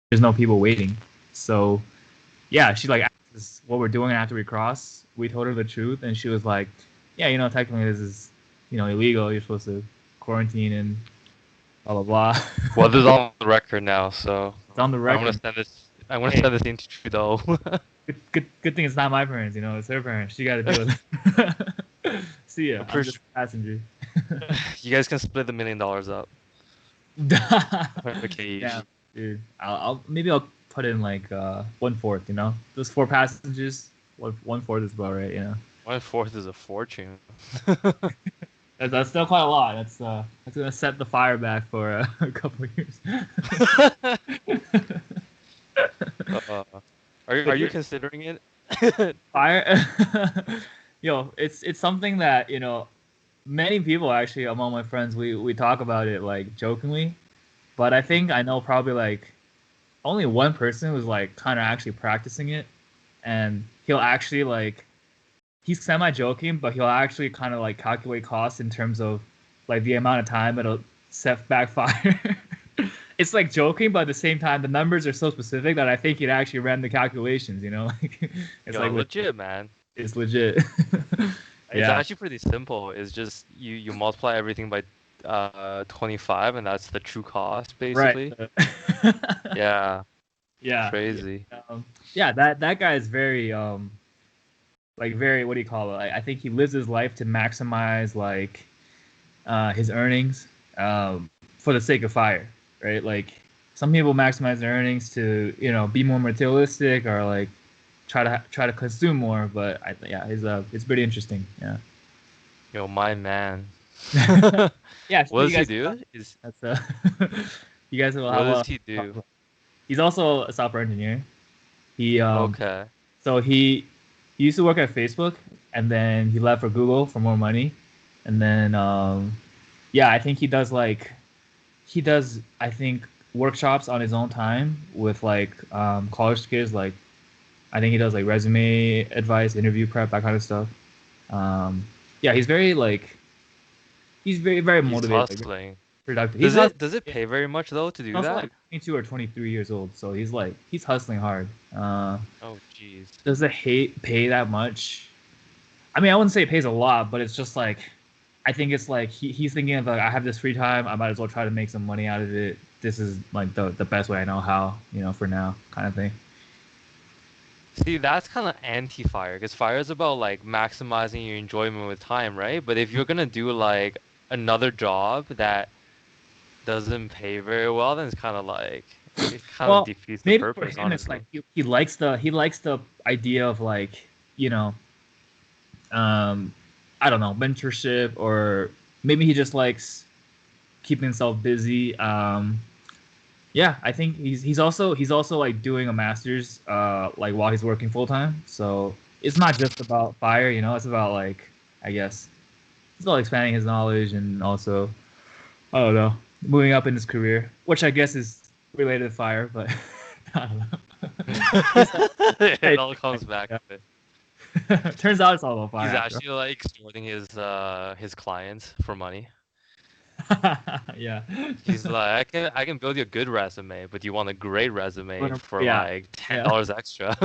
there's no people waiting. So yeah, she like asked us what we're doing after we cross. We told her the truth, and she was like, "Yeah, technically this is, illegal. You're supposed to quarantine and blah blah blah." Well, this is on the record now, so It's on the I'm gonna record. send this. I'm gonna Hey, send this in to Trudeau. good thing it's not my parents. It's her parents. She got to deal with it. See ya. I'm I'm pretty just sure a passenger. you guys can split the $1 million up. Okay, Yeah, each. dude. I'll maybe I'll put in like 1/4. Those 4 passengers. One fourth is about right. 1/4 is a fortune. That's still quite a lot. That's gonna set the fire back for a couple of years. uh, are But you yeah, considering it? fire. It's something that many people actually among my friends we talk about it like jokingly, but I think I know probably like only one person who's like kind of actually practicing it, and he'll actually like he's semi joking, but he'll actually kind of like calculate costs in terms of like the amount of time it'll set backfire. It's like joking, but at the same time, the numbers are so specific that I think it actually ran the calculations. Like it's Yo, like legit, man. it's legit. It's Yeah, actually pretty simple. It's just you multiply everything by 25, and that's the true cost, right. basically. Yeah, Yeah, yeah. crazy. Yeah. That guy is very like very what do you call it? I think he lives his life to maximize like his earnings for the sake of fire, right? Like some people maximize their earnings to be more materialistic or like try to consume more. But yeah, it's pretty interesting. Yeah, Yo, my man. yeah. What You does he guys, do? Is that's you guys will What have does a. he do? He's also a software engineer. He Okay. so he used to work at Facebook, and then he left for Google for more money, and then yeah, I think he does I think workshops on his own time with like college kids. Like I think he does like resume advice, interview prep, that kind of stuff. Um, yeah, he's very very He's motivated, like very hustling. productive. Does it Yeah, pay very much though to he's do also that? like 22 or 23 years old, so he's hustling hard. Oh, jeez. Does it hate pay that much? I mean, I wouldn't say it pays a lot, but it's just like I think it's like he's thinking of like I have this free time, I might as well try to make some money out of it. This is like the best way I know how, for now, kind of thing. See, that's kind of anti-fire, because fire is about like maximizing your enjoyment with time, right? But if you're gonna do like another job that doesn't pay very well, then it's kind of like it kind of Well, defeats the maybe for purpose, him it's like honestly. he likes the idea of like um I don't know, mentorship, or maybe he just likes keeping himself busy. Yeah, I think he's also like doing a master's like while he's working full time. So it's not just about fire, it's about like I guess it's about expanding his knowledge and also I don't know, moving up in his career, which I guess is related to fire, but I don't know. It all comes back Yeah. to it. Turns out it's all about fire He's after actually like extorting his clients for money. all. Yeah. He's like, I can build you a good resume, but you want a great resume for Yeah. like ten Yeah. dollars extra.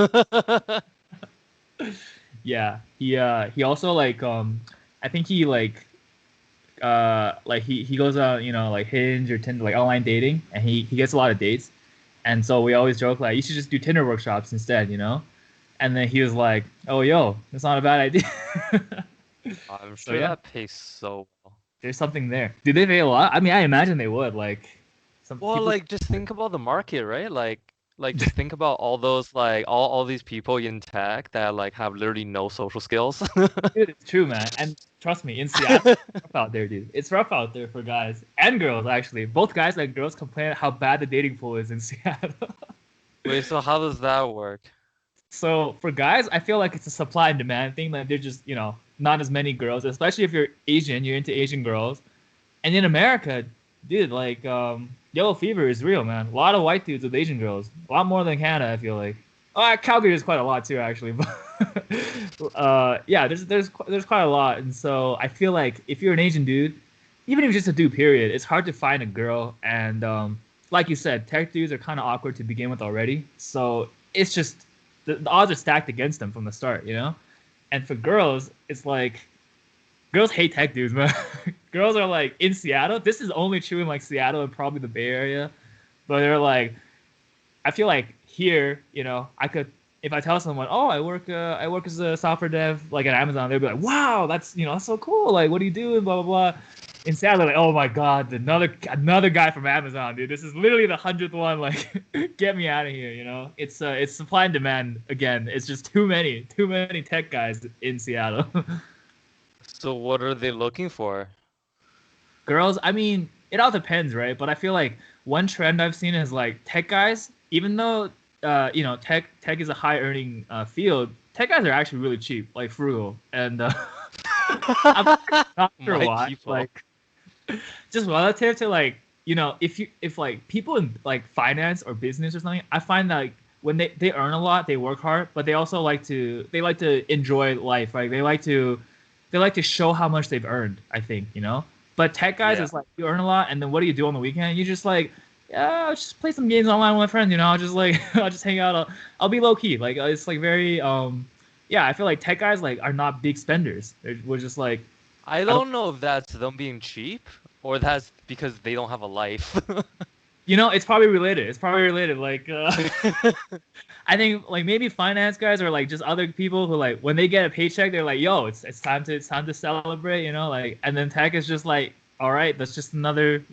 Yeah. He also like I think he like he goes out, like Hinge or Tinder, like online dating, and he gets a lot of dates. And so we always joke like you should just do Tinder workshops instead. And then he was like, "Oh, yo, that's not a bad idea." I'm So sure yeah, that pays so well. there's something there. Do they pay a lot? I mean, I imagine they would. Like some Well, people. like just think about the market, right? Like just think about all those like all these people in tech that like have literally no social skills. Dude, it's true, man. And trust me, in Seattle, it's rough out there, dude. It's rough out there for guys and girls, actually. Both guys and girls complain how bad the dating pool is in Seattle. Wait, so how does that work? So for guys, I feel like it's a supply and demand thing. Like they're just, not as many girls, especially if you're Asian, you're into Asian girls. And in America, dude, like yellow fever is real, man. A lot of white dudes with Asian girls. A lot more than Canada, I feel like. Oh, Calgary is quite a lot too, actually. But yeah, there's quite a lot, and so I feel like if you're an Asian dude, even if you're just a dude, period, it's hard to find a girl, and like you said, tech dudes are kind of awkward to begin with already. So it's just the odds are stacked against them from the start, you know. And for girls, it's like girls hate tech dudes, man. Girls are like in Seattle. This is only true in like Seattle and probably the Bay Area, but they're like, I feel like here, you know, I could if I tell someone, oh, I work as a software dev like at Amazon, they'd be like, wow, that's so cool. Like, what do you do? And blah blah blah. In Seattle, they're like, oh my god, another guy from Amazon, dude. This is literally the 100th one. Like, get me out of here. You know, it's supply and demand again. It's just too many tech guys in Seattle. So what are they looking for? Girls, I mean, it all depends, right? But I feel like one trend I've seen is like tech guys, even though tech is a high earning field, tech guys are actually really cheap, like frugal, and I'm not sure My why. people. Like, just relative to like if like people in like finance or business or something, I find that like, when they earn a lot, they work hard, but they also like to enjoy life, right? They like to show how much they've earned, I think, you know. But tech guys, Yeah. it's like you earn a lot, and then what do you do on the weekend? You just like, yeah, I'll just play some games online with my friends, you know. I'll just like, I'll just hang out. I'll be low key. Like it's like very, yeah. I feel like tech guys like are not big spenders. We're just like, I I don't, don't know if that's them being cheap or that's because they don't have a life. it's probably related. It's probably related. Like, I think like maybe finance guys or like just other people who like when they get a paycheck, they're like, yo, it's time to celebrate, you know. Like, and then tech is just like, all right, that's just another,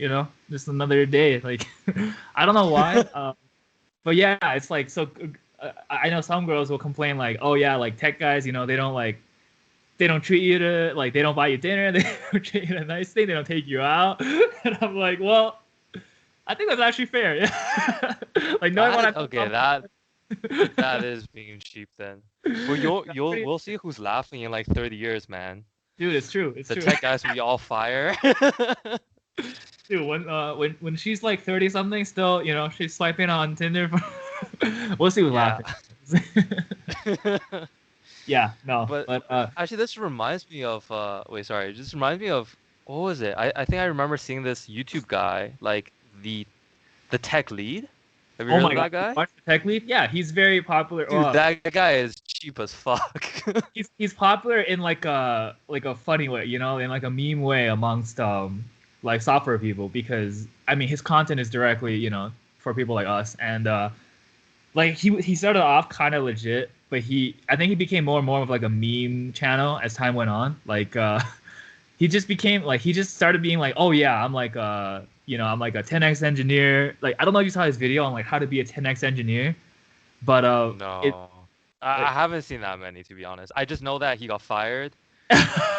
just another day. Like, I don't know why. But yeah, it's like so. I know some girls will complain like, oh yeah, like tech guys, they don't treat you to like they don't buy you dinner, they don't treat you to a nice thing, they don't take you out, and I'm like, well, I think that's actually fair. Yeah, like knowing what That is being cheap then. But we'll see who's laughing in like 30 years, man. dude, it's true. It's The true. tech guys will be all fire. Dude, when she's like 30 something, still, she's swiping on Tinder. We'll see who's Yeah. laughing. Yeah, no, But but actually, this reminds me of wait, sorry. This reminds me of what was it? I think I remember seeing this YouTube guy, like the tech lead. Have you oh heard my of god, that guy? watch the tech lead. Yeah, he's very popular. Dude, that guy is cheap as fuck. He's popular in like a funny way, in like a meme way amongst like software people because I mean his content is directly for people like us and like he started off kind of legit, but I think he became more and more of like a meme channel as time went on. Like he just became like he just started being like, oh yeah, I'm like I'm like a 10x engineer. Like I don't know if you saw his video on like how to be a 10x engineer, but it No, I haven't seen that many to be honest. I just know that he got fired,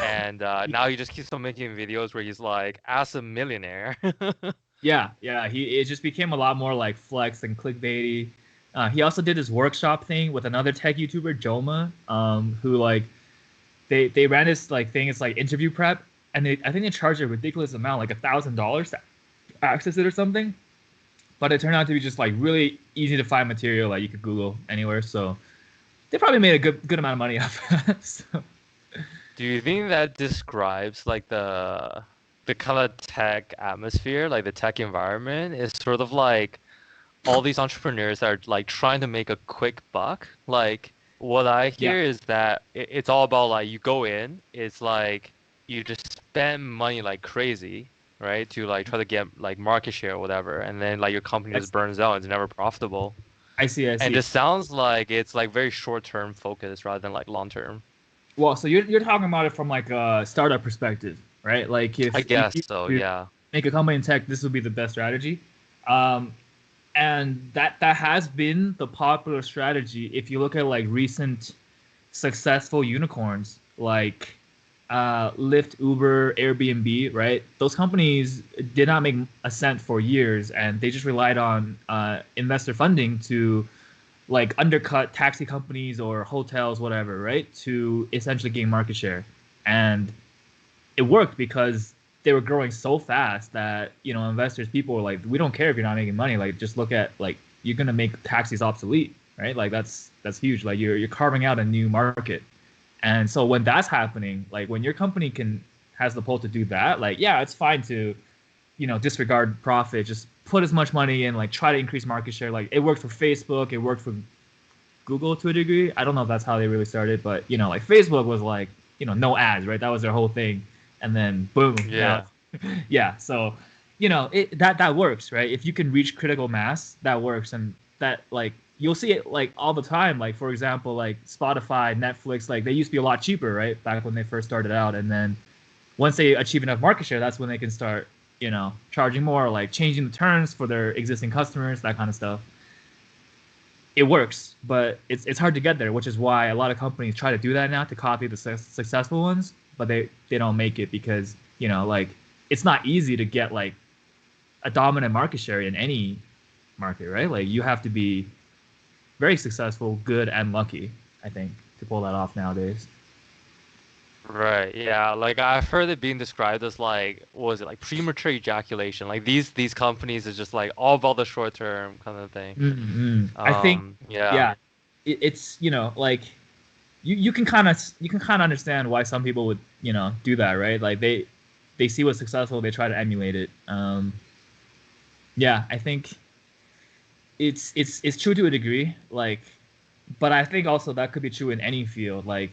and now he just keeps on making videos where he's like, "As a millionaire." yeah, it just became a lot more like flex and clickbaity. He also did this workshop thing with another tech YouTuber, Joma, who like they ran this like thing. It's like interview prep, and I think they charged a ridiculous amount, like $1,000 to access it or something. But it turned out to be just like really easy to find material, like you could Google anywhere. So they probably made a good amount of money off that. So. Do you think that describes like the kind of tech atmosphere, like the tech environment, is sort of like all these entrepreneurs that are like trying to make a quick buck? Like what I Yeah, hear is that it's all about like you go in, it's like you just spend money like crazy, right? To like try to get like market share or whatever, and then like your company that's just burns out, it's never profitable. I see. I And see. it sounds like it's like very short-term focused rather than like long-term. Well, so you're talking about it from like a startup perspective, right? Like I if guess you so, to yeah. make a company in tech, this would be the best strategy. Um, and that has been the popular strategy. If you look at like recent successful unicorns like Lyft, Uber, Airbnb, right? Those companies did not make a cent for years, and they just relied on investor funding to like undercut taxi companies or hotels, whatever, right? To essentially gain market share. And it worked because they were growing so fast that, investors, people were like, we don't care if you're not making money. Like, just look at like you're gonna make taxis obsolete, right? Like that's huge. Like you're carving out a new market. And so when that's happening, like when your company has the pull to do that, like yeah, it's fine to, disregard profit, just put as much money in, like try to increase market share. Like it worked for Facebook, it worked for Google to a degree. I don't know if that's how they really started, but like Facebook was like, no ads, right? That was their whole thing. And then boom, now, Yeah. yeah. So, that works, right? If you can reach critical mass, that works, and that like you'll see it like all the time. Like for example, like Spotify, Netflix, like they used to be a lot cheaper, right? Back when they first started out, and then once they achieve enough market share, that's when they can start, charging more, like changing the terms for their existing customers, that kind of stuff. It works, but it's hard to get there, which is why a lot of companies try to do that now to copy the successful ones, but they don't make it because like it's not easy to get like a dominant market share in any market, right? Like you have to be very successful, good, and lucky, I think, to pull that off nowadays. Right. Yeah. Like I've heard it being described as like, what was it, like premature ejaculation? Like these companies is just like all about the short term kind of thing. I think, Yeah. yeah, it's like you can kind of understand why some people would do that, right? Like they see what's successful, they try to emulate it. Yeah, I think it's true to a degree, like, but I think also that could be true in any field. Like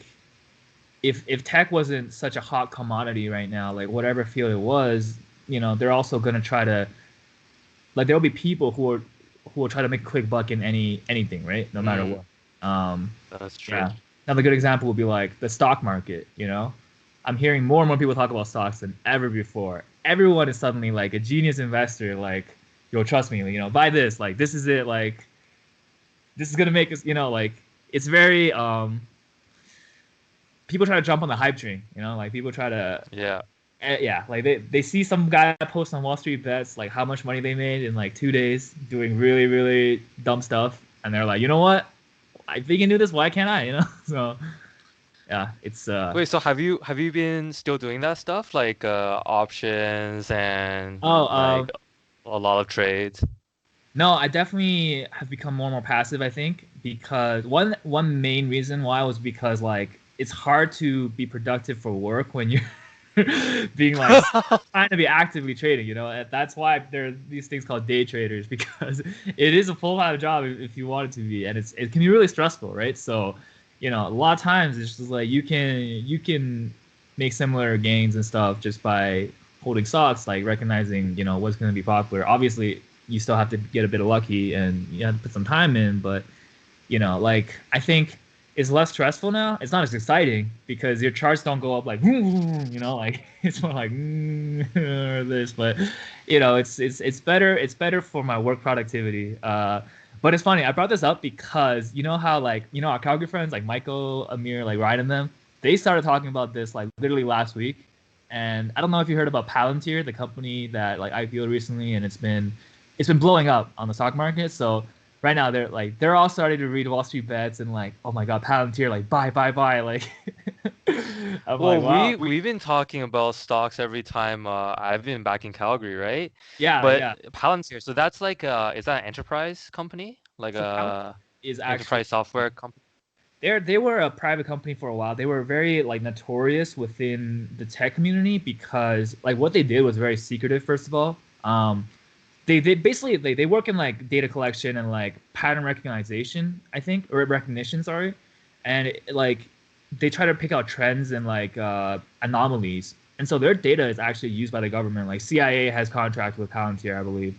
if tech wasn't such a hot commodity right now, like whatever field it was, they're also gonna try to, like, there'll be people who will try to make a quick buck in anything, right? No matter Mm, what. that's true. Yeah. Another good example would be like the stock market. I'm hearing more and more people talk about stocks than ever before. Everyone is suddenly like a genius investor. Like, yo, trust me, buy this. Like, this is it. Like, this is gonna make us. Like, it's very people try to jump on the hype train. Like people try to Yeah. yeah, like they see some guy post on Wall Street Bets like how much money they made in like 2 days doing really really dumb stuff, and they're like, you know what? If they can do this, why can't I? So yeah, it's Wait, so have you been still doing that stuff like options and oh like a lot of trades? no, I definitely have become more and more passive, I think, because one main reason why was because like it's hard to be productive for work when you're being like trying to be actively trading, and that's why there are these things called day traders, because it is a full-time job if you want it to be, and it can be really stressful, right? So a lot of times it's just like you can make similar gains and stuff just by holding stocks, like recognizing what's going to be popular. Obviously you still have to get a bit of lucky and you have to put some time in, but like I think it's less stressful now. It's not as exciting because your charts don't go up like like it's more like or this, but it's better. It's better for my work productivity. But it's funny. I brought this up because how like our Calgary friends like Michael, Amir, like Ryan and them, they started talking about this like literally last week. And I don't know if you heard about Palantir, the company that like IPO'd recently, and it's been blowing up on the stock market. So right now they're all starting to read Wall Street Bets and like, oh my god, Palantir, like buy, buy, buy. Like I'm like, Well, wow. we've been talking about stocks every time I've been back in Calgary, right? Yeah, But yeah. Palantir, so that's like is that an enterprise company? Like So Palantir a is actually enterprise software company? they were a private company for a while. They were very like notorious within the tech community because like what they did was very secretive, first of all. They basically they work in like data collection and like pattern recognition, I think, or recognition, sorry. And like they try to pick out trends and like anomalies. And so their data is actually used by the government. Like CIA has contract with Palantir, I believe.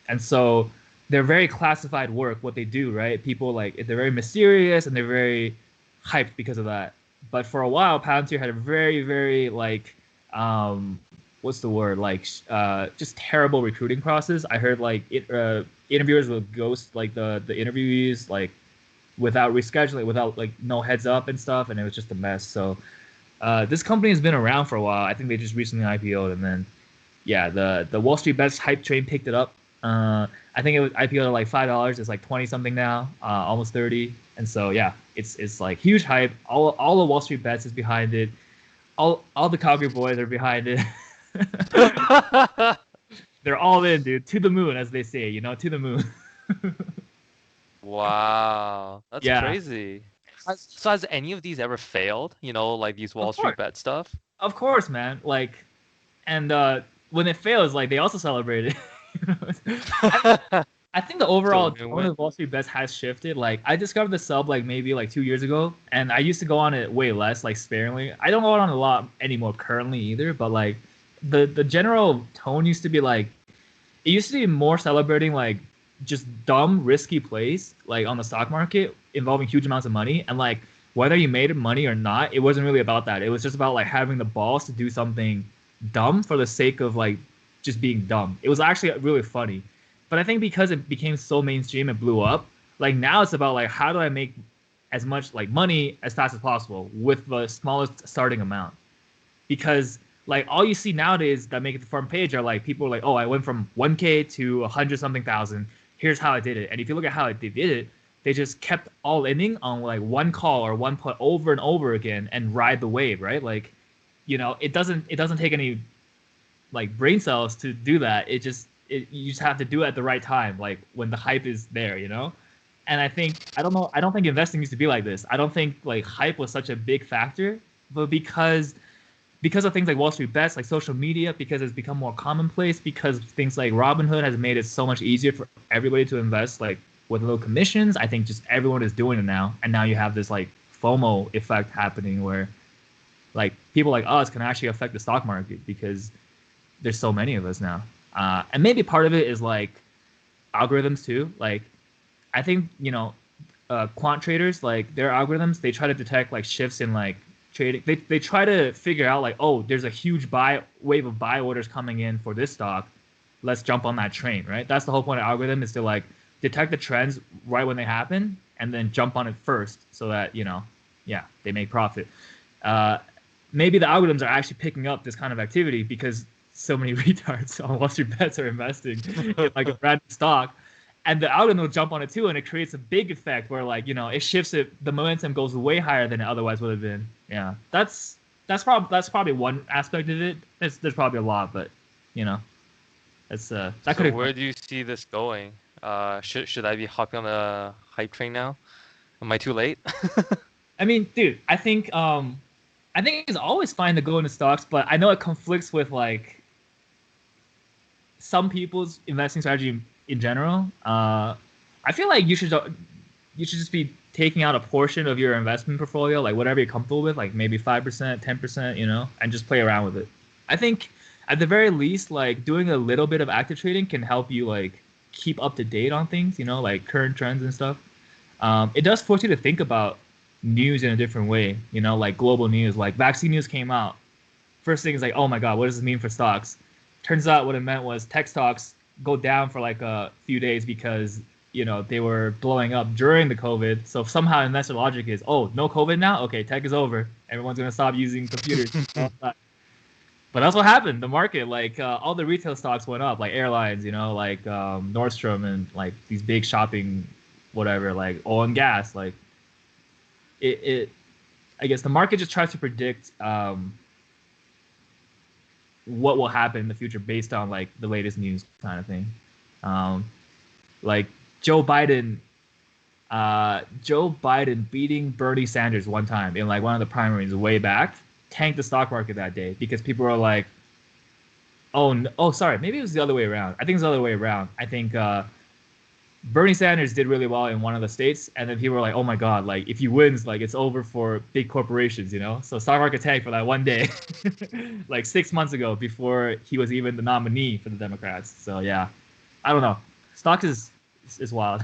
And so they're very classified work, what they do, right? People like they're very mysterious and they're very hyped because of that. But for a while, Palantir had a very, very like what's the word, like just terrible recruiting process. I heard like interviewers would ghost like the interviewees like without rescheduling, without like no heads up and stuff, and it was just a mess. So this company has been around for a while. I think they just recently IPO'd, and then yeah, the Wall Street Bets hype train picked it up. I think it was IPO'd at like $5. It's like 20 something now, almost 30. And so yeah, it's like huge hype. All of Wall Street Bets is behind it. All the Calgary boys are behind it. They're all in, dude. To the moon, as they say. To the moon. Wow, that's Yeah, crazy. So has any of these ever failed? Like these of Wall Street course, bet stuff? of course, man. Like, and when it fails, like they also celebrate it. I think the overall Still tone win-win. of Wall Street Bets has shifted. Like I discovered the sub like maybe like 2 years ago, and I used to go on it way less, like sparingly. I don't go on it a lot anymore currently either, but like the general tone used to be like it used to be more celebrating like just dumb risky plays like on the stock market involving huge amounts of money, and like whether you made money or not, it wasn't really about that. It was just about like having the balls to do something dumb for the sake of like just being dumb. It was actually really funny. But I think because it became so mainstream and blew up, like now it's about like how do I make as much like money as fast as possible with the smallest starting amount. Because like all you see nowadays that make it the front page are like people are like, oh, I went from 1K to 100 something thousand. Here's how I did it. And if you look at how they did it, they just kept all inning on like one call or one put over and over again and ride the wave, right? Like, it doesn't take any like brain cells to do that. You just have to do it at the right time, like when the hype is there. And I don't know, I don't think investing used to be like this. I don't think like hype was such a big factor, but because of things like Wall Street Bets, like social media, because it's become more commonplace, because things like Robinhood has made it so much easier for everybody to invest, like with low commissions. I think just everyone is doing it now, and now you have this like FOMO effect happening where like people like us can actually affect the stock market because there's so many of us now. And maybe part of it is like algorithms too. Like I think quant traders, like their algorithms, they try to detect like shifts in like trading. They try to figure out like, oh, there's a huge buy wave of buy orders coming in for this stock. Let's jump on that train, right? That's the whole point of algorithm, is to like detect the trends right when they happen and then jump on it first so that yeah, they make profit. Uh, Maybe the algorithms are actually picking up this kind of activity because so many retards on Wall Street Bets are investing in like a random stock, and the algorithm will jump on it too, and it creates a big effect where like it shifts it. The momentum goes way higher than it otherwise would have been. Yeah, that's probably one aspect of it. There's probably a lot, but you know, that could So explain. where do you see this going? Should I be hopping on the hype train now? Am I too late? I mean, dude, I think it's always fine to go into stocks, but I know it conflicts with like some people's investing strategy in general. I feel like you should just be taking out a portion of your investment portfolio, like whatever you're comfortable with, like maybe 5%, 10%, and just play around with it. I think at the very least, like doing a little bit of active trading can help you like keep up to date on things, like current trends and stuff. It does force you to think about news in a different way, like global news, like vaccine news came out. First thing is like, oh my god, what does this mean for stocks? Turns out what it meant was tech stocks go down for like a few days because they were blowing up during the COVID. So somehow investor logic is, oh, no COVID now, okay, tech is over, everyone's gonna stop using computers. But that's what happened. The market, like all the retail stocks went up, like airlines, like Nordstrom and like these big shopping, whatever, like oil and gas. Like it I guess the market just tries to predict what will happen in the future based on like the latest news kind of thing. Um, like Joe Biden, Joe Biden beating Bernie Sanders one time in like one of the primaries way back tanked the stock market that day because people were like, oh, sorry, maybe it was the other way around. I think it's the other way around. I think Bernie Sanders did really well in one of the states, and then people were like, "Oh my God! Like if he wins, like it's over for big corporations." So stock market tanked for that one day, like 6 months ago, before he was even the nominee for the Democrats. So yeah, I don't know. Stock is wild.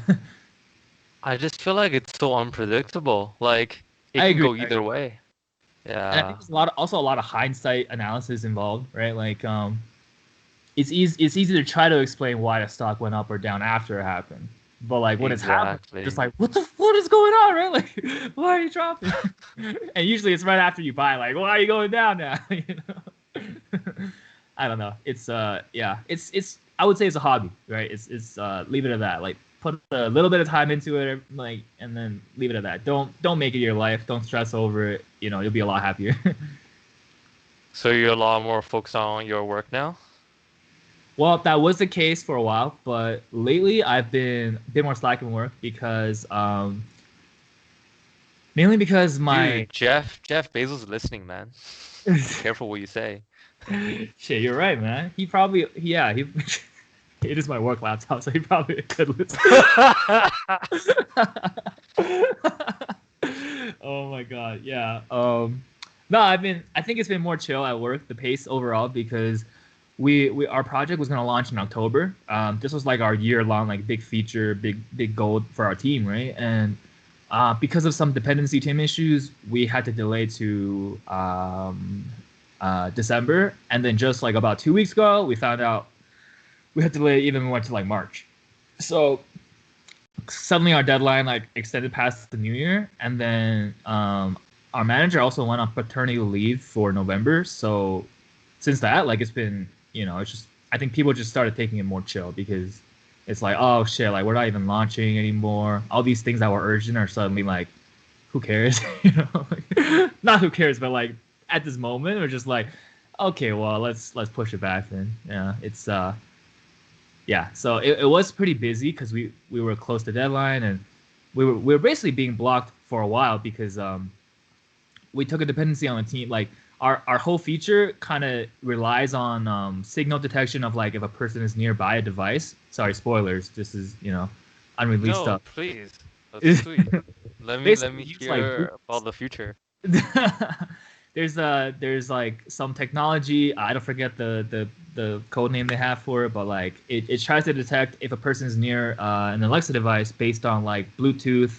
I just feel like it's so unpredictable. Like it I can agree. go either way. And I think Yeah, there's also a lot of hindsight analysis involved, right? Like it's easy to try to explain why a stock went up or down after it happened. But like when it's happened, just exactly. like what is going on, right? Like why are you dropping? And usually it's right after you buy, like why are you going down now? I don't know. It's yeah, it's I would say it's a hobby, right? It's leave it at that. Like put a little bit of time into it, like, and then leave it at that. Don't make it your life. Don't stress over it. You'll be a lot happier. So you're a lot more focused on your work now? Well, that was the case for a while, but lately I've been a bit more slack in work because mainly because my Dude, Jeff Bezos is listening, man. Be careful what you say. shit, you're right, man. He probably yeah, he it is my work laptop, so he probably could listen. Oh my god, yeah. No, I think it's been more chill at work, the pace overall, because we our project was gonna launch in October. This was like our year long like big feature, big goal for our team, right? And because of some dependency team issues, we had to delay to December, and then just like about 2 weeks ago, we found out we had to delay even more to like March. So suddenly our deadline like extended past the new year, and then our manager also went on paternity leave for November. So since that, like it's been, it's just I think people just started taking it more chill because it's like, oh shit, like we're not even launching anymore. All these things that were urgent are suddenly like, who cares? Like, not who cares, but like at this moment we're just like, okay, well let's push it back then. Yeah, it's yeah, so it was pretty busy because we were close to deadline, and we were basically being blocked for a while because we took a dependency on the team. Like our whole feature kind of relies on signal detection of like if a person is nearby a device. Sorry, spoilers. This is unreleased No, stuff. please. That's sweet. Let Basically, me use like hear about the future. there's like some technology. I don't forget the code name they have for it, but like it tries to detect if a person is near an Alexa device based on like Bluetooth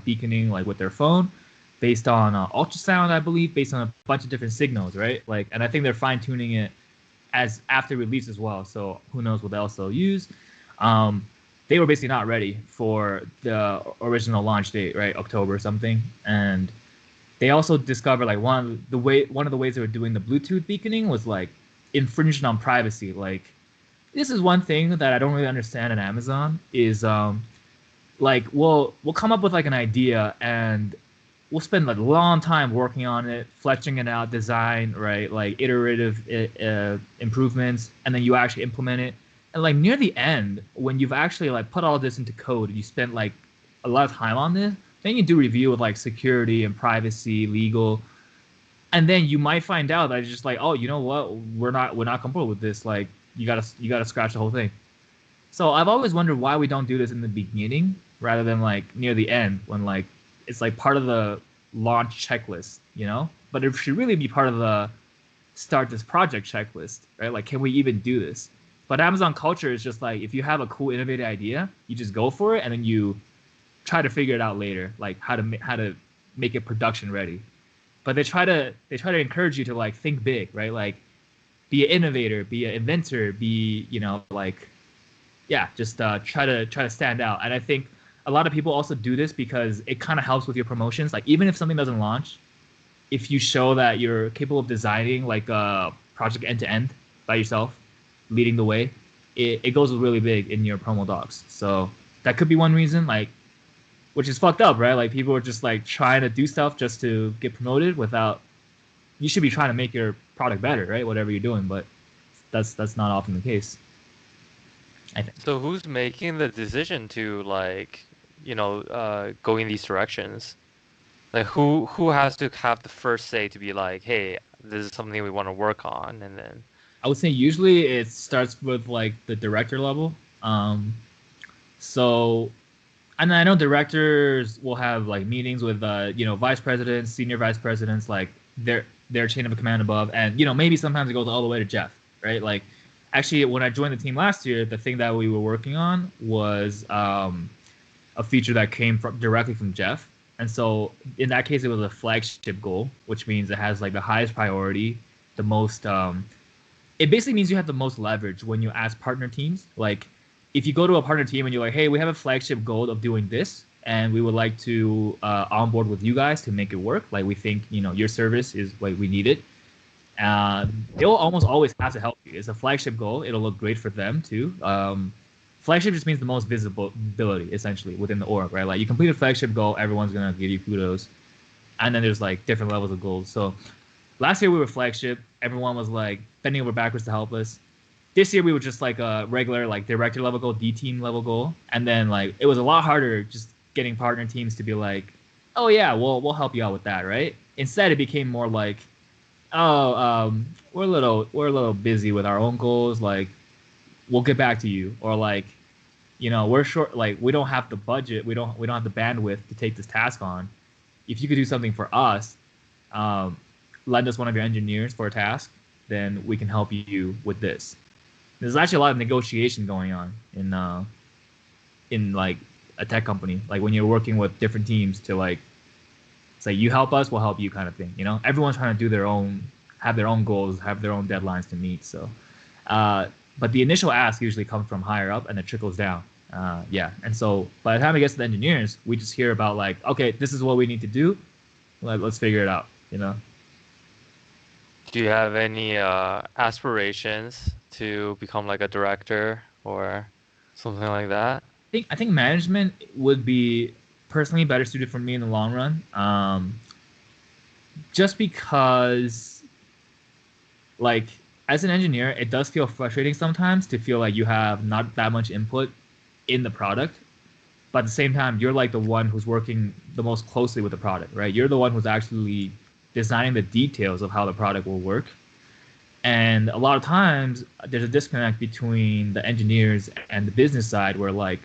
beaconing like with their phone, based on ultrasound, I believe, based on a bunch of different signals, right? Like, and I think they're fine tuning it as after release as well. So who knows what else they'll use. They were basically not ready for the original launch date, right? October or something, and they also discovered like one of the ways they were doing the Bluetooth beaconing was like infringing on privacy. Like this is one thing that I don't really understand in Amazon is like we'll come up with like an idea and we'll spend like a long time working on it, fleshing it out, design, right, like iterative improvements, and then you actually implement it. And like near the end, when you've actually like put all this into code, you spent like a lot of time on this, then you do review with like security and privacy, legal, and then you might find out that it's just like, oh, you know what, we're not comfortable with this. Like you gotta scratch the whole thing. So I've always wondered why we don't do this in the beginning rather than like near the end when like it's like part of the launch checklist, But it should really be part of the start this project checklist, right? Like, can we even do this? But Amazon culture is just like if you have a cool, innovative idea, you just go for it, and then you try to figure it out later, like how to make it production ready. But they try to encourage you to like think big, right? Like be an innovator, be an inventor, be like yeah, just try to stand out. And I think a lot of people also do this because it kind of helps with your promotions. Like even if something doesn't launch, if you show that you're capable of designing like a project end to end by yourself, leading the way, it goes really big in your promo docs. So that could be one reason, like, which is fucked up, right? Like people are just like trying to do stuff just to get promoted without. You should be trying to make your product better, right? Whatever you're doing, but that's not often the case, I think. So who's making the decision to like, go in these directions? Like who has to have the first say to be like, hey, this is something we want to work on, and then I would say usually it starts with like the director level. So, and I know directors will have like meetings with vice presidents, senior vice presidents, like their chain of command above, and maybe sometimes it goes all the way to Jeff, right? Like, actually, when I joined the team last year, the thing that we were working on was a feature that came directly from Jeff. And so in that case, it was a flagship goal, which means it has like the highest priority, the most. It basically means you have the most leverage when you ask partner teams. Like if you go to a partner team and you're like, hey, we have a flagship goal of doing this, and we would like to onboard with you guys to make it work. Like we think your service is like we need it. They'll almost always have to help you. It's a flagship goal. It'll look great for them too. Flagship just means the most visibility essentially within the org, right? Like you complete a flagship goal, everyone's gonna give you kudos, and then there's like different levels of goals. So last year we were flagship, everyone was like bending over backwards to help us. This year we were just like a regular like director level goal, D team level goal, and then like it was a lot harder just getting partner teams to be like, oh yeah, we'll help you out with that, right? Instead it became more like, oh we're a little busy with our own goals, like we'll get back to you, or like, we're short, like we don't have the budget, we don't have the bandwidth to take this task on. If you could do something for us, um, lend us one of your engineers for a task, then we can help you with this. There's actually a lot of negotiation going on in like a tech company, like when you're working with different teams to like say you help us, we'll help you kind of thing. Everyone's trying to do have their own goals, have their own deadlines to meet. So, but the initial ask usually comes from higher up and it trickles down. Yeah, and so by the time it gets to the engineers, we just hear about like, okay, this is what we need to do. Let's figure it out. Do you have any aspirations to become like a director or something like that? I think management would be personally better suited for me in the long run. Just because, like, as an engineer, it does feel frustrating sometimes to feel like you have not that much input in the product, but at the same time, you're like the one who's working the most closely with the product, right? You're the one who's actually designing the details of how the product will work. And a lot of times there's a disconnect between the engineers and the business side where like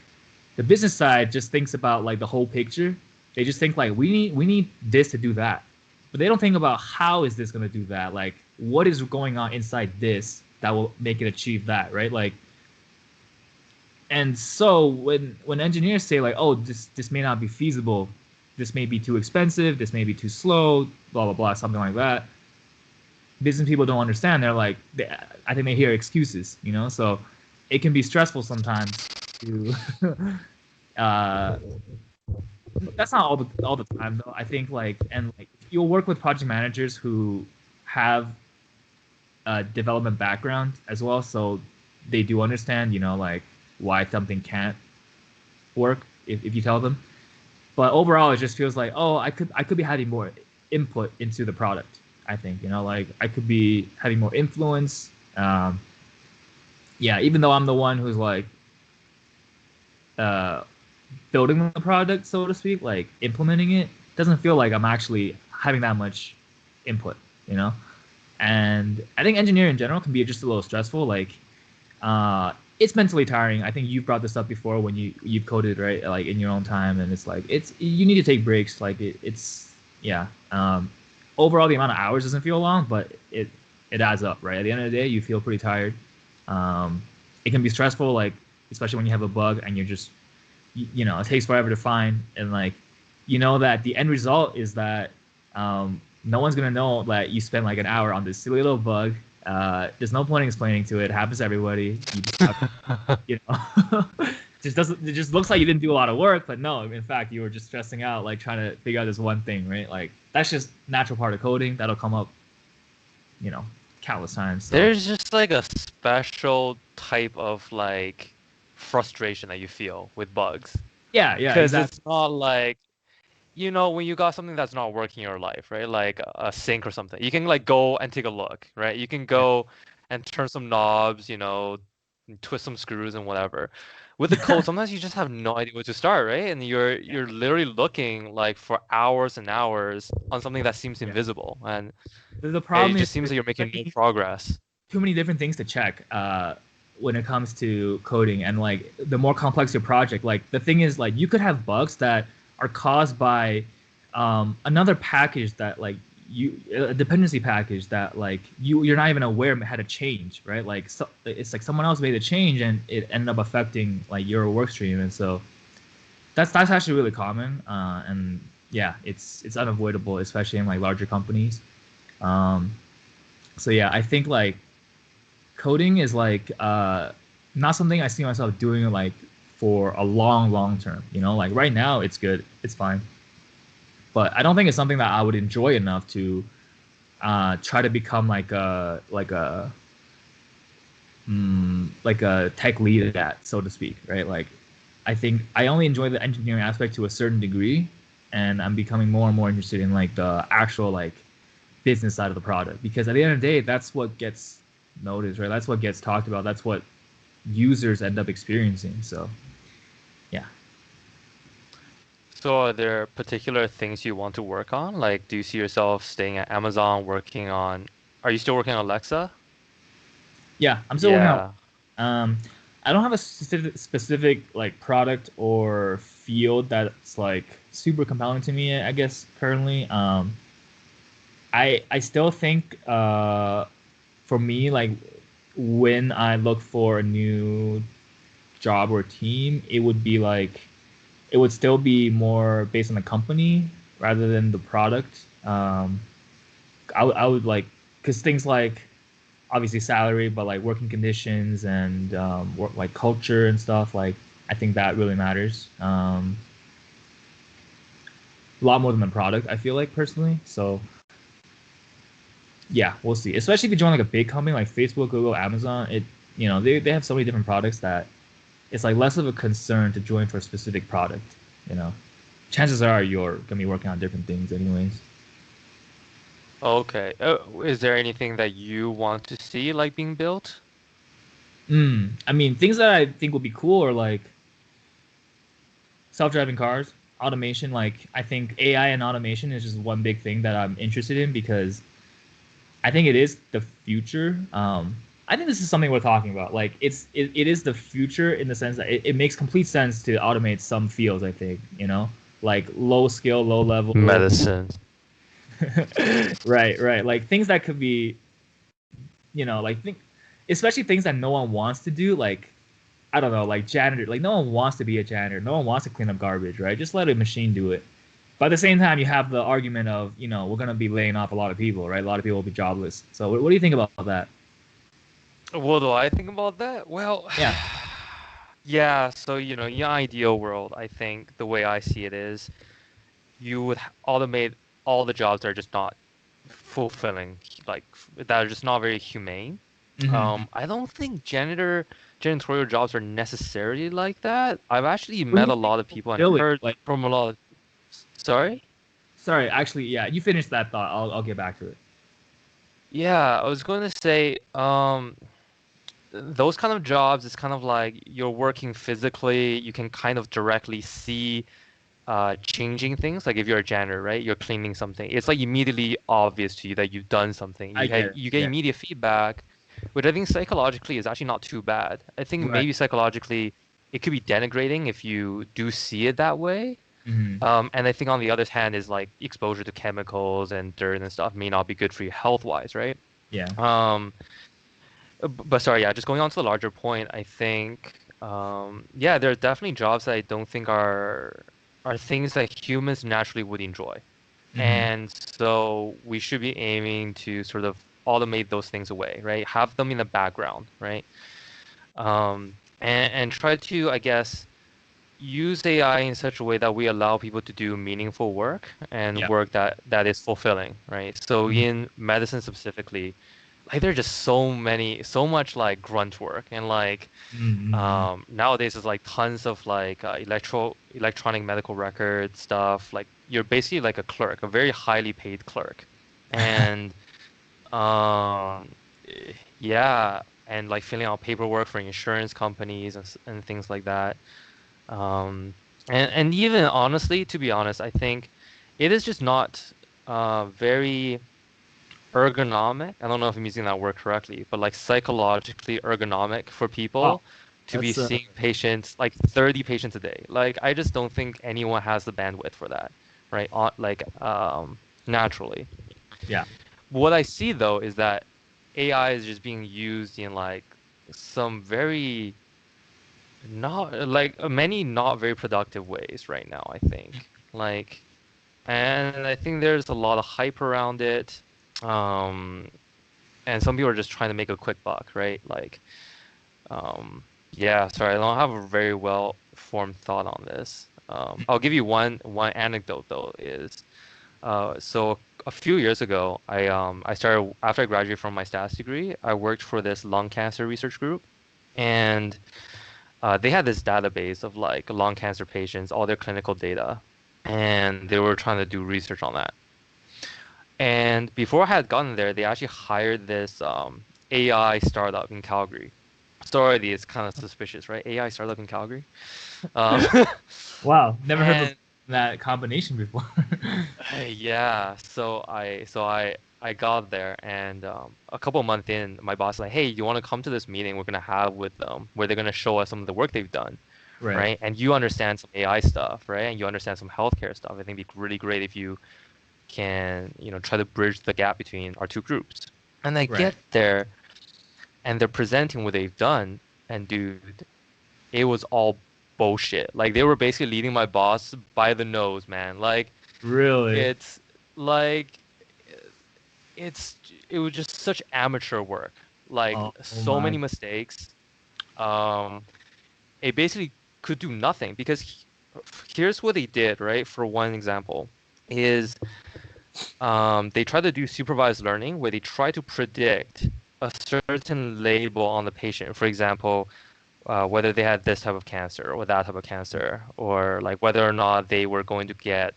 the business side just thinks about like the whole picture. They just think like we need this to do that. But they don't think about how is this going to do that? Like what is going on inside this that will make it achieve that, right? Like and so when engineers say like, oh, this may not be feasible, this may be too expensive, this may be too slow, blah blah blah, something like that, business people don't understand. They're like, I think they hear excuses, So it can be stressful sometimes to. uh, that's not all the time though. I think like you'll work with project managers who have a development background as well, so they do understand, like why something can't work if you tell them. But overall, it just feels like, oh, I could be having more input into the product. I think like I could be having more influence. Yeah, even though I'm the one who's like uh, building the product, so to speak, like implementing it, doesn't feel like I'm actually having that much input. And I think engineering in general can be just a little stressful. Like, it's mentally tiring. I think you've brought this up before when you've coded, right? Like in your own time, and it's like you need to take breaks. Like it's yeah. Overall, the amount of hours doesn't feel long, but it adds up, right? At the end of the day, you feel pretty tired. It can be stressful, like especially when you have a bug and you're just it takes forever to find, and like that the end result is that no one's gonna know that you spent like an hour on this silly little bug. There's no point in explaining to it. It happens to everybody. You just it just looks like you didn't do a lot of work, but no, in fact, you were just stressing out, like trying to figure out this one thing, right? Like that's just natural part of coding. That'll come up, countless times. So. There's just like a special type of like frustration that you feel with bugs. Yeah, Because exactly. it's not like, when you got something that's not working in your life, right? Like a sink or something. You can like go and take a look, right? You can Yeah. go and turn some knobs, and twist some screws and whatever. With the code, sometimes you just have no idea where to start, right? And you're literally looking like for hours and hours on something that seems Yeah. invisible, and The it problem is just seems there's like you're making no progress. too many different things to check when it comes to coding, and like the more complex your project, like the thing is like you could have bugs that are caused by another package that like a dependency package that like you're not even aware had a change, right? Like so it's like someone else made a change and it ended up affecting like your work stream, and so that's actually really common, and yeah, it's unavoidable, especially in like larger companies. um so yeah, I think like coding is like not something I see myself doing like for a long term. Like right now it's good, it's fine, but I don't think it's something that I would enjoy enough to try to become like a tech lead at that, so to speak, right? Like I think I only enjoy the engineering aspect to a certain degree, and I'm becoming more and more interested in like the actual like business side of the product, because at the end of the day, that's what gets noticed, right? That's what gets talked about. That's what users end up experiencing. So yeah. So are there particular things you want to work on? Like, do you see yourself staying at Amazon working on, are you still working on Alexa? Yeah, I'm still working on. Yeah. Um, I don't have a specific like product or field that's like super compelling to me. I guess currently, I still think for me like when I look for a new job or team, it would be like it would still be more based on the company rather than the product. I would like because things like obviously salary, but like working conditions and work like culture and stuff. Like I think that really matters. A lot more than the product. I feel like personally. So yeah, we'll see. Especially if you join like a big company like Facebook, Google, Amazon. They have so many different products that it's like less of a concern to join for a specific product. You know, chances are you're gonna be working on different things anyways. Okay. Is there anything that you want to see like being built? I mean, things that I think would be cool are like self-driving cars, automation. Like I think AI and automation is just one big thing that I'm interested in because I think it is the future. I think this is something we're talking about. Like it is the future in the sense that it makes complete sense to automate some fields. I think like low skill, low level. Medicine. Right. Like things that could be like think, especially things that no one wants to do. Like I don't know, like janitor. Like no one wants to be a janitor. No one wants to clean up garbage, right? Just let a machine do it. But at the same time, you have the argument of, we're gonna be laying off a lot of people, right? A lot of people will be jobless. So what do you think about that? What do I think about that? Well, Yeah. yeah, so in your ideal world, I think the way I see it is you would automate all the jobs that are just not fulfilling, like that are just not very humane. Mm-hmm. I don't think janitorial jobs are necessarily like that. I've actually When met you a say lot of people and fulfilling, heard like, from a lot of, sorry? sorry, actually, yeah, you finished that thought. I'll get back to it. Yeah, I was going to say, those kind of jobs, it's kind of like you're working physically, you can kind of directly see changing things. Like if you're a janitor, right? You're cleaning something. It's like immediately obvious to you that you've done something. I get it. You get Yeah. immediate feedback, which I think psychologically is actually not too bad. I think Right. maybe psychologically it could be denigrating if you do see it that way. Mm-hmm. And I think on the other hand is like exposure to chemicals and dirt and stuff may not be good for you health wise, right? Yeah. Um, but sorry, yeah, just going on to the larger point, I think, yeah, there are definitely jobs that I don't think are things that humans naturally would enjoy. Mm-hmm. And so we should be aiming to sort of automate those things away, right? Have them in the background, right? And try to, I guess, use AI in such a way that we allow people to do meaningful work and Yeah. work that is fulfilling, right? So Mm-hmm. in medicine specifically, like there's just so much like grunt work and like Mm-hmm. nowadays there's like tons of like electronic medical record stuff. Like you're basically like a clerk, a very highly paid clerk, and um, yeah, and like filling out paperwork for insurance companies and things like that. Um, and even honestly, to be honest, I think it is just not very ergonomic. I don't know if I'm using that word correctly, but like psychologically ergonomic for Wow. people to be That's seeing patients, like 30 patients a day. Like I just don't think anyone has the bandwidth for that, right? Naturally. yeah. What I see though is that AI is just being used in like some very not like many not very productive ways right now, I think. Like, and I think there's a lot of hype around it. Um, and some people are just trying to make a quick buck, right? Like, yeah, sorry, I don't have a very well formed thought on this. I'll give you one anecdote though is so a few years ago I started after I graduated from my stats degree, I worked for this lung cancer research group and they had this database of like lung cancer patients, all their clinical data, and they were trying to do research on that. And before I had gotten there, they actually hired this AI startup in Calgary. So already it's kind of suspicious, right? AI startup in Calgary. Um, Wow. Never heard of and that combination before. yeah, so I I got there, and a couple of months in, my boss was like, "Hey, you want to come to this meeting we're gonna have with them, where they're gonna show us some of the work they've done, Right. right? And you understand some AI stuff, right? And you understand some healthcare stuff. I think it'd be really great if you can, try to bridge the gap between our two groups." And I Right. get there, and they're presenting what they've done, and dude, it was all bullshit. Like they were basically leading my boss by the nose, man. Like Really? it's like it's it was just such amateur work. Like Oh, oh so my. many mistakes. Um, it basically could do nothing because here's what they did, right? For one example, is they try to do supervised learning where they try to predict a certain label on the patient. For example, whether they had this type of cancer or that type of cancer, or like whether or not they were going to get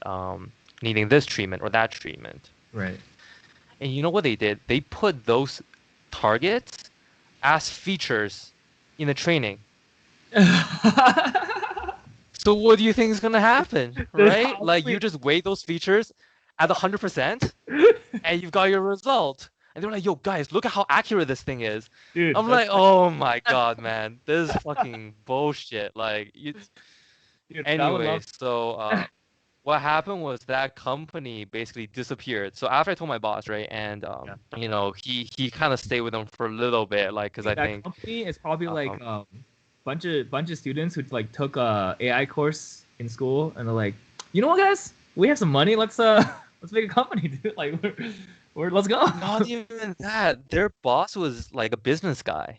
needing this treatment or that treatment. Right. And you know what they did? They put those targets as features in the training. So what do you think is gonna happen, There's right? Like you honestly, just weigh those features at 100%, and you've got your result. And they're like, "Yo, guys, look at how accurate this thing is." dude, I'm that's like, like, "Oh my God, man, this is fucking bullshit." Like, dude, I would anyway, love. so what happened was that company basically disappeared. So after I told my boss, right, and Yeah. he kind of stayed with them for a little bit, like, because I That think, company is probably like um, bunch of students who like took a AI course in school and they're like, you know what, guys, we have some money. Let's let's make a company, dude. Like we're let's go. not even that. Their boss was like a business guy.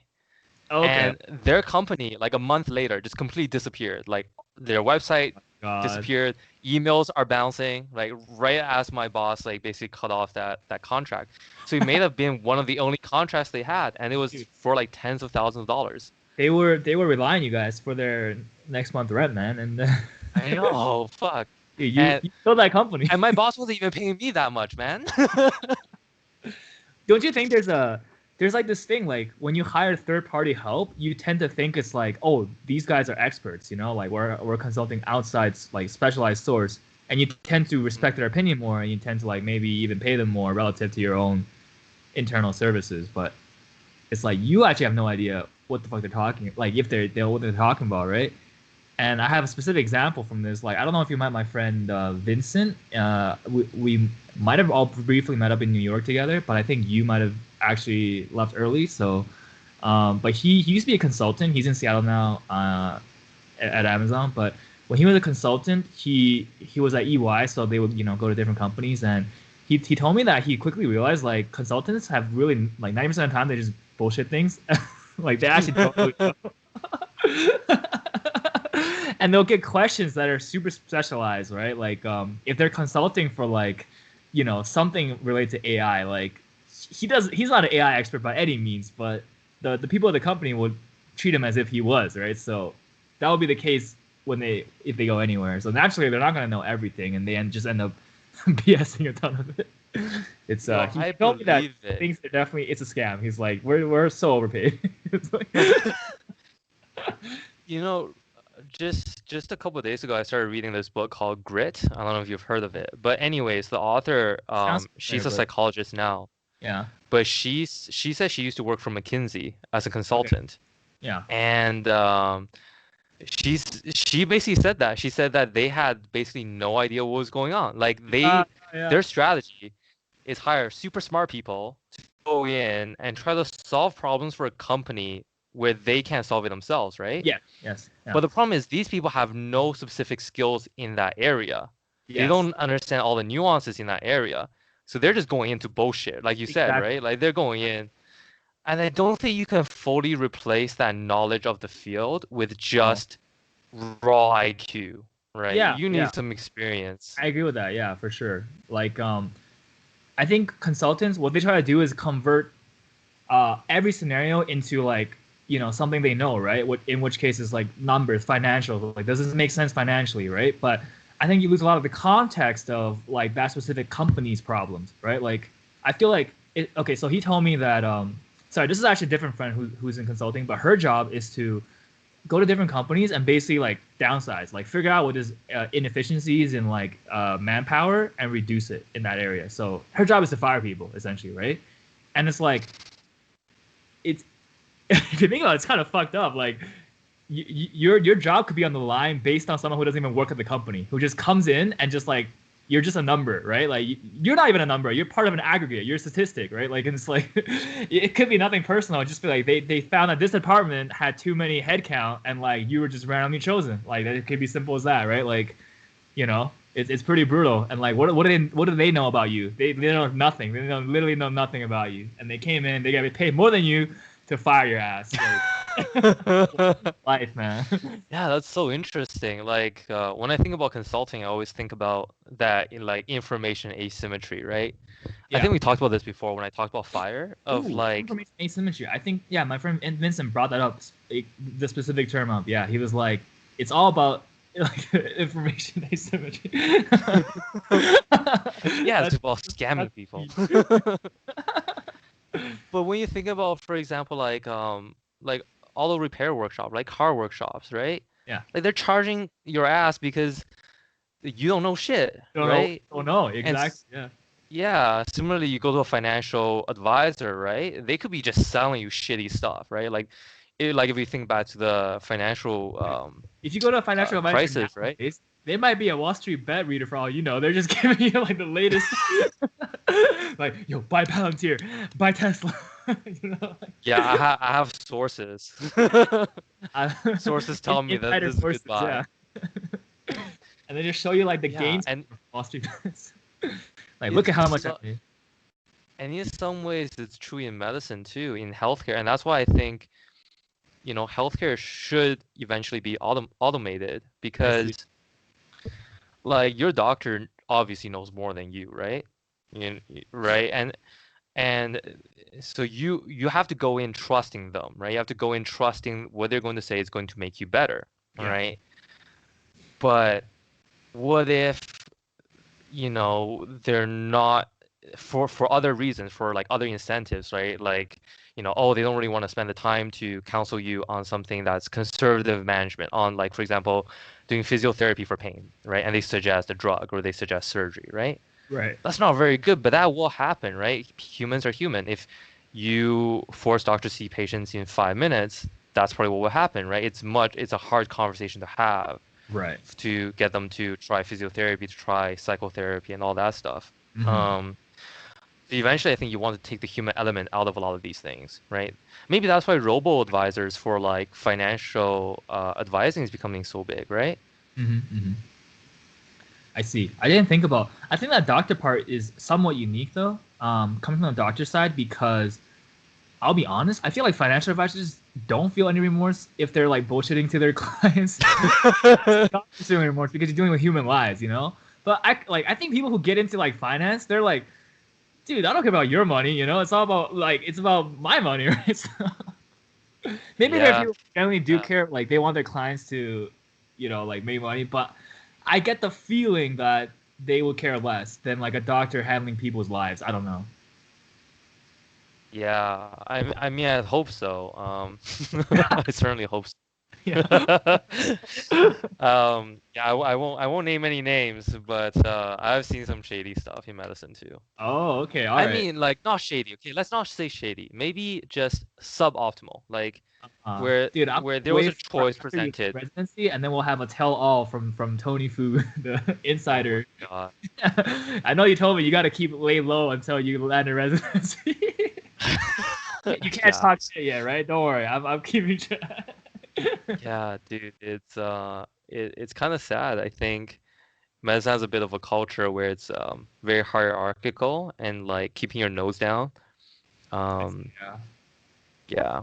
Okay. And their company, like a month later, just completely disappeared. Like their website God. disappeared, emails are bouncing, like right as my boss like basically cut off that contract. So it may have been one of the only contracts they had, and it was Dude, for like tens of thousands of dollars. they were relying on you guys for their next month rent, man, and I know, fuck. dude, you And you killed that company. and my boss wasn't even paying me that much, man. Don't you think there's like this thing like when you hire third party help, you tend to think it's like, oh, these guys are experts, like we're consulting outside like specialized source, and you tend to respect their opinion more, and you tend to like maybe even pay them more relative to your own internal services. But it's like you actually have no idea what the fuck they're talking, like if they know what they're talking about, right? And I have a specific example from this. Like, I don't know if you met my friend Vincent. We might have all briefly met up in New York together, but I think you might have actually left early. So, but he used to be a consultant. He's in Seattle now at Amazon. But when he was a consultant, he was at EY, so they would go to different companies. And he told me that he quickly realized like consultants have really like 90% of the time they just bullshit things. Like they actually don't really know. And they'll get questions that are super specialized, right? Like if they're consulting for like, something related to AI, like he's not an AI expert by any means, but the people at the company would treat him as if he was, right? So that would be the case if they go anywhere. So naturally they're not gonna know everything and just end up BSing a ton of it. It's Yo, he I told me that believe it. things are definitely it's a scam. He's like, we're so overpaid. It's like, You know, just a couple of days ago, I started reading this book called Grit. I don't know if you've heard of it, but anyways, the author, sounds she's familiar, a but psychologist now, yeah. but she said she used to work for McKinsey as a Okay. consultant, Yeah. and she basically said that she said that they had basically no idea what was going on. Like Yeah. Yeah. their strategy is hire super smart people to go in and try to solve problems for a company where they can't solve it themselves, right? Yeah. Yes. Yeah. But the problem is these people have no specific skills in that area. They Yes. don't understand all the nuances in that area. So they're just going into bullshit, like you said, Exactly. right? Like they're going in. And I don't think you can fully replace that knowledge of the field with No. just raw IQ, right? Yeah. You Yeah. need some experience. I agree with that. Yeah, for sure. Like, I think consultants, what they try to do is convert every scenario into like something they know, right? In which case is like numbers, financial. Like, does this make sense financially, right? But I think you lose a lot of the context of like that specific company's problems, right? Like, I feel like okay. So he told me that sorry, this is actually a different friend who's in consulting, but her job is to go to different companies and basically like downsize, like figure out what is inefficiencies in like manpower and reduce it in that area. So her job is to fire people essentially, right? And it's like it's if you think about it, it's kind of fucked up. Like your job could be on the line based on someone who doesn't even work at the company, who just comes in and just like you're just a number, right? Like you're not even a number. You're part of an aggregate. You're a statistic, right? Like, and it's like it could be nothing personal. It'd just be like they found that this department had too many headcount, and like you were just randomly chosen. Like it could be simple as that, right? Like, it's pretty brutal. And like what do they know about you? They know nothing. They literally know nothing about you. And they came in. They got paid more than you to fire your ass. Like, life, man. Yeah, that's so interesting. Like when I think about consulting, I always think about that in like information asymmetry, right? I think we talked about this before when I talked about fire of like information asymmetry. I think my friend Vincent brought that up, like, the specific term up. Yeah, he was like, it's all about like information asymmetry. yeah, it's about scamming people. But when you think about, for example, like auto repair workshop, like car workshops, right? Yeah. Like they're charging your ass because you don't know shit, right? Don't know exactly. Yeah. Yeah, similarly, you go to a financial advisor, right? They could be just selling you shitty stuff, right? Like, like if you think back to the financial if you go to a financial advisor crisis, right? They might be a Wall Street bet reader for all you know. They're just giving you like the latest, like, yo, buy Palantir, buy Tesla. Like, Yeah, I have sources. Sources tell me that this is a good buy. Yeah. And they just show you like the gains and of Wall Street bets. Like, look at how much I made. And in some ways, it's true in medicine too, in healthcare, and that's why I think, healthcare should eventually be automated because, like, your doctor obviously knows more than you, right? Right? And so you have to go in trusting them, right? You have to go in trusting what they're going to say is going to make you better, right? But what if, they're not for other reasons, for like other incentives, right? Like, oh, they don't really want to spend the time to counsel you on something that's conservative management on, like, for example, doing physiotherapy for pain, right? And they suggest a drug or they suggest surgery, right? Right. That's not very good, but that will happen, right? Humans are human. If you force doctors to see patients in 5 minutes, that's probably what will happen, right? It's a hard conversation to have, right? To get them to try physiotherapy, to try psychotherapy, and all that stuff. Mm-hmm. Eventually, I think you want to take the human element out of a lot of these things, right? Maybe that's why robo advisors for like financial advising is becoming so big, right? Mm-hmm. Mm-hmm. I see. I didn't think about. I think that doctor part is somewhat unique though, coming from the doctor side, because I'll be honest, I feel like financial advisors don't feel any remorse if they're like bullshitting to their clients. Not feeling remorse because you're dealing with human lives, But I think people who get into like finance, they're like, dude, I don't care about your money, It's all about it's about my money, right? So, maybe there are people who generally do care, like they want their clients to, like make money, but I get the feeling that they will care less than like a doctor handling people's lives. I don't know. Yeah, I mean, I hope so. I certainly hope so. Yeah. Yeah, I won't name any names, but I've seen some shady stuff in medicine too. Oh, okay, all right. I mean, like, not shady. Okay, let's not say shady. Maybe just suboptimal. Like, where there was a choice presented. Residency, and then we'll have a tell-all from Tony Fu, the insider. Oh my God. I know you told me you got to keep lay low until you land a residency. You can't talk shit yet, right? Don't worry, I'm keeping track. Yeah, dude, it's kind of sad. I think medicine has a bit of a culture where it's very hierarchical and like keeping your nose down. Yeah.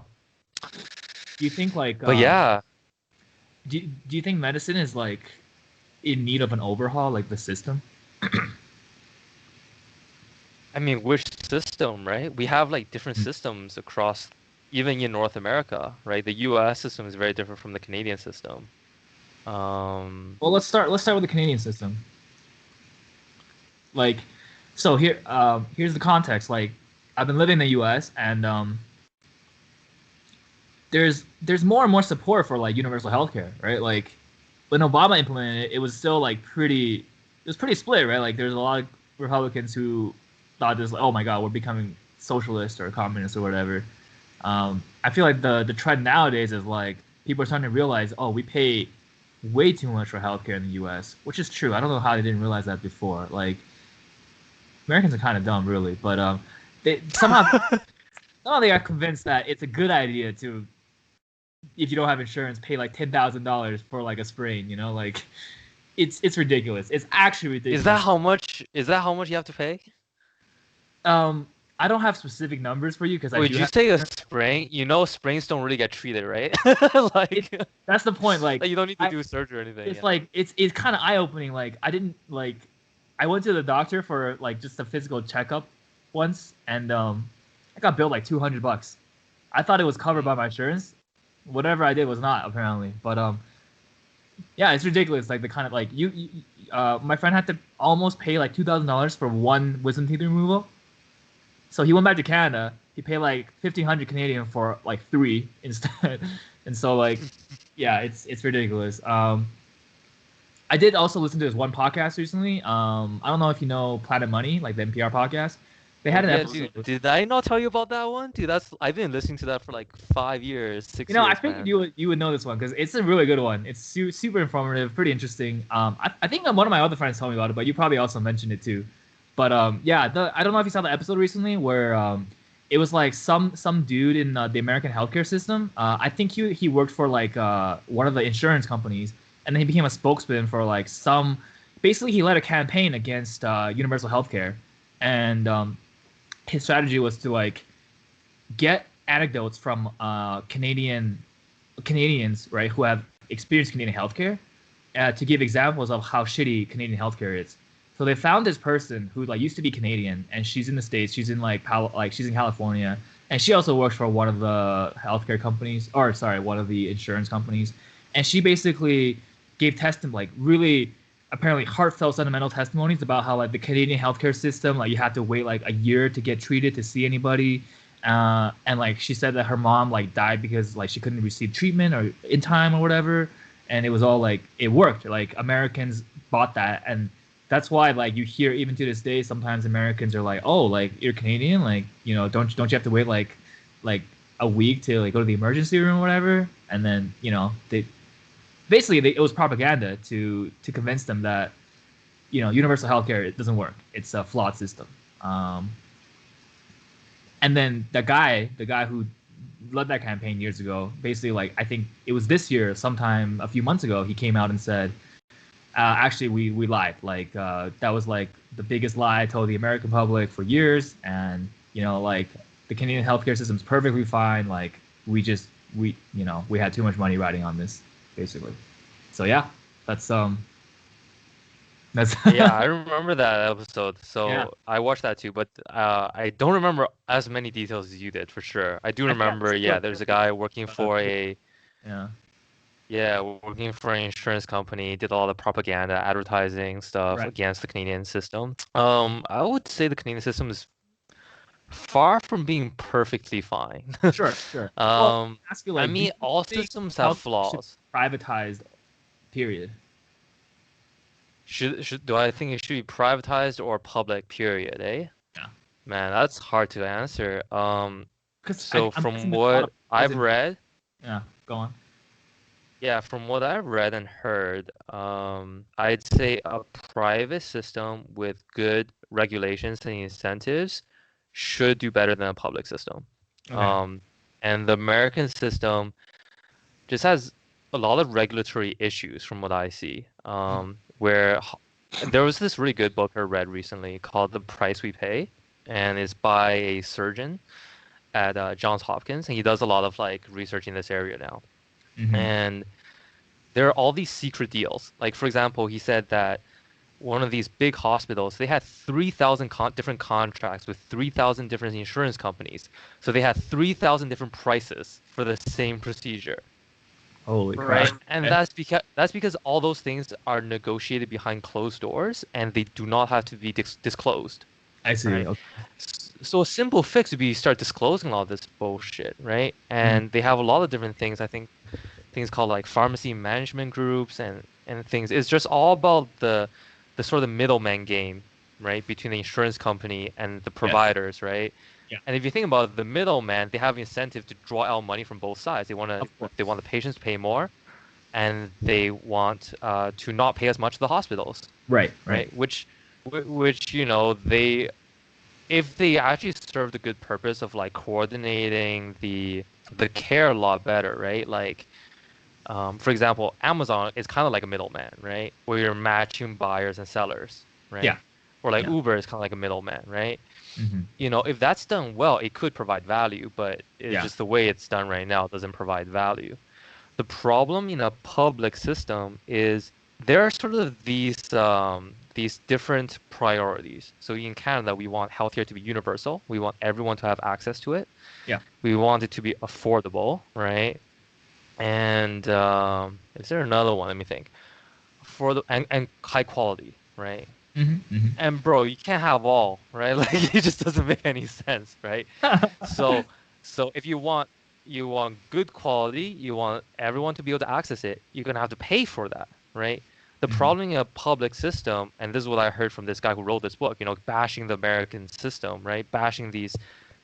Do you think like? But yeah. Do you think medicine is like in need of an overhaul, like the system? I mean, which system, right? We have like different systems across, even in North America, right? The U.S. system is very different from the Canadian system. Well, let's start with the Canadian system. Like, so here's the context. Like, I've been living in the U.S. and there's more and more support for like universal healthcare, right? Like when Obama implemented it, it was still like pretty split, right? Like there's a lot of Republicans who thought this, like, oh my God, we're becoming socialist or communist or whatever. I feel like the trend nowadays is like people are starting to realize, oh, we pay way too much for healthcare in the U.S., which is true. I don't know how they didn't realize that before. Like Americans are kind of dumb, really, but they somehow they are convinced that it's a good idea to, if you don't have insurance, pay like $10,000 for like a sprain. You know, like it's ridiculous. It's actually ridiculous. Is that how much you have to pay? I don't have specific numbers for you because I Would do you have. say a sprain? You know, sprains don't really get treated, right? Like, That's the point. Like you don't need to do surgery or anything. it's like it's kind of eye opening. Like I didn't like I went to the doctor for like just a physical checkup once, and I got billed like $200. I thought it was covered by my insurance. Whatever I did was not, apparently. But yeah, it's ridiculous. Like the kind of like my friend had to almost pay like $2,000 for one wisdom teeth removal. So he went back to Canada. He paid like 1,500 Canadian for like 3 instead. And so like, yeah, it's ridiculous. I did also listen to this one podcast recently. I don't know if you know Planet Money, like the NPR podcast. They had an episode. Dude, did I not tell you about that one? Dude, I've been listening to that for like 5 years, 6 You know, years. I figured man. you would know this one because it's a really good one. It's super informative, pretty interesting. I think one of my other friends told me about it, but you probably also mentioned it too. But yeah, I don't know if you saw the episode recently where it was like some dude in the American healthcare system. I think he worked for like one of the insurance companies, and then he became a spokesman for like some. Basically, he led a campaign against universal healthcare, and his strategy was to like get anecdotes from Canadians, right, who have experienced Canadian healthcare, to give examples of how shitty Canadian healthcare is. So they found this person who like used to be Canadian, and she's in the States. She's in like she's in California, and she also works for one of the healthcare companies, or sorry, one of the insurance companies. And she basically gave like really apparently heartfelt, sentimental testimonies about how like the Canadian healthcare system, like you had to wait like a year to get treated to see anybody. And like she said that her mom like died because like she couldn't receive treatment or in time or whatever, and it was all like it worked. Like Americans bought that, and that's why like you hear even to this day sometimes Americans are like, oh, like you're Canadian, like you know don't you have to wait like a week to like go to the emergency room or whatever, and then you know it was propaganda to convince them that you know universal healthcare it doesn't work, it's a flawed system. And then the guy who led that campaign years ago, basically like I think it was this year, sometime a few months ago, he came out and said, actually we lied. Like that was like the biggest lie I told the American public for years, and you know like the Canadian healthcare system's perfectly fine. Like we had too much money riding on this, basically. So yeah, that's Yeah, I remember that episode. So yeah. I watched that too, but I don't remember as many details as you did for sure. I do remember, yeah, there's a guy working for Yeah. working for an insurance company, did all the propaganda, advertising stuff Right. against the Canadian system. I would say the Canadian system is far from being perfectly fine. Sure. Well, ask you I like, do mean, you all think systems have healthcare should flaws. be privatized? Period. Do I think it should be privatized or public, period, eh? Yeah. Man, that's hard to answer. Because So I'm from guessing there's a lot what of flaws I've in. read, Yeah. Go on. yeah, from what I've read and heard, I'd say a private system with good regulations and incentives should do better than a public system. Okay. And the American system just has a lot of regulatory issues from what I see. Where there was this really good book I read recently called The Price We Pay, and it's by a surgeon at Johns Hopkins, and he does a lot of like research in this area now. Mm-hmm. And there are all these secret deals. Like for example, he said that one of these big hospitals, they had 3,000 different contracts with 3,000 different insurance companies. So they had 3,000 different prices for the same procedure. Holy Right. crap. And Okay. that's because all those things are negotiated behind closed doors and they do not have to be disclosed. I see. Right. Okay. So a simple fix would be start disclosing all this bullshit, right? And they have a lot of different things. I think things called like pharmacy management groups and things. It's just all about the sort of middleman game, right, between the insurance company and the Yes. providers, right? Yeah. And if you think about the middleman, they have incentive to draw out money from both sides. Of course. They want the patients to pay more, and they want to not pay as much to the hospitals, Right. Right. right? Which they if they actually serve the good purpose of like coordinating the care a lot better, right? Like, for example, Amazon is kind of like a middleman, right? Where you're matching buyers and sellers, Yeah. right? Or like Yeah. Uber is kind of like a middleman, right? Hmm. If that's done well, it could provide value, but it's Yeah. just the way it's done right now doesn't provide value. The problem in a public system is there are sort of these different priorities. So in Canada, we want healthcare to be universal. We want everyone to have access to it. Yeah. We want it to be affordable, right? And is there another one? Let me think. And high quality, right? Hmm. And bro, you can't have all, right? Like it just doesn't make any sense, right? So so if you want good quality, you want everyone to be able to access it, you're gonna have to pay for that, right? The Hmm. problem in a public system, and this is what I heard from this guy who wrote this book, bashing the American system, right? Bashing these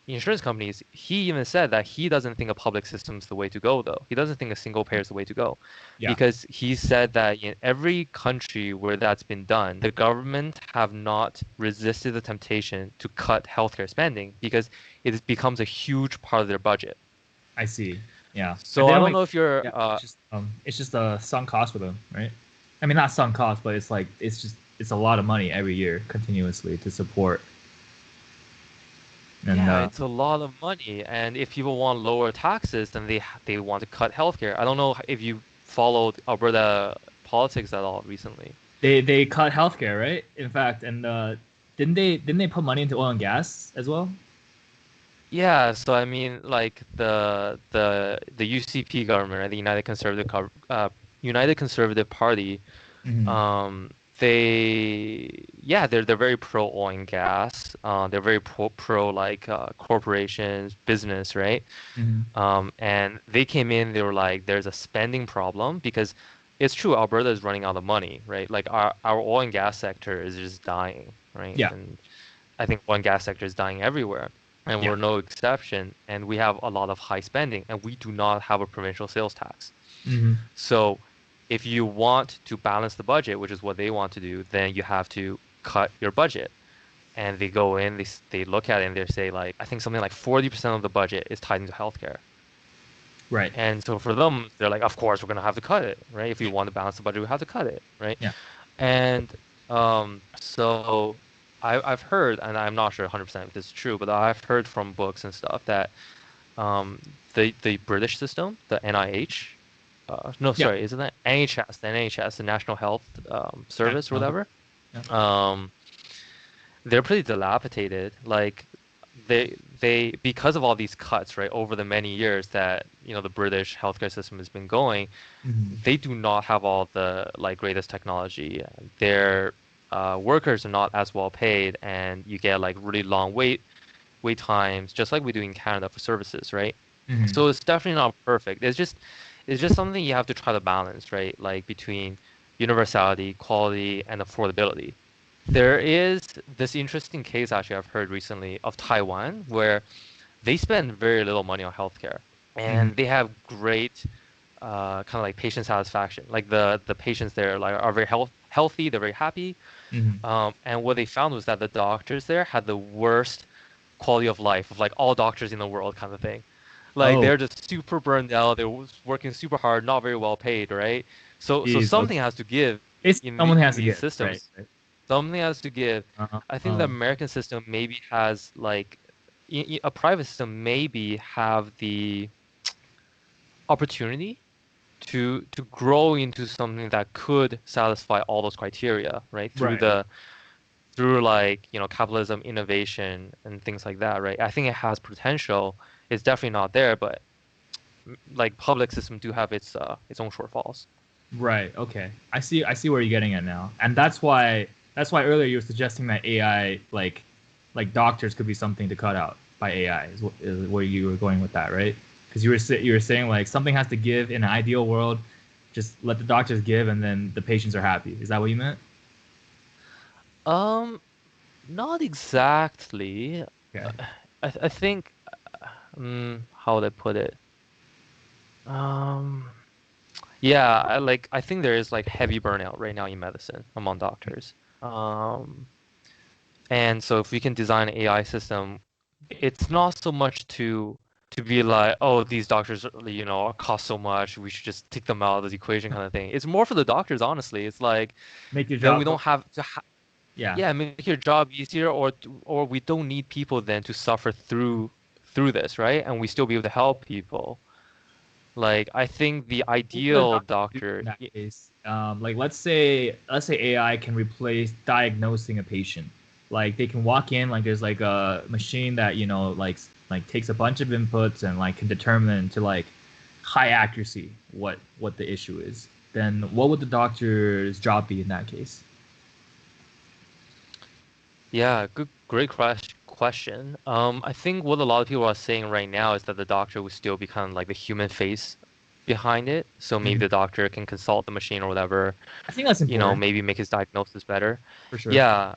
insurance companies. He even said that he doesn't think a public system is the way to go, though. He doesn't think a single payer is the way to go, Yeah. because he said that in every country where that's been done, the government have not resisted the temptation to cut healthcare spending because it becomes a huge part of their budget. I see. Yeah. And So they I don't don't like. know if you're Yeah. It's just a sunk cost for them, right? I mean, not sunk cost, but it's like it's a lot of money every year continuously to support. And yeah, it's a lot of money. And if people want lower taxes, then they want to cut healthcare. I don't know if you followed Alberta politics at all recently. they cut healthcare, right? In fact, and didn't they put money into oil and gas as well? Yeah, so I mean, like the UCP government, right, the United Conservative Party, Hmm. um, they're very pro oil and gas. They're very pro like corporations, business, right? Hmm. And they came in, they were like, there's a spending problem because it's true, Alberta is running out of money, right? Like our oil and gas sector is just dying, right? Yeah. And I think oil and gas sector is dying everywhere, and Yeah. we're no exception. And we have a lot of high spending, and we do not have a provincial sales tax. Hmm. So if you want to balance the budget, which is what they want to do, then you have to cut your budget. And they go in, they look at it, and they say like, I think something like 40% of the budget is tied into healthcare. Right. And so for them, they're like, of course, we're gonna have to cut it, right? If we want to balance the budget, we have to cut it, right? Yeah. And so I've heard, and I'm not sure 100% if this is true, but I've heard from books and stuff that um, the British system, the NIH, no, Yeah. sorry, isn't that NHS, the NHS, the National Health Service or National. whatever? Yeah. Um, they're pretty dilapidated. Like they because of all these cuts, right, over the many years that the British healthcare system has been going, Hmm. they do not have all the like greatest technology. Their workers are not as well paid, and you get like really long wait times, just like we do in Canada for services, right? Hmm. So it's definitely not perfect. It's just something you have to try to balance, right? Like between universality, quality, and affordability. There is this interesting case actually I've heard recently of Taiwan where they spend very little money on healthcare, Hmm. and they have great kind of like patient satisfaction. Like the patients there like are very healthy, they're very happy. Hmm. And what they found was that the doctors there had the worst quality of life of like all doctors in the world kind of thing. Like Oh, they're just super burned out, they're working super hard, not very well paid, right? So geez. something has to give It's in someone has to these give. Right. systems. Right. Something has to give. I think the Um. American system maybe has like a private system maybe have the opportunity to grow into something that could satisfy all those criteria, right? Right. Right. Through like, capitalism, innovation, and things like that, right? I think it has potential. It's definitely not there, but like public system do have its own shortfalls. Right. Okay. I see. I see where you're getting at now, and that's why. That's why earlier you were suggesting that AI like like doctors could be something to cut out by AI. Is where you were going with that, right? Because you were saying like something has to give in an ideal world. Just let the doctors give, and then the patients are happy. Is that what you meant? Um, Not exactly. Okay. I think, how would I put it? Yeah, I think there is like heavy burnout right now in medicine among doctors. Um, and so if we can design an AI system, it's not so much to be like, oh, these doctors, cost so much, we should just take them out of the equation kind of thing. It's more for the doctors, honestly. It's like Make your then we job don't more. have to ha Yeah. yeah, make your job easier, or we don't need people then to suffer through this, right? And we still be able to help people. Like I think the What would a ideal doctor do in doctor, that case? Like let's say AI can replace diagnosing a patient. Like they can walk in, like there's like a machine that like takes a bunch of inputs and like can determine to like high accuracy what the issue is. Then what would the doctor's job be in that case? yeah, great question. I think what a lot of people are saying right now is that the doctor would still be kind of like the human face behind it. So maybe Mhm. the doctor can consult the machine or whatever, I think that's important maybe make his diagnosis better. for sure. Yeah,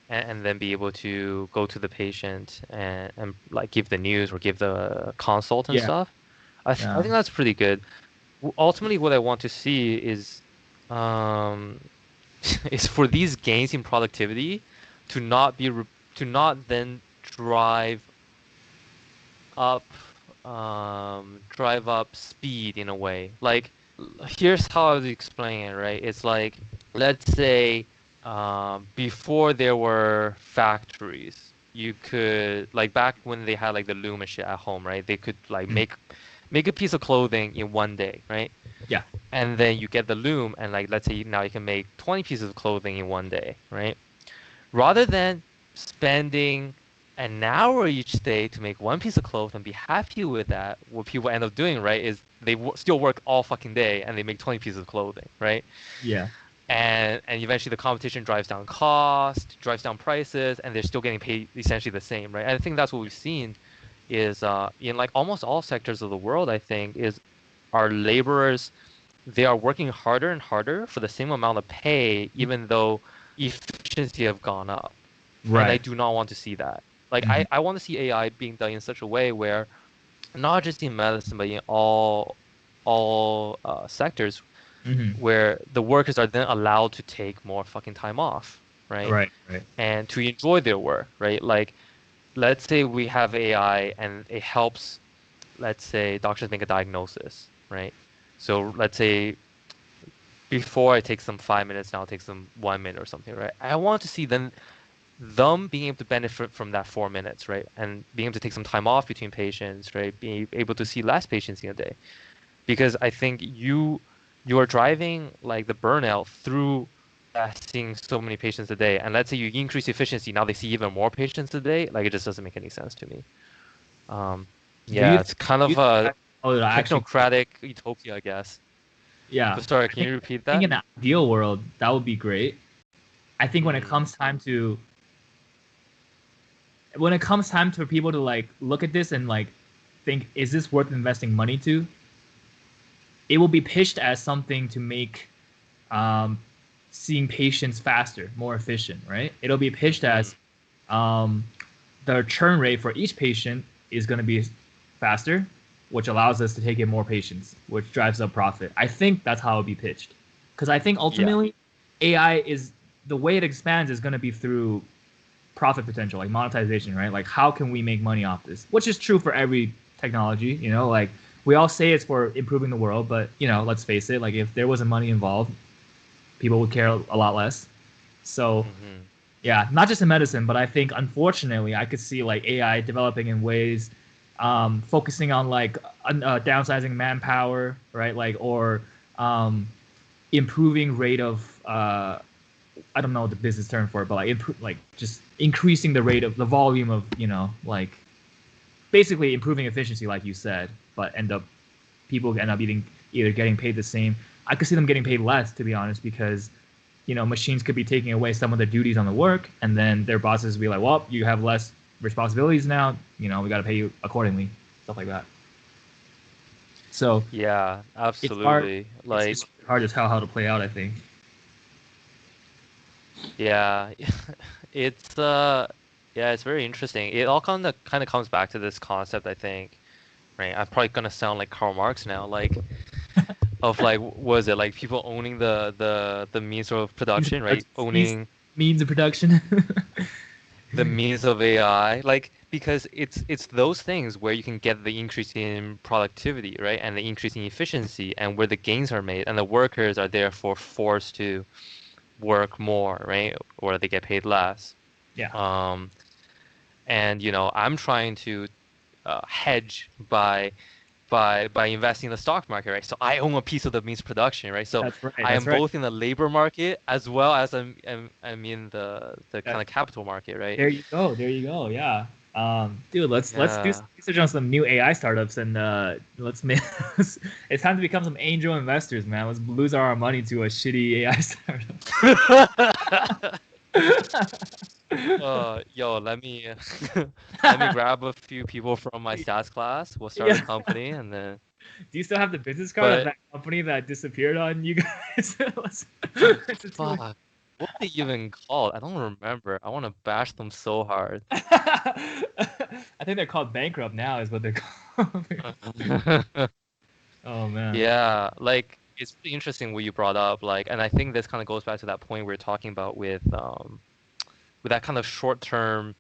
and then be able to go to the patient and like give the news or give the consult and Yeah. stuff. I Yeah. think that's pretty good. Ultimately, what I want to see um, is for these gains in productivity to not be to not then up drive up speed in a way. Like here's how I was explaining it, right? It's like let's say before there were factories, you could like back when they had like the loom and shit at home, right? They could like Mhm. make a piece of clothing in one day, right? Yeah. And then you get the loom and like let's say now you can make 20 pieces of clothing in one day, right? Rather than spending an hour each day to make one piece of clothes and be happy with that, what people end up doing, right, is they still work all fucking day and they make 20 pieces of clothing, right? Yeah. And eventually the competition drives down cost, drives down prices, and they're still getting paid essentially the same, right? And I think that's what we've seen is in like almost all sectors of the world, I think, is our laborers, they are working harder and harder for the same amount of pay, Mhm. even though efficiency have gone up. And I Right. do not want to see that. Like Mhm. I want to see AI being done in such a way where not just in medicine, but in all sectors Mhm. where the workers are then allowed to take more fucking time off, right? Right. Right. And to enjoy their work, right? Like let's say we have AI and it helps, let's say doctors make a diagnosis, right? So let's say before it takes them 5 minutes, now it takes them 1 minute or something, right? I want to see them being able to benefit from that 4 minutes, right? And being able to take some time off between patients, right? Being able to see less patients in a day. Because I think you are driving like the burnout through seeing so many patients a day. And let's say you increase efficiency, now they see even more patients a day. Like it just doesn't make any sense to me. Um, Do you yeah, it's kind do you of think a that oh it'll actually technocratic utopia, I guess. yeah. But sorry, I can think you repeat I think that? in an ideal world that would be great. I think Mm, when it comes time for people to like look at this and like think, is this worth investing money to? It will be pitched as something to make um, seeing patients faster, more efficient, right? It'll be pitched mm-hmm. as um, the churn rate for each patient is going to be faster, which allows us to take in more patients, which drives up profit. I think that's how it'll be pitched. Because I think Yeah. ultimately AI is the way it expands is going to be through profit potential, like monetization, right? Like how can we make money off this? Which is true for every technology, like we all say it's for improving the world, but let's face it, like if there wasn't money involved, people would care a lot less. So Mm-hmm. yeah, not just in medicine, but I think unfortunately I could see like AI developing in ways focusing on like downsizing manpower, right? Like or um, improving rate of I don't know the business term for it, but like like just increasing the rate of the volume of like basically improving efficiency, like you said, but people end up either getting paid the same. I could see them getting paid less, to be honest, because machines could be taking away some of the duties on the work, and then their bosses would be like, well, you have less responsibilities now. We got to pay you accordingly, stuff like that. So Yeah, it's hard. absolutely. It's hard to tell how to play out, I think. Yeah, it's yeah, it's very interesting. It all kind of comes back to this concept, I think, right? I'm probably gonna sound like Karl Marx now, like of like was it like people owning the means of production, right? Means, Owning means of production. the means of AI, like because it's those things where you can get the increase in productivity, right? And the increase in efficiency and where the gains are made, and the workers are therefore forced to work more, right? Or they get paid less. Yeah, Um, and I'm trying to hedge by investing in the stock market, right? So I own a piece of the means production, right? So that's right. I That's am right. both in the labor market as well as I'm in the kind That, of capital market, right? there you go. There you go. Yeah. Dude, let's do some Yeah. research on some new AI startups, and let's make. It's time to become some angel investors, man. Let's lose our money to a shitty AI startup. Yo, let me grab a few people from my stats class. We'll start a Yeah. company and then. Do you still have the business card of But that company that disappeared on you guys? It's a fuck, what are they even called? I don't remember. I want to bash them so hard. I think they're called bankrupt now, is what they're called. Oh man. Yeah, like it's really interesting what you brought up. Like, and I think this kind of goes back to that point we were talking about with that kind of short-term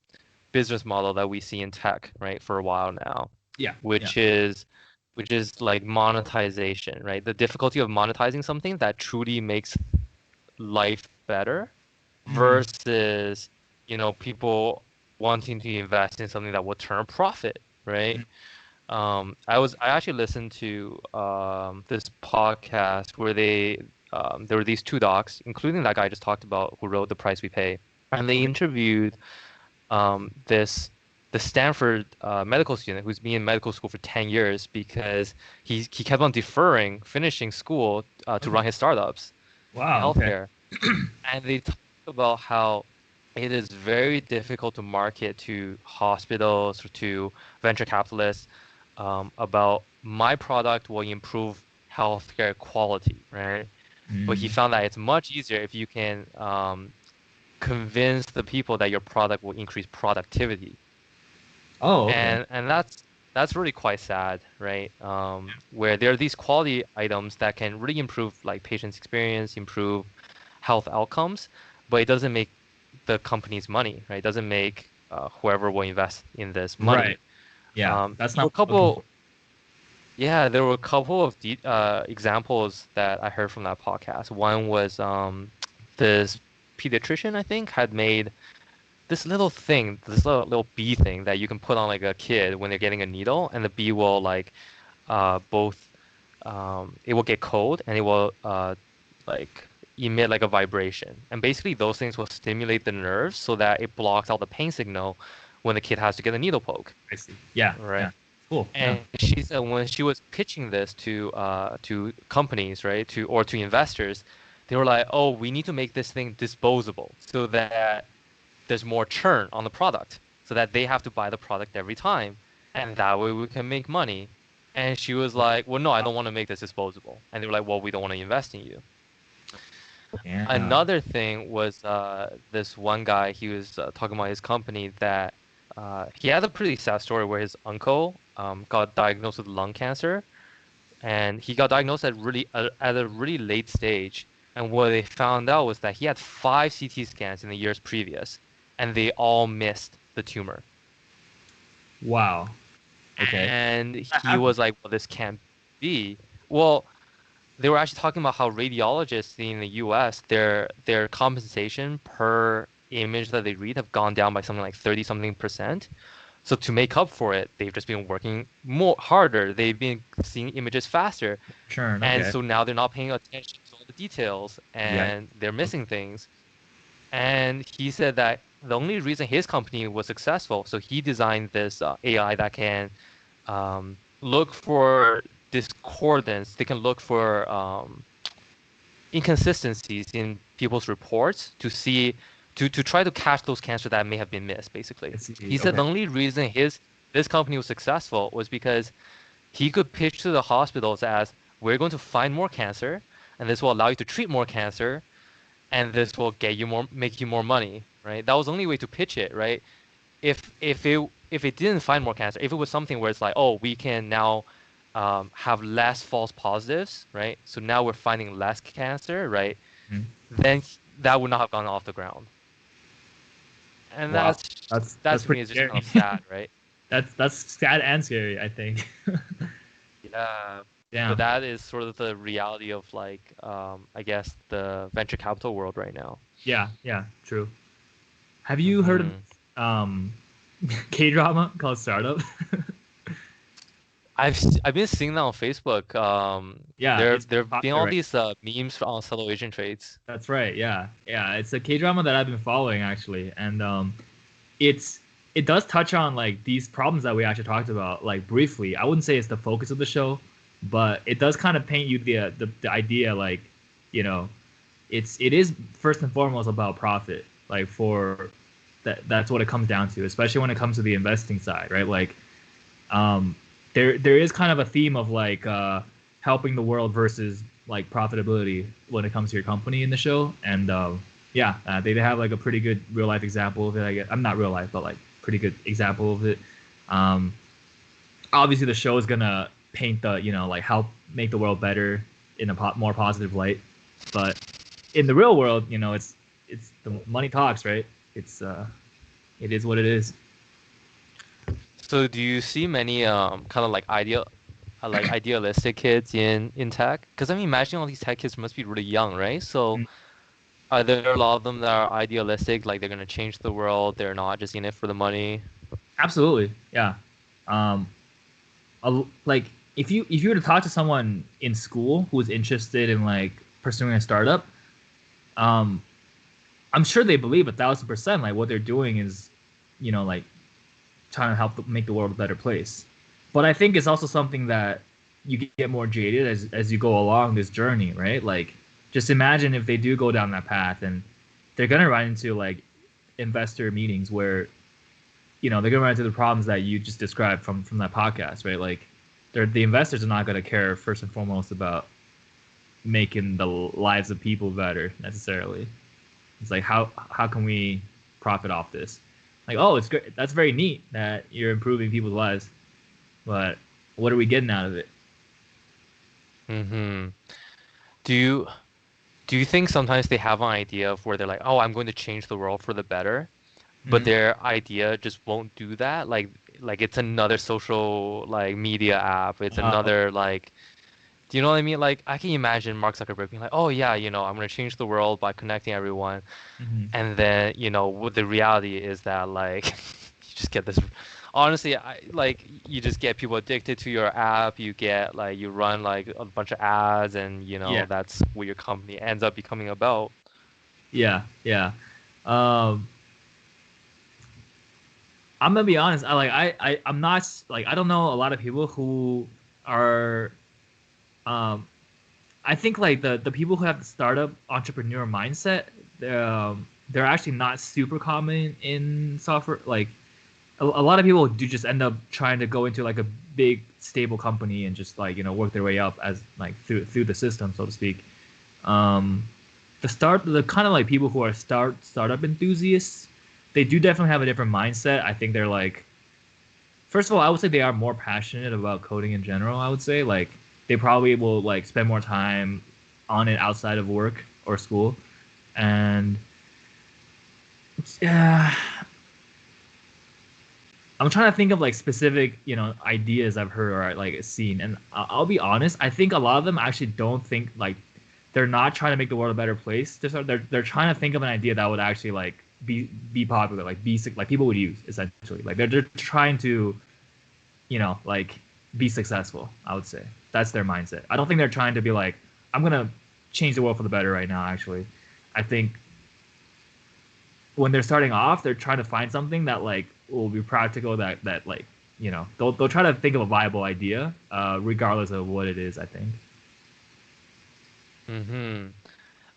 business model that we see in tech, right, for a while now, Yeah. Yeah. which is like monetization, right? The difficulty of monetizing something that truly makes life better Mm. versus, people wanting to invest in something that will turn a profit, right? Mm. I actually listened to this podcast where there were these two docs, including that guy I just talked about who wrote The Price We Pay, and they Okay. interviewed this the Stanford medical student who's been in medical school for 10 years because he kept on deferring finishing school to Okay. run his startups in Wow. Okay. healthcare. And they talk about how it is very difficult to market to hospitals or to venture capitalists about my product will improve healthcare quality, right? But he Mm. found that it's much easier if you can convince the people that your product will increase productivity. Oh. Okay. And that's really quite sad, right? Where there are these quality items that can really improve like patient's experience, improve health outcomes, but it doesn't make the company's money, right? It doesn't make whoever will invest in this money. Right. Yeah. That's There were not a what I'm looking for. couple, yeah, there were a couple of examples that I heard from that podcast. One was this pediatrician, I think, had made this little thing, this little bee thing that you can put on like a kid when they're getting a needle, and the bee will like both it will get cold and it will like emit like a vibration. And basically those things will stimulate the nerves so that it blocks out the pain signal when the kid has to get a needle poke, I see. Yeah. right? Yeah. Cool. Yeah. And she said when she was pitching this to companies, right, to investors, they were like, "Oh, we need to make this thing disposable so that there's more churn on the product so that they have to buy the product every time. And that way we can make money." And she was like, well, no, I don't want to make this disposable. And they were like, well, we don't want to invest in you. Yeah. Another thing was this one guy, he was talking about his company that he had a pretty sad story where his uncle got diagnosed with lung cancer. And he got diagnosed at a really late stage. And what they found out was that he had 5 CT scans in the years previous, and they all missed the tumor. Wow. Okay. And That he happened. was like, "Well, this can't be." Well, they were actually talking about how radiologists in the U.S. their compensation per image that they read have gone down by something like 30 something percent. So to make up for it, they've just been working more harder. They've been seeing images faster. Churn. And Okay. so now they're not paying attention to all the details Yeah. and they're missing things. And he said that the only reason his company was successful, so he designed this AI that can look for discordance. They can look for inconsistencies in people's reports to try to catch those cancers that may have been missed, basically. I see. He said Okay. the only reason this company was successful was because he could pitch to the hospitals as, we're going to find more cancer, and this will allow you to treat more cancer, and this will make you more money, right? That was the only way to pitch it, right? If it didn't find more cancer, if it was something where it's like, oh, we can now have less false positives, right? So now we're finding less cancer, right? Mhm. Then that would not have gone off the ground. And Wow. that That's to me pretty is just kind scary. of sad, right? That's sad and scary, I think. Yeah. But Damn. that is sort of the reality of like I guess the venture capital world right now. Yeah, yeah, true. Have you heard of hmm um K drama called Startup? I've been seeing that on Facebook. Yeah, There it's there've been popular all right. these memes on fellow Asian trades. That's right. Yeah, yeah. It's a K drama that I've been following actually, and it's it does touch on like these problems that we actually talked about like briefly. I wouldn't say it's the focus of the show, but it does kind of paint you the idea like, you know, it is first and foremost about profit. Like for that's what it comes down to, especially when it comes to the investing side, right? Like um there is kind of a theme of like helping the world versus like profitability when it comes to your company in the show, and yeah, they have like a pretty good real life example of it. I guess I'm not real life, but like pretty good example of it. Um, Obviously, the show is gonna paint the like help make the world better in a more positive light, but in the real world, it's the money talks, right? It's it is what it is. So do you see many kind of like idealistic kids in tech? Because I mean, imagine all these tech kids must be really young, right? So Mm, are there a lot of them that are idealistic, like they're gonna change the world, they're not just in it for the money? absolutely, yeah. Um, like if you were to talk to someone in school who was interested in like pursuing a startup, um, I'm sure they believe 1,000% like what they're doing is, like trying to help make the world a better place. But I think it's also something that you get more jaded as you go along this journey, right? Like, just imagine if they do go down that path and they're gonna run into like investor meetings where they're gonna run into the problems that you just described from that podcast, right? Like, the investors are not gonna care first and foremost about making the lives of people better necessarily. It's like how can we profit off this? Like, oh, it's great. That's very neat that you're improving people's lives, but what are we getting out of it? Mm-hmm. Do you do you think sometimes they have an idea of where they're like, oh, I'm going to change the world for the better, but Mm-hmm. their idea just won't do that? Like it's another social like media app. It's Okay. another like, do you know what I mean? Like I can imagine Mark Zuckerberg being like, oh yeah, I'm gonna change the world by connecting everyone. Mm-hmm. And then, what the reality is that like you just get this honestly, you just get people addicted to your app, you get like you run like a bunch of ads and Yeah, that's what your company ends up becoming about. yeah, yeah. Um, I'm gonna be honest. I'm not like I don't know a lot of people who are. Um, I think like the people who have the startup entrepreneur mindset, they're actually not super common in software. Like a lot of people do just end up trying to go into like a big stable company and just like work their way up as like through the system, so to speak. Um, the kind of like people who are startup enthusiasts, they do definitely have a different mindset. I think they're like, first of all, I would say they are more passionate about coding in general. I would say like they probably will like spend more time on it outside of work or school, and yeah, I'm trying to think of like specific, ideas I've heard or like seen, and I'll be honest. I think a lot of them actually don't think like they're not trying to make the world a better place. They're trying to think of an idea that would actually like be popular, like like people would use essentially. Like they're trying to, like be successful. I would say that's their mindset. I don't think they're trying to be like, I'm gonna change the world for the better right now. Actually, I think when they're starting off, they're trying to find something that like will be practical. That like they'll try to think of a viable idea, regardless of what it is. I think. Mm-hmm.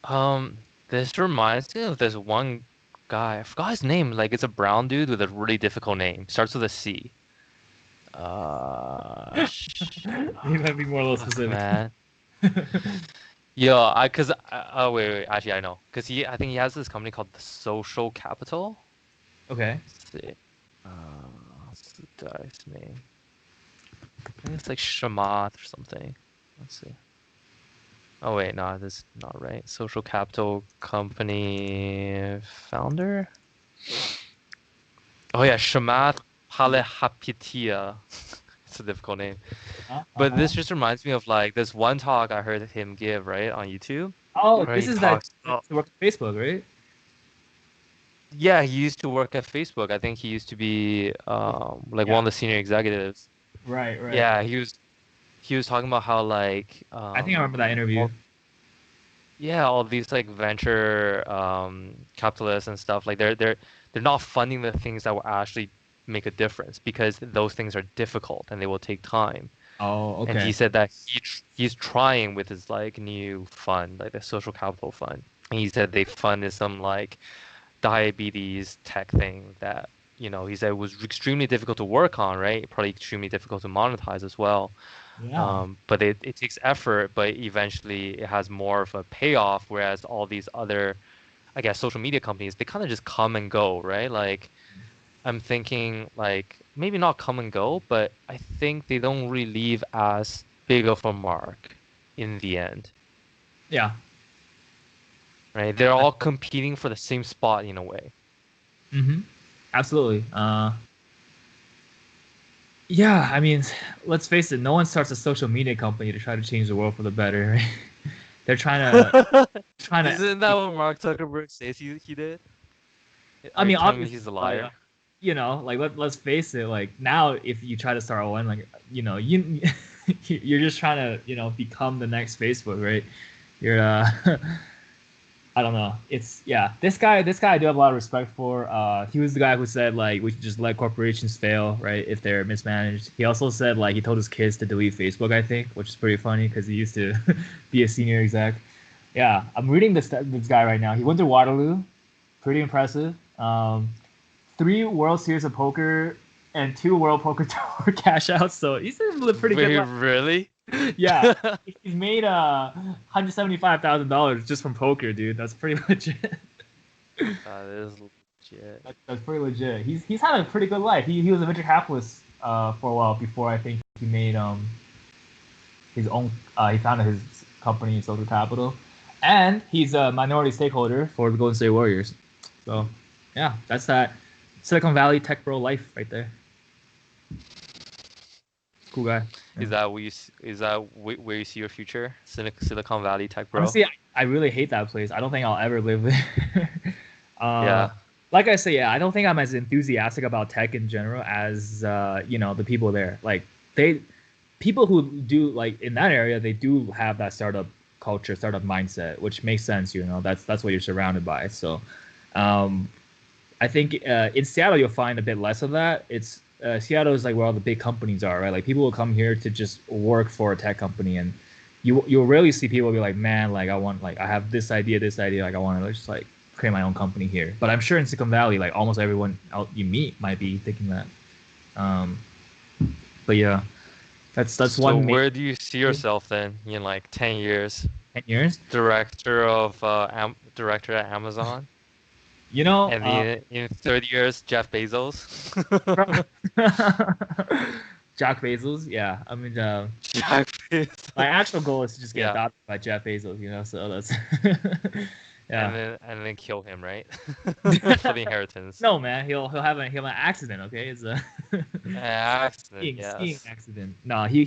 Um, this reminds me of this one guy. I forgot his name. Like it's a brown dude with a really difficult name. Starts with a C. You might be more a little Fuck, specific. man. Yo, oh wait, actually I know, cause I think he has this company called the Social Capital. Okay. Let's see. Uh, what's the guy's name? I think it's like Shamat or something. Let's see. Oh wait, no, this is not right. Social Capital Company founder? Oh yeah, Shamat Palehapitia. It's a difficult name. But Uh-huh. this just reminds me of like this one talk I heard him give, right, on YouTube, Oh, where this he is that talks about, to work on Facebook, right? yeah, he used to work at Facebook. I think he used to be like Yeah. one of the senior executives. Right, right. Yeah, he was talking about how like I think I remember that interview. all yeah, all these like venture capitalists and stuff, like they're not funding the things that will actually make a difference because those things are difficult and they will take time. Oh, And he okay. said that he's trying with his like new fund, like the social capital fund. And he said they funded some like diabetes tech thing that, he said was extremely difficult to work on, right? Probably extremely difficult to monetize as well. Yeah. But it takes effort, but eventually it has more of a payoff, whereas all these other, I guess, social media companies, they kind of just come and go, right? Like I'm thinking like maybe not come and go, but I think they don't really leave as big of a mark in the end, Yeah. right? They're all competing for the same spot in a way. Mm-hmm. Absolutely. Yeah, I mean, let's face it, no one starts a social media company to try to change the world for the better, right? They're trying to Isn't that what Mark Zuckerberg says he did? I Are you mean, telling me obviously, he's a like, liar? like let's face it, like now if you try to start one, like, you're just trying to, become the next Facebook, right? You're I don't know. It's yeah. This guy I do have a lot of respect for. He was the guy who said like we should just let corporations fail, right, if they're mismanaged. He also said like he told his kids to delete Facebook, I think, which is pretty funny because he used to be a senior exec. Yeah, I'm reading this guy right now. He went to Waterloo, pretty impressive. 3 World Series of Poker and 2 World Poker Tour cash outs, so he's lived a pretty good Wait, life. really? Yeah, he's made $175,000 just from poker, dude. That's pretty legit. That is legit. That's pretty legit. He's had a pretty good life. He was a venture capitalist for a while before I think he made his own. He founded his company, Social Capital, and he's a minority stakeholder for the Golden State Warriors. So, yeah, that's that Silicon Valley tech bro life right there. Cool guy. Yeah. Is that where you see your future? Silicon Valley tech bro? Honestly, I really hate that place. I don't think I'll ever live there. uh, Yeah. like I say, yeah, I don't think I'm as enthusiastic about tech in general as the people there. Like they, people who do like in that area, they do have that startup culture, startup mindset, which makes sense. That's what you're surrounded by. So, um, I think in Seattle you'll find a bit less of that. It's Seattle is like where all the big companies are, right? Like people will come here to just work for a tech company, and you'll rarely see people be like, man, like I have this idea, like I want to just like create my own company here. But I'm sure in Silicon Valley, like almost everyone out you meet might be thinking that. Um, but yeah, that's So one maybe where do you see yourself then in like 10 years? 10 years. Director at Amazon? You know, And then in 30 years, Jeff Bezos? Jack Bezos. Yeah, I mean, Jeff Bezos. my actual goal is to just get Yeah. adopted by Jeff Bezos, so that's And yeah. then kill him, right? For the inheritance. No, man, he'll have an accident. Okay, it's a Accident, skiing yes. accident. No, he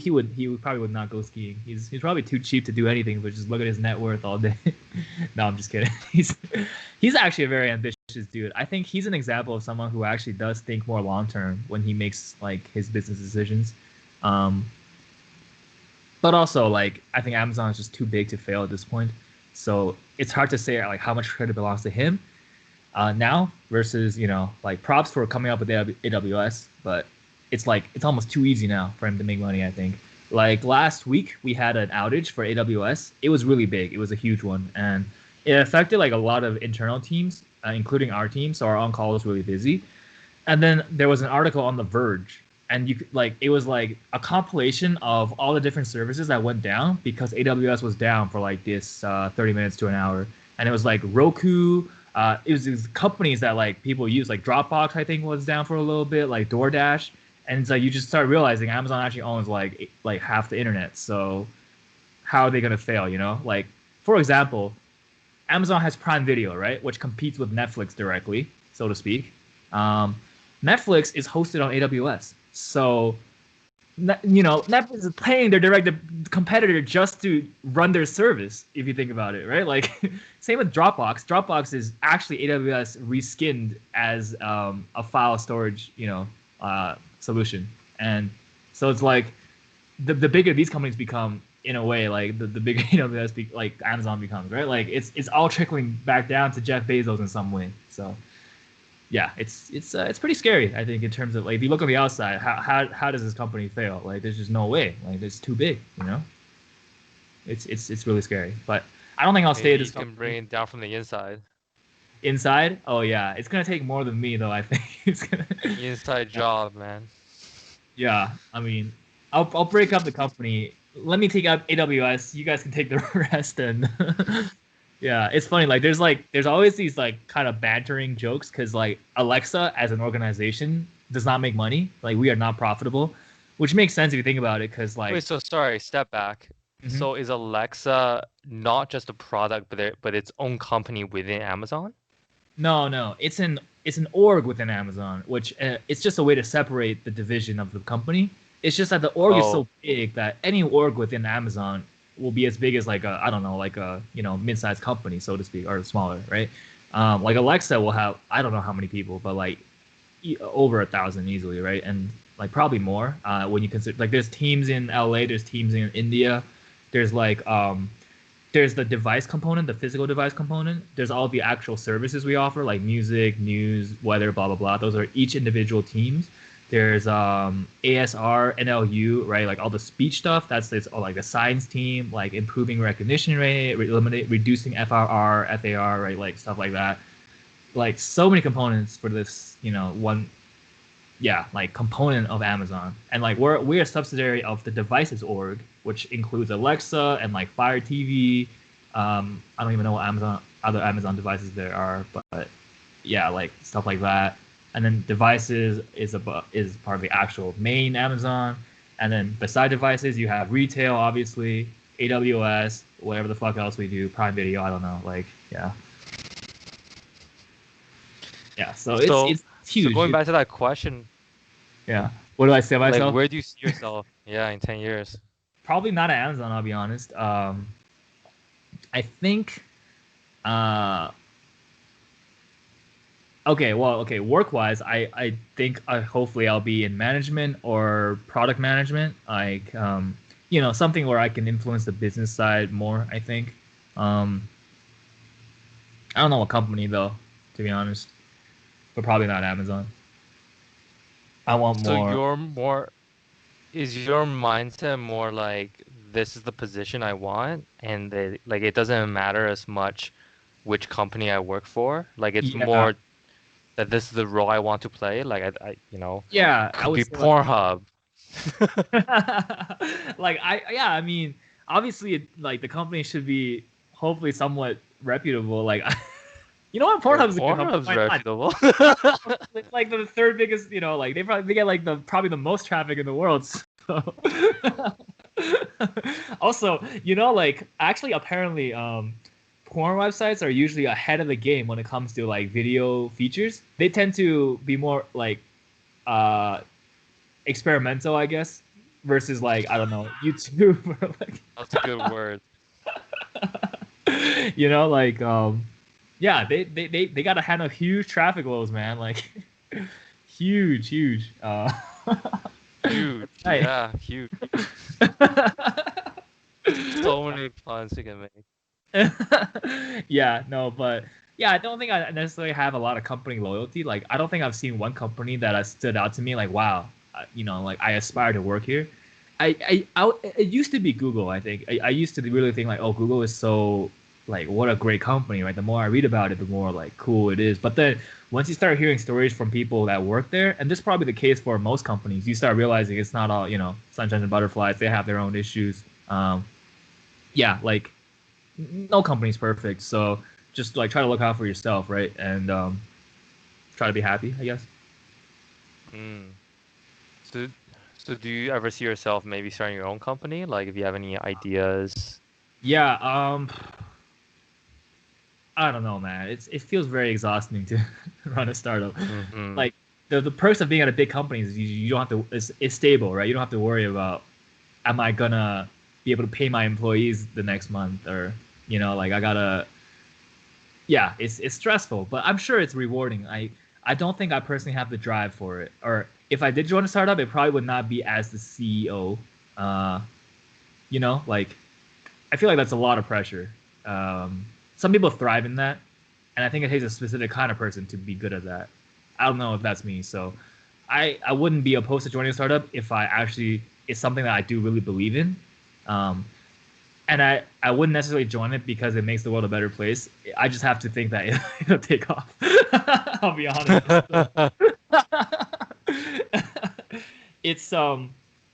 probably would not go skiing. He's probably too cheap to do anything but just look at his net worth all day. No, I'm just kidding. He's actually a very ambitious dude. I think he's an example of someone who actually does think more long term when he makes like his business decisions. Um, but also like I think Amazon is just too big to fail at this point. So it's hard to say like how much credit belongs to him now versus like props for coming up with AWS, but it's almost too easy now for him to make money. I think like last week we had an outage for AWS. It was really big. It was a huge one, and it affected like a lot of internal teams, including our team. So our on call was really busy. And then there was an article on The Verge, and you could, like, it was like a compilation of all the different services that went down because AWS was down for like this 30 minutes to an hour, and it was like Roku. It was these companies that like people use, like Dropbox, I think was down for a little bit, like DoorDash, and it's like you just start realizing Amazon actually owns like half the internet. So how are they gonna fail? You know, like for example, Amazon has Prime Video, right, which competes with Netflix directly, so to speak. Um, Netflix is hosted on AWS, so you know Netflix is paying their direct competitor just to run their service. If you think about it, right? Like same with Dropbox. Dropbox is actually AWS reskinned as a file storage, solution, and so it's like the bigger these companies become, in a way, like the bigger AWS like Amazon becomes, right? Like it's all trickling back down to Jeff Bezos in some way. So yeah, it's pretty scary, I think, in terms of like if you look on the outside, how does this company fail? Like there's just no way. Like it's too big, you know. It's really scary. But I don't think I'll stay Maybe at you this can company. bring it down from the inside. Inside. Oh yeah, it's gonna take more than me though. I think it's gonna. Inside job, man. Yeah, I mean, I'll break up the company. Let me take out AWS. You guys can take the rest, and yeah, it's funny. There's always these like kind of bantering jokes because like Alexa as an organization does not make money. Like we are not profitable, which makes sense if you think about it. Because like, Wait, so sorry, step back. mhm. So is Alexa not just a product, but its own company within Amazon? No, it's an org within Amazon, which it's just a way to separate the division of the company. It's just that the org is Oh, so big that any org within Amazon will be as big as like a, I don't know, like a mid-sized company, so to speak, or smaller, right? Like Alexa will have, I don't know how many people, but like over 1,000 easily, right? And like probably more when you consider like there's teams in LA, there's teams in India, there's like there's the device component, the physical device component. There's all the actual services we offer, like music, news, weather, blah blah blah. Those are each individual teams. There's ASR, NLU, right? Like all the speech stuff. That's this, like the science team, like improving recognition rate, reducing FRR, FAR, right? Like stuff like that. Like so many components for this, one, yeah, like component of Amazon. And like we're a subsidiary of the devices org, which includes Alexa and like Fire TV. I don't even know what other Amazon devices there are, but yeah, like stuff like that. And then devices is part of the actual main Amazon. And then beside devices, you have retail, obviously, AWS, whatever the fuck else we do, Prime Video, I don't know, like yeah, yeah. So it's so it's so huge. going back to that question, Yeah. What do I say like myself? where do you see yourself, yeah, in 10 years? Probably not at Amazon, I'll be honest. I think uh okay, work wise, I think hopefully I'll be in management or product management, like something where I can influence the business side more, I think. Um I don't know what company though, to be honest, but probably not Amazon. I want So more. you're more, is your mindset more like this is the position I want and like it doesn't matter as much which company I work for? Like it's Yeah. more that this is the role I want to play? Like Yeah, I could would be say like Pornhub. like I mean, obviously like the company should be hopefully somewhat reputable, like you know what, Yo, Pornhub's a good company, Pornhub's why not? reputable. It's like the third biggest, like they get like the probably the most traffic in the world, so. Also, like actually apparently porn websites are usually ahead of the game when it comes to like video features. They tend to be more like uh experimental, I guess, versus like, I don't know, YouTube or like That's a good word. like yeah, they got to handle huge traffic loads, man, like huge Huge. right. Yeah, huge. So many puns you can make. Yeah, no, but yeah, I don't think I necessarily have a lot of company loyalty. Like, I don't think I've seen one company that has stood out to me. Like, wow, like I aspire to work here. It used to be Google. I think I used to really think like, oh, Google is so like what a great company, right? The more I read about it, the more like cool it is. But then once you start hearing stories from people that work there, and this is probably the case for most companies, you start realizing it's not all, sunshine and butterflies. They have their own issues. Yeah, like no company's perfect. So just like try to look out for yourself, right? And try to be happy, I guess. Mm. So, so do you ever see yourself maybe starting your own company? Like, if you have any ideas? Yeah, I don't know, man. It feels very exhausting to run a startup. Mm-hmm. Like the perks of being at a big company is you don't have to it's stable, right? You don't have to worry about am I gonna be able to pay my employees the next month or like I gotta yeah, it's stressful, but I'm sure it's rewarding. I don't think I personally have the drive for it. Or if I did join a startup, it probably would not be as the CEO. Uh, like I feel like that's a lot of pressure. Some people thrive in that, and I think it takes a specific kind of person to be good at that. I don't know if that's me, so I wouldn't be opposed to joining a startup if I actually it's something that I do really believe in. Um, and I wouldn't necessarily join it because it makes the world a better place. I just have to think that it'll take off. I'll be honest. It's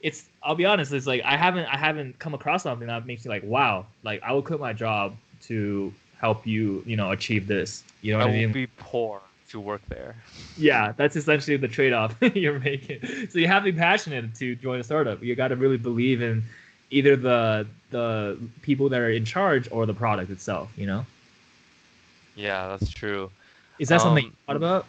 it's I'll be honest. It's like I haven't come across something that makes me like wow. Like I would quit my job to help you achieve this. You know I what I will mean? be poor to work there. Yeah, that's essentially the trade-off you're making. So you have to be passionate to join a startup. You got to really believe in either the people that are in charge or the product itself. Yeah, that's true. Is that something you Um, thought about?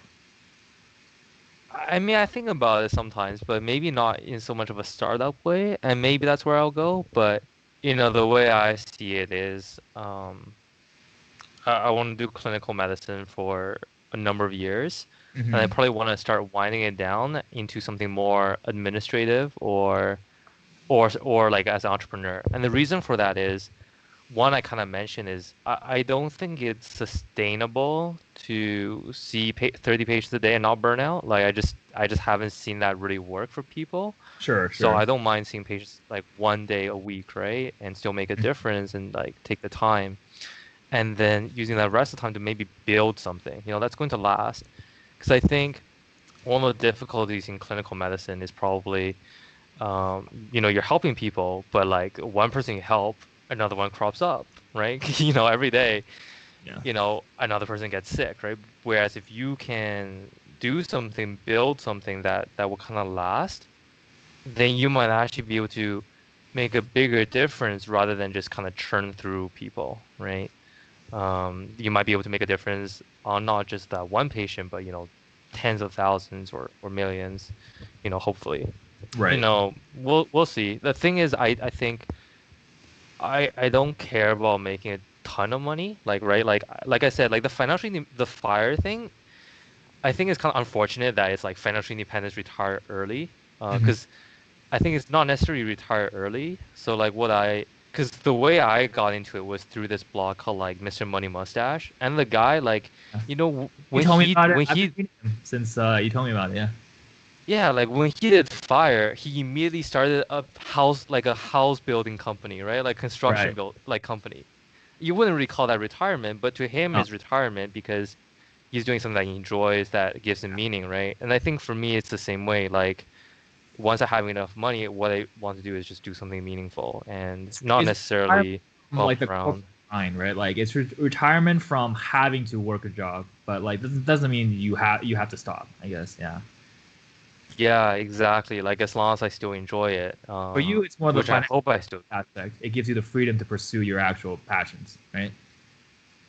I mean, I think about it sometimes, but maybe not in so much of a startup way, and maybe that's where I'll go. But the way I see it is, I want to do clinical medicine for a number of years, and I Hmm. probably want to start winding it down into something more administrative or like as an entrepreneur. And the reason for that is one I kind of mentioned is I don't think it's sustainable to see 30 patients a day and not burn out. Like I just haven't seen that really work for people. Sure, So sure. I don't mind seeing patients like one day a week, right? And still make a difference and like take the time. And then using that rest of the time to maybe build something, that's going to last. Because I think one of the difficulties in clinical medicine is probably you're helping people, but like one person you help, another one crops up, right? Every day, Yeah. another person gets sick, right? Whereas if you can do something, build something that will kind of last, then you might actually be able to make a bigger difference rather than just kind of churn through people, right? You might be able to make a difference on not just that one patient, but tens of thousands or millions, hopefully. Right. We'll see. The thing is, I think I don't care about making a ton of money. Like, right, like I said, like the fire thing. I think it's kind of unfortunate that it's like financial independence retire early. Hmm. Because I think it's not necessarily retire early. So like because the way I got into it was through this blog called like Mr. Money Mustache, and the guy like You when told me he about it. when I've been he reading him since you told me about it. Yeah. Yeah, like when he did fire, he immediately started a house building company, right? Like construction Right. build like company. You wouldn't really call that retirement, but to him Oh, is retirement because he's doing something that he enjoys that gives him meaning, right? And I think for me it's the same way. Like once I have enough money, what I want to do is just do something meaningful and not is retirement necessarily from bump like the corporate around. grind, right? Like it's retirement from having to work a job, but like this doesn't mean you have to stop. I guess. Yeah. Yeah, exactly. Like as long as I still enjoy it, For you, it's more the which I financial hope I still. aspect. It gives you the freedom to pursue your actual passions, right?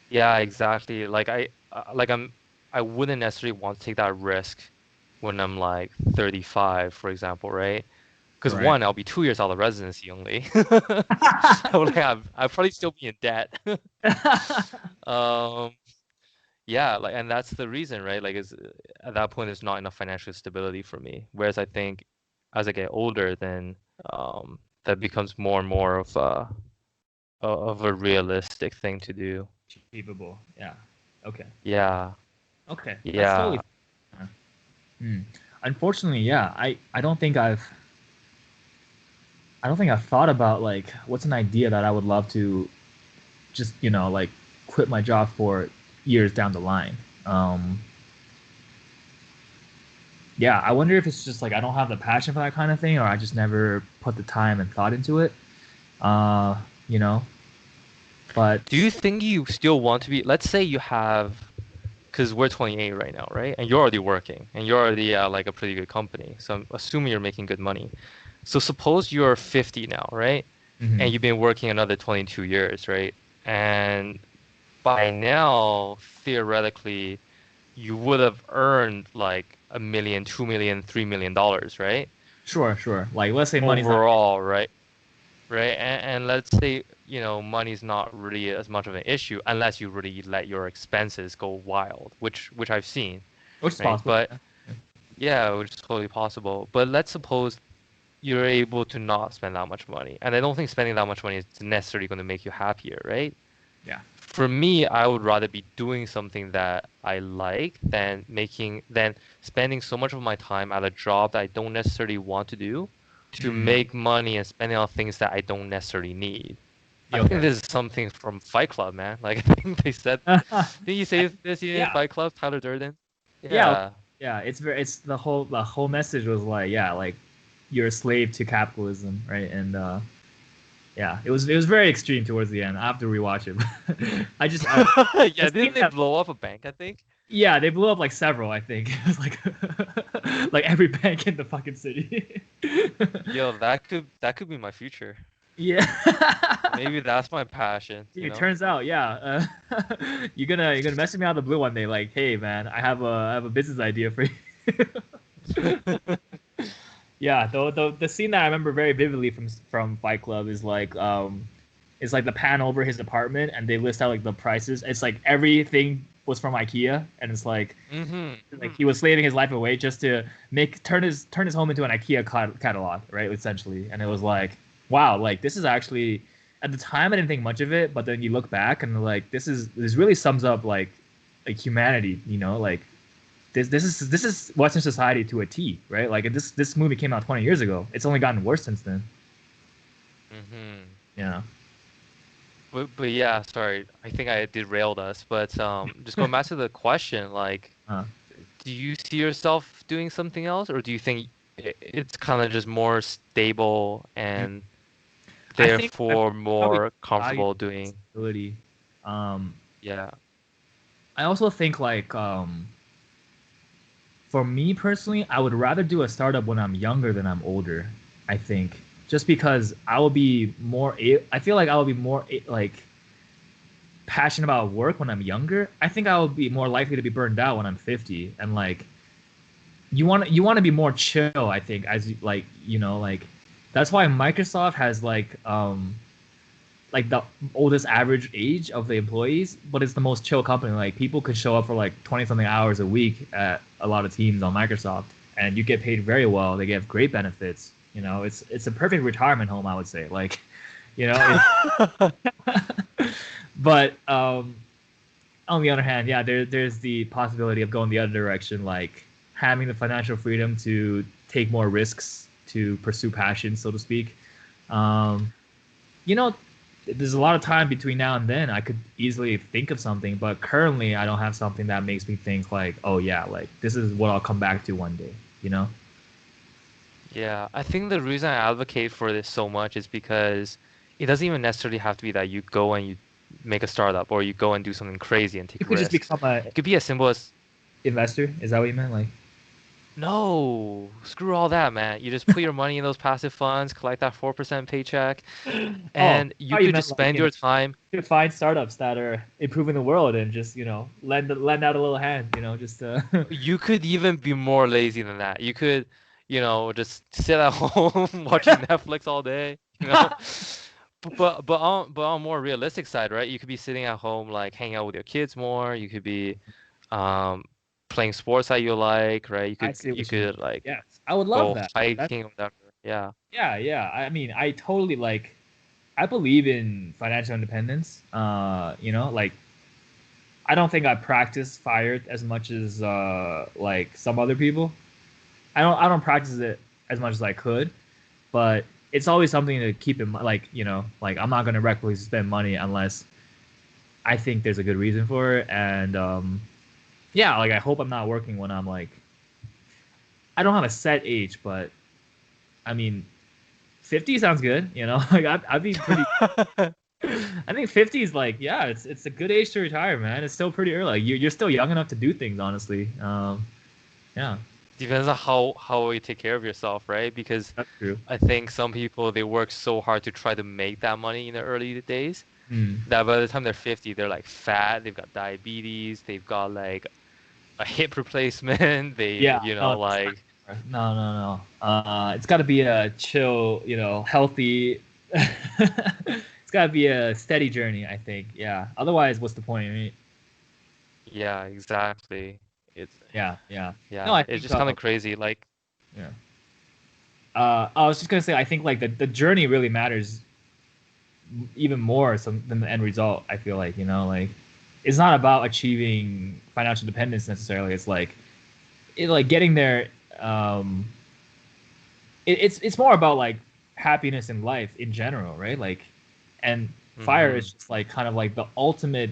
Yeah, exactly. I wouldn't necessarily want to take that risk when I'm like 35, for example, right? Because Right. one, I'll be 2 years out of residency only. I'll probably still be in debt. Um, yeah, like, and that's the reason, right? Like, is at that point, there's not enough financial stability for me. Whereas I think as I get older, then that becomes more and more of a realistic thing to do. Achievable. Yeah. Okay. Yeah, Okay. That's totally yeah. fine. Hmm. Unfortunately, yeah. I don't think I've thought about like what's an idea that I would love to just like quit my job for years down the line. Um, yeah, I wonder if it's just like I don't have the passion for that kind of thing, or I just never put the time and thought into it. Uh, you know, but Do you think you still want to be, let's say you have, because we're 28 right now, right? And you're already working and you're already at like a pretty good company. So I'm assuming you're making good money. So suppose you're 50 now, right? mhm. And you've been working another 22 years, right? And by now, theoretically, you would have earned like a million, 2 million, $3 million, right? Sure, sure. Like let's say money's not. Overall, right? Right? And let's say, money's not really as much of an issue unless you really let your expenses go wild, which I've seen, Which is right? possible. But Yeah. yeah, which is totally possible. But let's suppose you're able to not spend that much money. And I don't think spending that much money is necessarily going to make you happier, right? Yeah. For me, I would rather be doing something that I like than spending so much of my time at a job that I don't necessarily want to do to Mm. make money and spending on things that I don't necessarily need. I Yeah, think okay. this is something from Fight Club, man. Like I think they said, didn't you say this in Yeah. Fight Club, Tyler Durden? Yeah. Yeah. Yeah. It's the whole message was like, yeah, like you're a slave to capitalism, right? And yeah, it was very extreme towards the end. I have to rewatch it. I just the Yeah, scene didn't they that blow up a bank, I think? yeah, they blew up like several, I think. It was like every bank in the fucking city. Yo, that could be my future. Yeah. Maybe that's my passion, you It know? turns out, yeah. You're gonna message me out of the blue one day, like, hey man, I have a business idea for you. Yeah, the scene that I remember very vividly from Fight Club is like the pan over his apartment and they list out like the prices. It's like everything was from IKEA, and it's like Mm-hmm. he was slaving his life away just to make turn his home into an IKEA catalog, right? Essentially, and it was like, wow, like this is actually at the time I didn't think much of it, but then you look back and like this really sums up like humanity, like this is Western society to a T, right? Like this movie came out 20 years ago. It's only gotten worse since then. Mm-hmm. Yeah. But yeah, sorry. I think I derailed us. But just going back to the question, like, Uh, do you see yourself doing something else, or do you think it's kind of just more stable and I think I therefore probably more value comfortable doing? stability. Um, Yeah. I also think for me personally, I would rather do a startup when I'm younger than I'm older. I think just because I will be I feel like I will be more like passionate about work when I'm younger. I think I will be more likely to be burned out when I'm 50, and like you want to be more chill. I think as like that's why Microsoft has like the oldest average age of the employees, but it's the most chill company. Like people could show up for like 20 something hours a week at a lot of teams on Microsoft, and you get paid very well. They get great benefits. It's a perfect retirement home, I would say. Like, you know, but on the other hand, yeah, there's the possibility of going the other direction, like having the financial freedom to take more risks to pursue passion, so to speak. Um, you know, there's a lot of time between now and then. I could easily think of something, but currently I don't have something that makes me think like, oh yeah, like this is what I'll come back to one day. You know? Yeah, I think the reason I advocate for this so much is because it doesn't even necessarily have to be that you go and you make a startup or you go and do something crazy and take You could just risks. become a It could be as simple as, investor. Is that what you meant? Like, no, screw all that, man. You just put your money in those passive funds, collect that 4% paycheck, oh, and I you thought you could meant just like spend your time. you could find startups that are improving the world and just lend out a little hand. Just You could even be more lazy than that. You could, just sit at home watching Netflix all day, you know. But on more realistic side, right? You could be sitting at home like hanging out with your kids more. You could be um playing sports that you like, right? You I could see you what you mean. could like Yes, I would love go that. That's hiking or whatever. Yeah. Yeah, yeah. I mean, I totally I believe in financial independence. Like I don't think I practice fire as much as like some other people. I don't practice it as much as I could, but it's always something to keep in mind. Like I'm not gonna recklessly spend money unless I think there's a good reason for it, and yeah, like I hope I'm not working when I'm like I don't have a set age, but I mean 50 sounds good, you know. Like I'd be pretty. I think 50 is like yeah, it's a good age to retire, man. It's still pretty early. Like, you're still young enough to do things, honestly. Yeah, Depends on how you take care of yourself, right? Because that's true. I think some people they work so hard to try to make that money in the early days Hmm. that by the time they're 50, they're like fat, they've got diabetes, they've got like a hip replacement, Yeah, no, that's like no, no, no. It's got to be a chill, you know, healthy. It's got to be a steady journey, I think. Yeah. Otherwise, what's the point, right? yeah, exactly. It's Yeah, yeah. No, yeah, I it's think. just kind of crazy. Like Yeah. I was just gonna say, I think like the journey really matters even more than the end result. I feel like, you know, like it's not about achieving financial independence necessarily. It's like getting there. Um, it's more about like happiness in life in general, right? Like, and fire hmm is just like kind of like the ultimate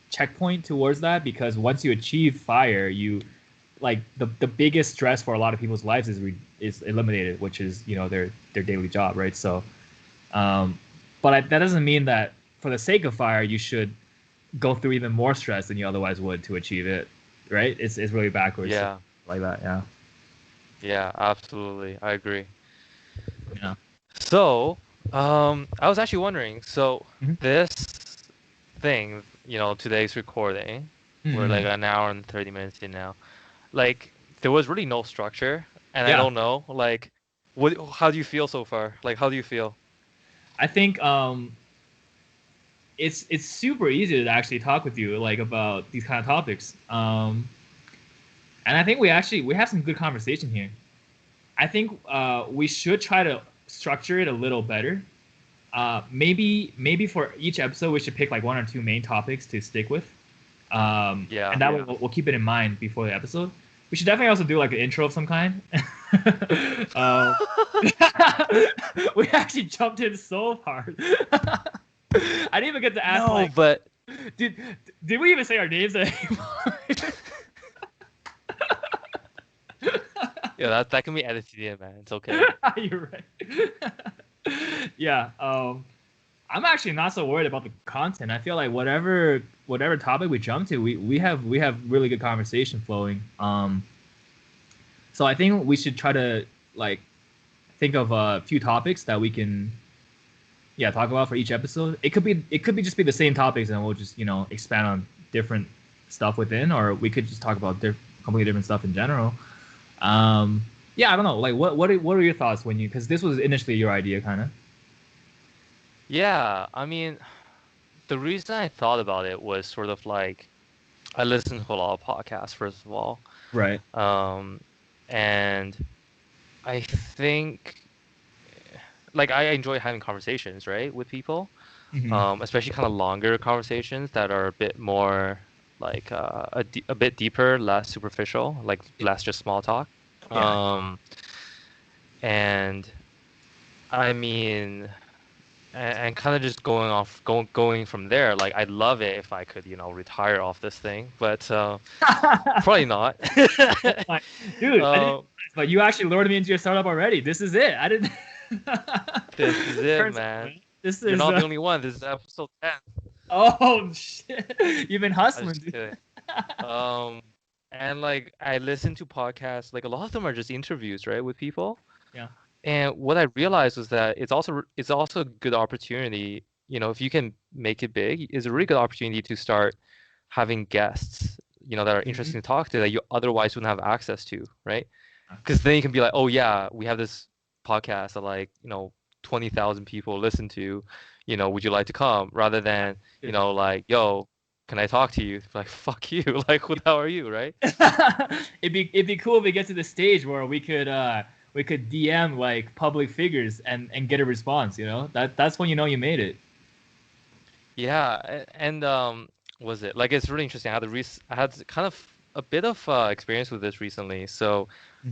checkpoint towards that, because once you achieve fire, you like the biggest stress for a lot of people's lives is eliminated, which is, you know, their daily job, right? So but that doesn't mean that for the sake of fire you should go through even more stress than you otherwise would to achieve it, right? It's really backwards to yeah, like that. Yeah, yeah, absolutely. I agree. yeah. So, I was actually wondering, so Hmm. this thing, today's recording, we're like Hmm. an hour and 30 minutes in now. Like, there was really no structure, and I Yeah, don't know, like, how do you feel so far? Like, how do you feel? I think it's super easy to actually talk with you like about these kind of topics. And I think we have some good conversation here. I think we should try to structure it a little better. Maybe for each episode we should pick like one or two main topics to stick with, and Yeah. that way we'll keep it in mind before the episode. We should definitely also do like an intro of some kind. um, we actually jumped in so hard. I didn't even get to ask No, like, but did did we even say our names anymore? yeah, that can be edited in, man. It's okay. You're right. Yeah. I'm actually not so worried about the content. I feel like whatever topic we jump to, we have really good conversation flowing. So I think we should try to like think of a few topics that we can yeah talk about for each episode. It could be just be the same topics, and we'll just, you know, expand on different stuff within, or we could just talk about completely different stuff in general. Um, yeah, I don't know. Like, what are your thoughts when you, because this was initially your idea, kind of. Yeah, I mean, the reason I thought about it was sort of like I listen to a lot of podcasts, first of all. Right. Um, and I think like I enjoy having conversations, right, with people, Hmm. especially kind of longer conversations that are a bit more like a bit deeper, less superficial, like less just small talk. Yeah. Um, and I mean, and kind of just going from there. Like I'd love it if I could, retire off this thing, but probably not. Like, dude, I didn't. uh, But you actually lured me into your startup already. This is it. I didn't. this is it, Turns out, man. man. This You're is. not the only one. This is episode 10. Oh shit! You've been I was hustling, just dude. kidding. Um, and like I listen to podcasts, like a lot of them are just interviews, right, with people. Yeah. And what I realized was that it's also a good opportunity, if you can make it big, is a really good opportunity to start having guests, that are Hmm. interesting to talk to that you otherwise wouldn't have access to, right? Because then you can be like, oh yeah, we have this podcast that like, 20,000 people listen to, would you like to come? Rather than, Dude. like, yo, can I talk to you? Like, fuck you. Like, who the hell are you, right? It'd be cool if we get to the stage where we could DM like public figures and get a response. You know, that's when you know you made it. Yeah, and was it like it's really interesting. I had kind of a bit of experience with this recently. So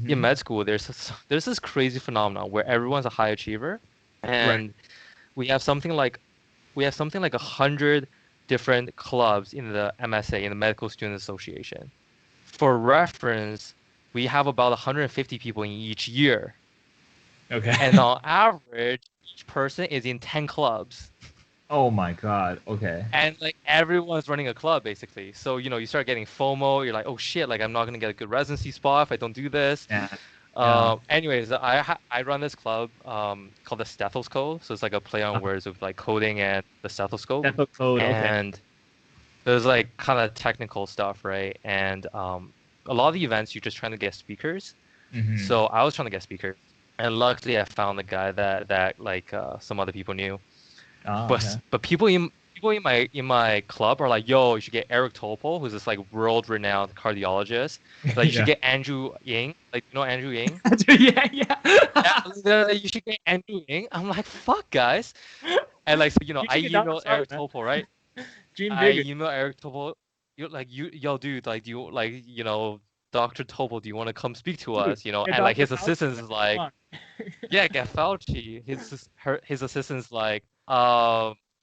in Hmm. med school, there's this crazy phenomenon where everyone's a high achiever, Right. and we have something like we have something like 100 different clubs in the MSA, in the Medical Student Association. For reference, we have about 150 people in each year. Okay. And on average, each person is in 10 clubs. Oh my God. Okay. And like everyone's running a club basically. So, you start getting FOMO. You're like, oh shit, like I'm not gonna get a good residency spot if I don't do this. Yeah. Yeah. Anyways, I run this club called the Stethoscope. So it's like a play on words with like coding and the stethoscope. That's a code. Okay. And there's like kind of technical stuff, right? And a lot of the events you're just trying to get speakers. Mm-hmm. So I was trying to get speakers, and luckily I found a guy that like some other people knew. Oh, But okay. but people in my club are like, yo, you should get Eric Topol, who's this like world-renowned cardiologist. Like you should Yeah. get Andrew Ying. Like you know Andrew Ying? Yeah. Yeah. Yeah, they're like, you should get Andrew Ying. I'm like, fuck guys. And like so You I should get Dr. emailed Sark, Eric man. Topol, right? Dream I bigger. emailed Eric Topol. Yo dude, like do you like Dr. Topol, do you want to come speak to Dude, us? get And like Dr. his Fauci, assistants man. is Come like, on. yeah, get Fauci. His assistant's like,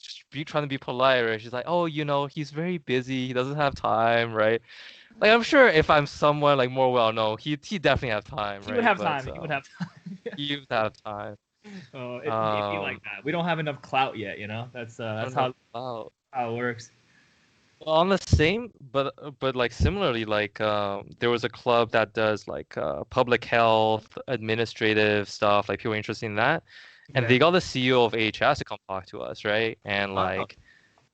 just trying to be polite, right? She's like, oh, he's very busy. He doesn't have time, right? Like I'm sure if I'm someone like more well known, he definitely have time, He would right? have But time. He would have time. he would have time. Oh, it'd be like Um, that. We don't have enough clout yet, you know. That's I that's don't know how about how it works. on the same, but like similarly, like there was a club that does like public health, administrative stuff, like people are interested in that, and Okay. they got the CEO of AHS to come talk to us, right? And Oh, like,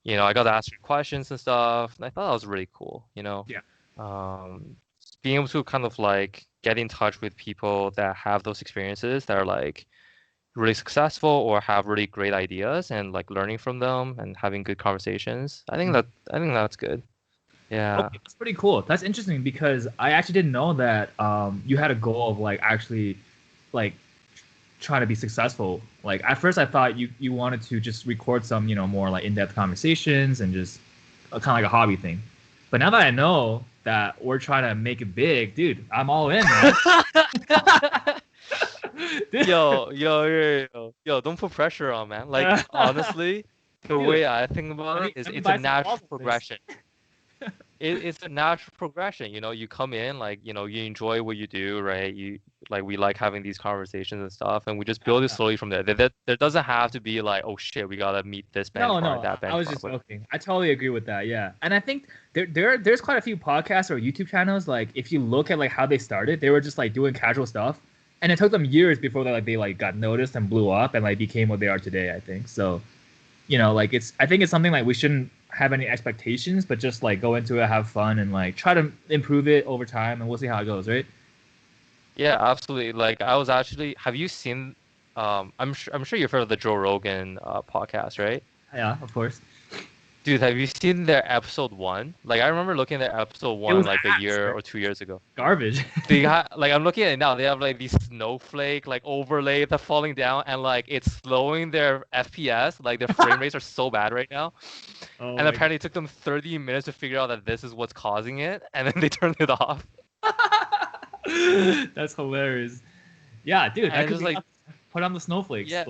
I got to ask her questions and stuff, and I thought that was really cool, yeah. being able to kind of like get in touch with people that have those experiences that are like really successful or have really great ideas and like learning from them and having good conversations. I think that's good. Yeah. Okay, that's pretty cool. That's interesting because I actually didn't know that you had a goal of like actually like trying to be successful. Like at first I thought you wanted to just record some, more like in-depth conversations and just kind of like a hobby thing. But now that I know that we're trying to make it big, dude, I'm all in, man. Dude, Yo, don't put pressure on, man. Like honestly, the dude, way I think about it is let me it's a buy some natural balls of this. progression. It's a natural progression. You come in like, you enjoy what you do, right? We like having these conversations and stuff, and we just build it Yeah. slowly from there. There doesn't have to be like, oh shit, we gotta meet this No, benchmark, that I was benchmark. just joking. I totally agree with that. Yeah, and I think there's quite a few podcasts or YouTube channels. Like if you look at like how they started, they were just like doing casual stuff, and it took them years before they got noticed and blew up and like became what they are today. I think so. Like I think it's something like we shouldn't have any expectations, but just like go into it, have fun, and like try to improve it over time, and we'll see how it goes, right? Yeah, absolutely. Like I was actually, have you seen? I'm sure you've heard of the Joe Rogan podcast, right? Yeah, of course. Dude, have you seen their episode 1? Like I remember looking at their episode It 1 was like a ass, year right? or 2 years ago. Garbage. They like I'm looking at it now. They have like these snowflake like overlay that's falling down, and like it's slowing their FPS. Like their frame rates are so bad right now. Oh And my apparently it took them 30 minutes to figure out that this is what's causing it, and then they turned it off. God. That's hilarious. Yeah, dude, that And could just be like, us. Put on the snowflakes. yeah,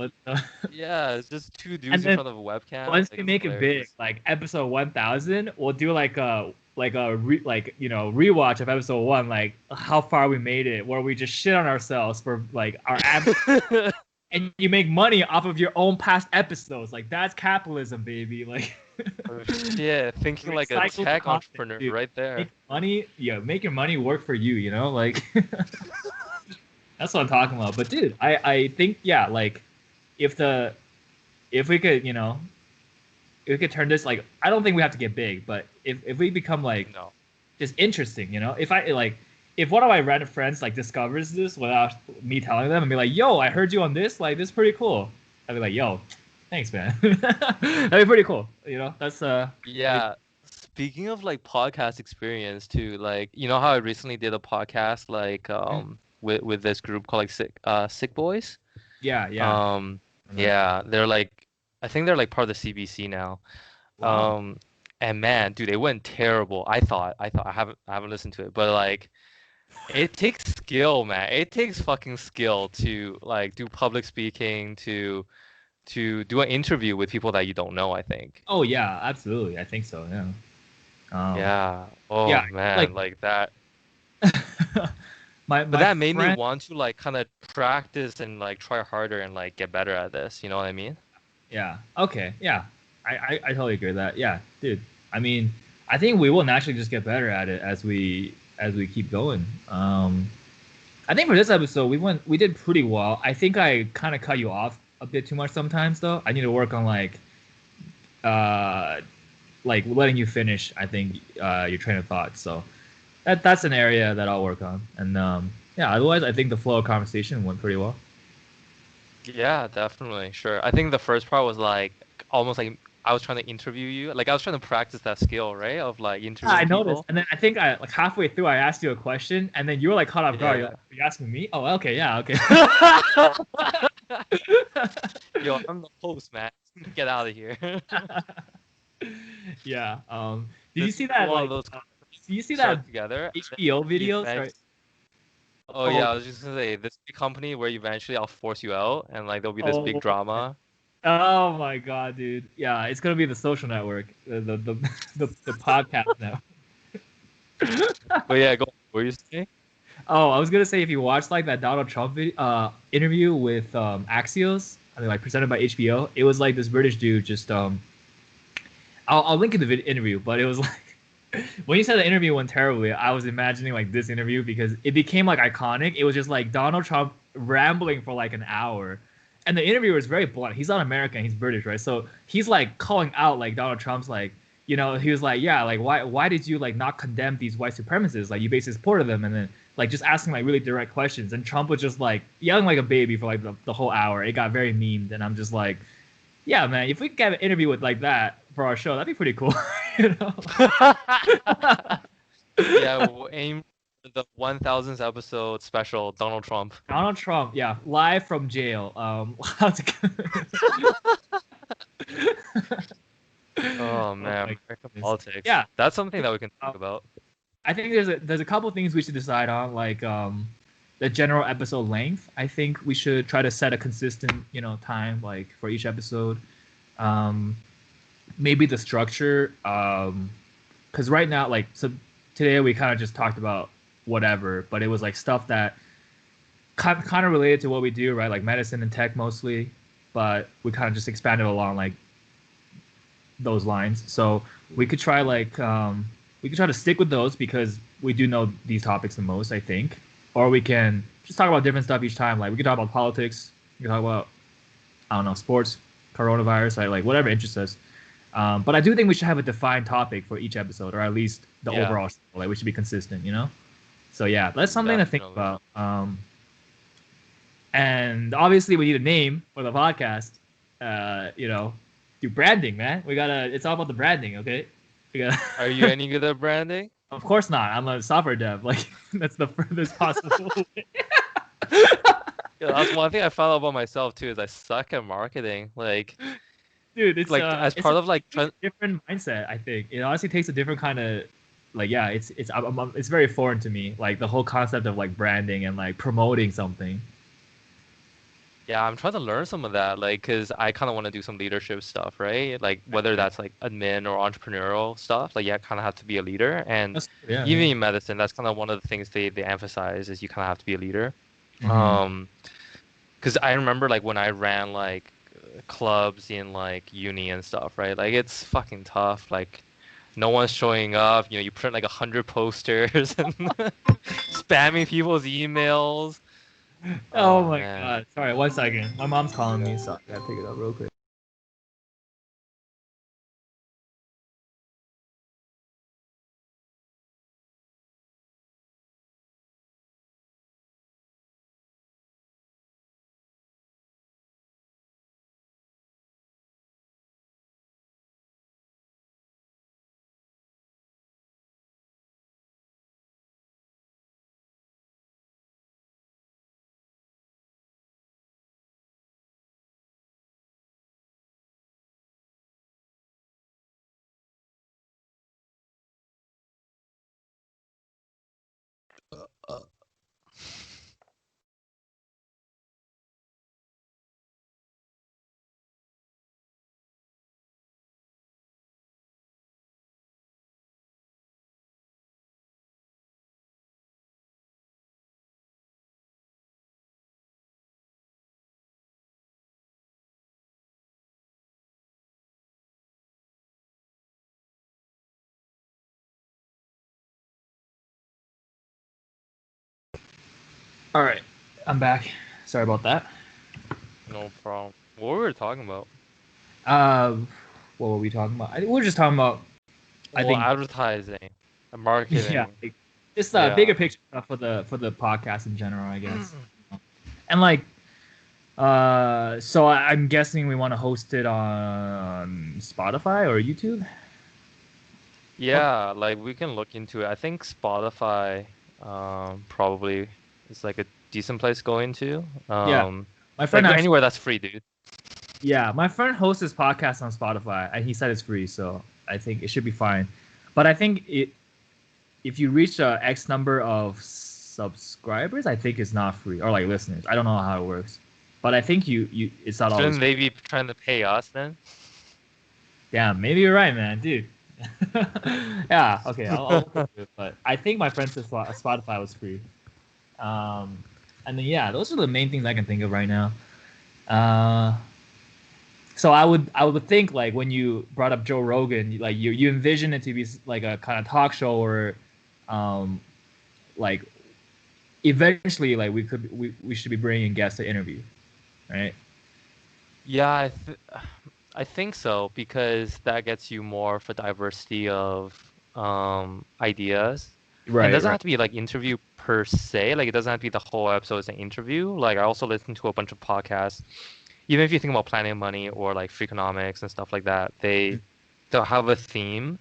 Yeah, it's just two and dudes in then front of a webcam. once Like we it's make it big, hilarious. like episode 1000, we'll do like a rewatch of episode 1, like how far we made it, where we just shit on ourselves for like our and you make money off of your own past episodes. Like that's capitalism, baby. Like Oh, shit, thinking like a recycled tech content, entrepreneur dude. right there. Make money, make your money work for you. Like that's what I'm talking about. But dude, I think like if we could if we could turn this, like, I don't think we have to get big, but if we become like No. just interesting, if one of my random friends like discovers this without me telling them and be like, yo, I heard you on this, like, this is pretty cool, I'd be like, yo, thanks, man. That'd be pretty cool. That's Yeah. Speaking of like podcast experience too, like you know how I recently did a podcast like with this group called like Sick Boys. yeah. Yeah, they're like I think they're like part of the CBC now. Wow. And man, dude, they went terrible. I haven't listened to it, but like it takes skill, man. It takes fucking skill to like do public speaking, to do an interview with people that you don't know, I think. Oh yeah, absolutely. I think so. Yeah. Um, Yeah. yeah, Oh like man, like that. my But my that made me friend. want to like kind of practice and like try harder and like get better at this. You know what I mean? Yeah. Okay. Yeah. I totally agree with that. Yeah, dude. I mean, I think we will naturally just get better at it as we keep going. I think for this episode we did pretty well. I think I kind of cut you off a bit too much sometimes though. I need to work on uh like letting you finish. I think your train of thought. So that's an area that I'll work on. And yeah, otherwise I think the flow of conversation went pretty well. Yeah, definitely. Sure. I think the first part was like almost like I was trying to interview you. Like I was trying to practice that skill, right? Of like Yeah, I interviewing noticed. people. And then I think I like halfway through I asked you a question and then you were like caught off guard. You're Yeah. like, "Are you asking me? Oh, okay, yeah, okay." Yo, I'm the host, man. Get out of here. Yeah. Did you This see is that one of like those did you see that start together. And then HBO video? Sorry. eventually, oh Oh, yeah, I was just gonna say this big company where eventually I'll force you out, and like there'll be this big oh, drama. oh my God, dude. Yeah, it's gonna be the social network, the podcast now. But yeah, go. What were you saying? Oh, I was gonna say if you watched like that Donald Trump interview with Axios, I mean like presented by HBO, it was like this British dude just I'll link in the interview, but it was like when you said the interview went terribly, I was imagining like this interview because it became like iconic. It was just like Donald Trump rambling for like an hour. And the interviewer is very blunt. He's not American, he's British, right? So he's like calling out like Donald Trump's like, he was like, yeah, like why did you like not condemn these white supremacists? Like you basically supported them and then like just asking like really direct questions. And Trump was just like yelling like a baby for like the whole hour. It got very memed and I'm just like, yeah, man, if we could get an interview with like that for our show, that'd be pretty cool. you know? Yeah, we'll aim for the 1000th episode special Donald Trump. Donald Trump, yeah, live from jail. How's it Oh oh man, my American goodness. politics. Yeah, That's something that we can uh, talk about. I think there's a couple things we should decide on, like the general episode length. I think we should try to set a consistent, time like for each episode. Um, maybe the structure. Because right now, like, so today we kind of just talked about whatever, but it was like stuff that kind of related to what we do, right? Like medicine and tech mostly, but we kind of just expanded along like those lines. So we could try we could try to stick with those because we do know these topics the most, I think. Or we can just talk about different stuff each time. Like we could talk about politics, we could talk about I don't know sports, coronavirus, like whatever interests us. But I do think we should have a defined topic for each episode, or at least the Yeah, overall. Like we should be consistent. So yeah, that's something to think definitely. about. And obviously we need a name for the podcast. Do branding, man. We gotta. It's all about the branding, okay? We gotta. Are you any good at branding? Of course not. I'm a software dev. Like that's the furthest possible. Yeah, that's one thing I found out about myself too, is I suck at marketing. Dude, As it's a part of like different mindset. I think it honestly takes a different kind of yeah. It's very foreign to me. Like the whole concept of like branding and like promoting something. yeah, I'm trying to learn some of that, like, cause I kind of want to do some leadership stuff, right? Like whether that's like admin or entrepreneurial stuff, like yeah, kind of have to be a leader. And Yeah, even yeah. in medicine, that's kind of one of the things they emphasize is you kind of have to be a leader. Hmm. Um, cause I remember like when I ran like clubs in like uni and stuff, right? Like it's fucking tough. Like no one's showing up. You know, you print like 100 posters and spamming people's emails. Oh Oh my man. god. Sorry, 1 second. My mom's calling me, so I gotta pick it up real quick. All right, I'm back. Sorry about that. No problem. What were we talking about? Um, what were we talking about? We were just talking about. I Well, think, advertising and yeah, marketing. like, just Yeah. bigger picture stuff for the podcast in general, I guess. And like, so I'm guessing we want to host it on Spotify or YouTube. Oh, Yeah, like we can look into it. I think Spotify probably is like a decent place to go into. yeah, my friend Like actually. anywhere that's free, dude. Yeah, my friend hosts his podcast on Spotify, and he said it's free, so I think it should be fine. But I think if you reach a X number of subscribers, I think it's not free or like listeners. I don't know how it works, but I think you it's not always. Shouldn't they be trying to pay us then? Damn, maybe you're right, man, dude. Yeah, okay, I'll look into it, but I think my friend said Spotify was free. Um, and then yeah, those are the main things I can think of right now. Uh, so I would think like when you brought up Joe Rogan, like you envision it to be like a kind of talk show or, um, like eventually like we should be bringing guests to interview, right? Yeah, I think so because that gets you more of a diversity of ideas. And it Right, doesn't right. have to be like interview per se. Like it doesn't have to be the whole episode is an interview. Like I also listen to a bunch of podcasts. Even if you think about planning money or like Freakonomics and stuff like that, they'll have a theme.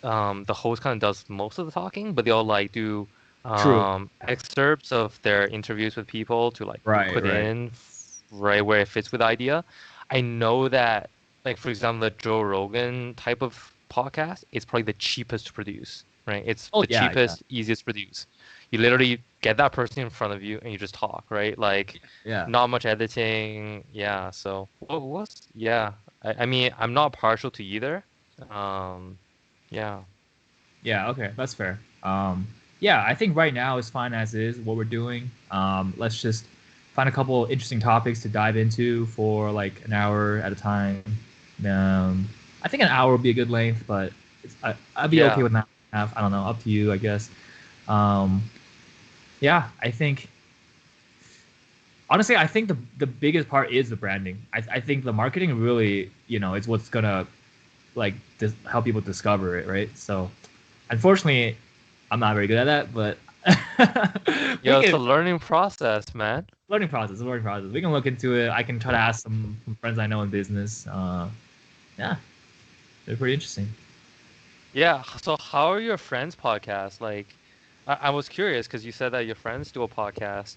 The host kind of does most of the talking, but they'll like do True. excerpts of their interviews with people to like Right, put right. in right where it fits with the idea. I know that, like for example, the Joe Rogan type of podcast, it's probably the cheapest to produce, right? It's Oh the yeah, yeah, cheapest, easiest to produce. You literally get that person in front of you and you just talk, right? Like yeah, not much editing. Yeah. So yeah. I mean, I'm not partial to either. Um, yeah. yeah. Okay, that's fair. Yeah, I think right now is fine as is what we're doing. Let's just find a couple interesting topics to dive into for like an hour at a time. Um, I think an hour would be a good length, but I'd be okay Yeah. with not half. I don't know, up to you, I guess. Um, yeah, I think honestly, I think the biggest part is the branding. I think the marketing really, is what's gonna like help people discover it, right? So, unfortunately, I'm not very good at that, but we Yo, it's can a learning process, man. learning process. We can look into it. I can try to ask some friends I know in business. Yeah, they're pretty interesting. Yeah. So how are your friends' podcasts? Like, I was curious because you said that your friends do a podcast,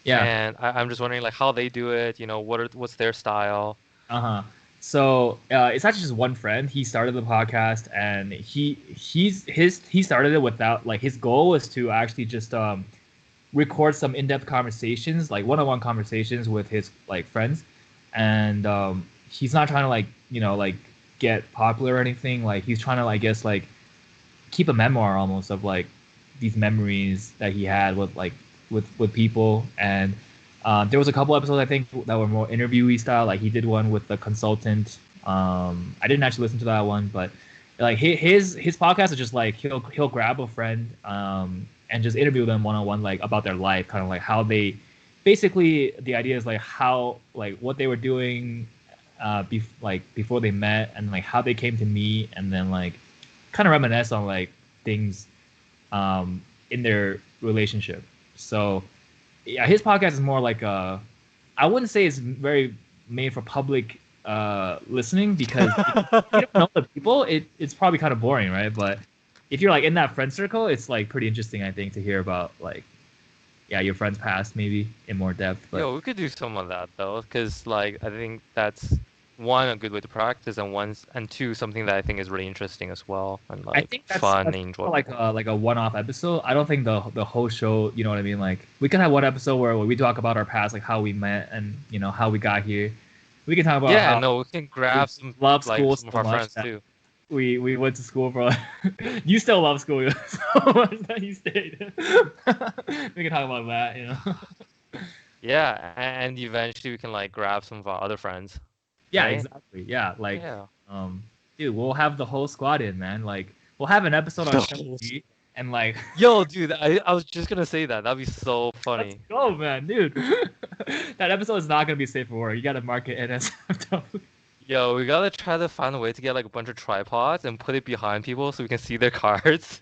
Yeah. and I'm just wondering like how they do it. What's their style? Uh-huh. So it's actually just one friend. He started the podcast, and he started it without like his goal was to actually just record some in-depth conversations, like one-on-one conversations with his like friends, and he's not trying to like like get popular or anything. Like he's trying to I guess like keep a memoir almost of like these memories that he had with like with people. And there was a couple episodes I think that were more interviewee style. Like he did one with the consultant. I didn't actually listen to that one, but like his podcast is just like he'll grab a friend and just interview them one on one like about their life, kind of like how they basically the idea is like how like what they were doing like before they met and like how they came to meet and then like kind of reminisce on like things in their relationship. So yeah, his podcast is more like I wouldn't say it's very made for public listening because if you don't know the people, it's probably kind of boring, right? But if you're like in that friend circle, it's like pretty interesting, I think, to hear about like yeah your friend's past maybe in more depth. But Yo, we could do some of that though, because like I think that's one a good way to practice, and two something that I think is really interesting as well and I like think fun that's and like enjoyable. a one-off episode. I don't think the whole show, you know what I mean? Like we can have one episode where we talk about our past, like how we met and how we got here. We can talk about Yeah, how no, we can we grab some love like school some of so our much friends that too. we went to school for. You still love school so much that you stayed. We can talk about that. Yeah, and eventually we can like grab some of our other friends, Yeah, right? exactly. Yeah, like, Yeah. um, dude, we'll have the whole squad in, man. Like, we'll have an episode on No. Shang-Chi, and like, Yo, dude, I was just gonna say that. That'd be so let's funny. go, man, dude. That episode is not gonna be safe for work. You gotta mark it NSFW. Yo, we gotta try to find a way to get like a bunch of tripods and put it behind people so we can see their cards.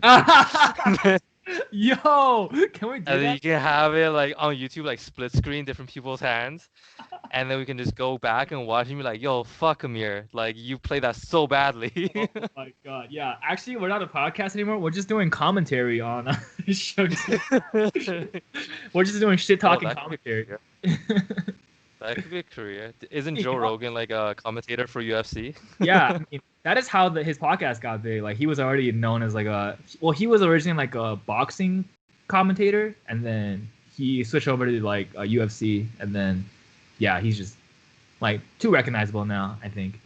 Yo, can we do And then that? you can have it like on YouTube, like split screen different people's hands. And then we can just go back and watch and be like, yo, fuck Amir. Like, you played that so badly. Oh my god, yeah. Actually, we're not a podcast anymore. We're just doing commentary on shows. We're just doing shit Oh, talking that could be a commentary. career. That could be a career. Isn't Joe Yeah. Rogan like a commentator for UFC? Yeah, I mean, that is how his podcast got big. Like he was already known as like he was originally like a boxing commentator, and then he switched over to like a UFC, and then yeah, he's just like too recognizable now. I think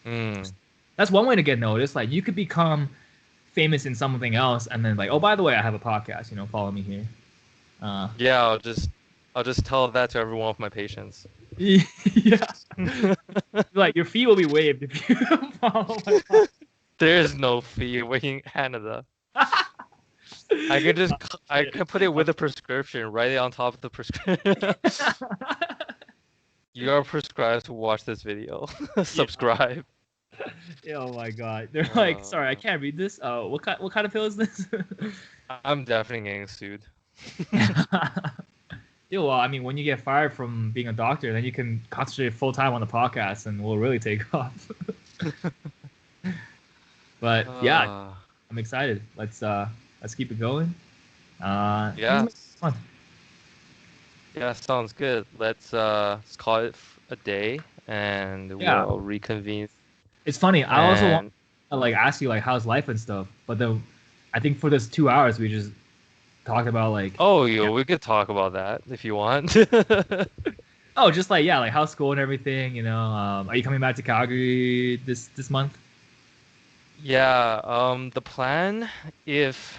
Mm. that's one way to get noticed. Like you could become famous in something else, and then like, oh, by the way, I have a podcast. You know, follow me here. Yeah, I'll just tell that to every one of my patients. Yeah, like your fee will be waived if you follow my podcast. There's no fee in Canada. I can put it with a prescription right on top of the prescription. You are prescribed to watch this video. Subscribe. Oh my god, they're like, sorry, I can't read this. What kind of pill is this? I'm definitely getting sued. Yeah, well, I mean, when you get fired from being a doctor, then you can concentrate full time on the podcast, and we'll really take off. But yeah, I'm excited. Let's keep it going. Yeah. Fun. Yeah, sounds good. Let's call it a day, and Yeah. we'll reconvene. It's funny. I also want And to like ask you like how's life and stuff, but then I think for this 2 hours we just talked about like oh, yo, we could talk about that if you want. oh, just like yeah, like how's school and everything. You know, are you coming back to Calgary this month? Yeah, the plan, if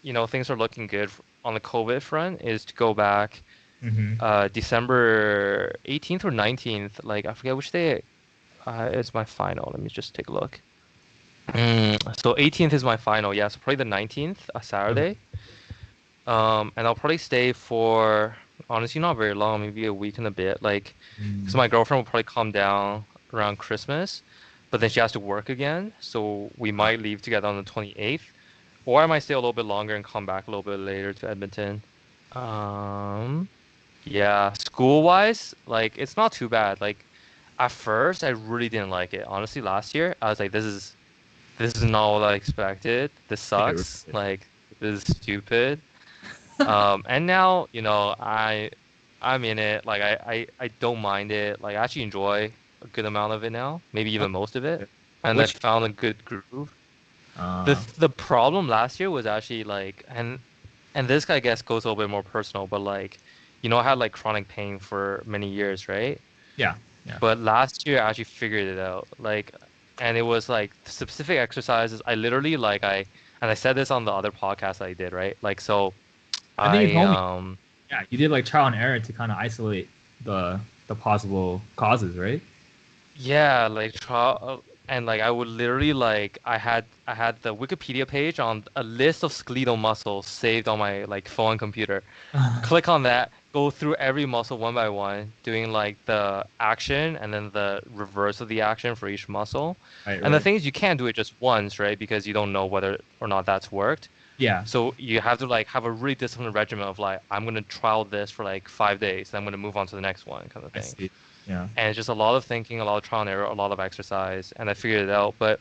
things are looking good on the COVID front, is to go back Mm-hmm. December 18th or 19th. Like I forget which day is my final. Let me just take a look. So 18th is my final. Yeah, so probably the 19th, a Saturday. And I'll probably stay for honestly not very long, maybe a week and a bit. Like, because my girlfriend will probably come down around Christmas, but then she has to work again, so we might leave together on the 28th, or I might stay a little bit longer and come back a little bit later to Edmonton. Yeah, school-wise, like it's not too bad. Like at first, I really didn't like it. Honestly, last year, I was like, this is not what I expected. This sucks. Like this is stupid. And now, I'm in it. Like I don't mind it. Like I actually enjoy a good amount of it now, maybe even most of it. And I Which found a good groove. The problem last year was actually like, and this I guess goes a little bit more personal, but like, I had like chronic pain for many years, right? yeah, yeah. But last year I actually figured it out. Like, and it was like specific exercises. I literally like and I said this on the other podcast I did, right? Like so I think you told me. I Yeah, you did like trial and error to kind of isolate the possible causes, right? yeah, like trial and like I would literally like I had the Wikipedia page on a list of skeletal muscles saved on my like phone computer. Click on that, go through every muscle one by one, doing like the action and then the reverse of the action for each muscle. Right, And the right. thing is you can't do it just once, right? Because you don't know whether or not that's worked. Yeah, So you have to like have a really disciplined regimen of like I'm gonna trial this for like 5 days, then I'm gonna move on to the next one kind of I thing. see. Yeah. And it's just a lot of thinking, a lot of trial and error, a lot of exercise, and I figured it out. But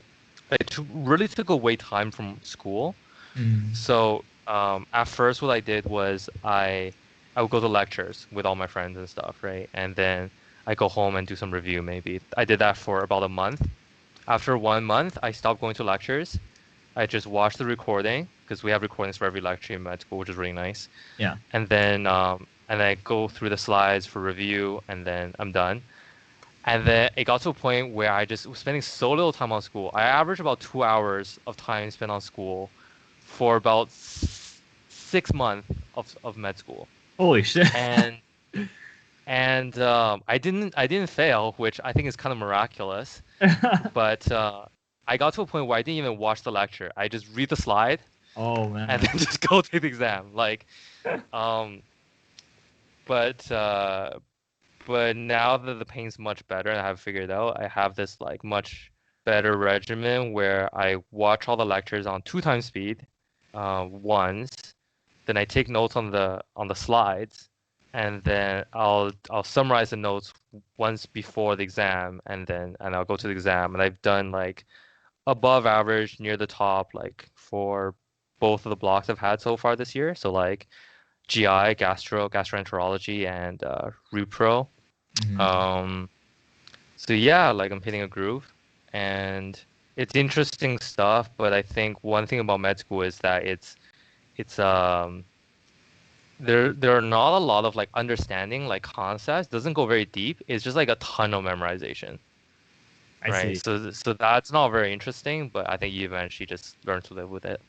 it really took away time from school. Mm. So at first, what I did was I would go to lectures with all my friends and stuff, right? And then I go home and do some review maybe. I did that for about a month. After 1 month, I stopped going to lectures. I just watched the recording because we have recordings for every lecture in med school, which is really nice. Yeah. And I go through the slides for review, and then I'm done. And then it got to a point where I just was spending so little time on school. I averaged about 2 hours of time spent on school for about 6 months of med school. Holy shit. And I didn't fail, which I think is kind of miraculous. But I got to a point where I didn't even watch the lecture. I just read the slide, Oh and man. then just go take the exam. Like, um, but but now that the pain's much better and I have figured out, I have this like much better regimen where I watch all the lectures on 2 times speed, once, then I take notes on the slides, and then I'll summarize the notes once before the exam, and I'll go to the exam, and I've done like above average, near the top, like for both of the blocks I've had so far this year. So like GI, gastroenterology, and repro. Mhm. Um, so yeah, like I'm hitting a groove, and it's interesting stuff. But I think one thing about med school is that it's there are not a lot of like understanding like concepts. Doesn't go very deep. It's just like a ton of memorization, I right? see. So that's not very interesting. But I think you eventually just learn to live with it.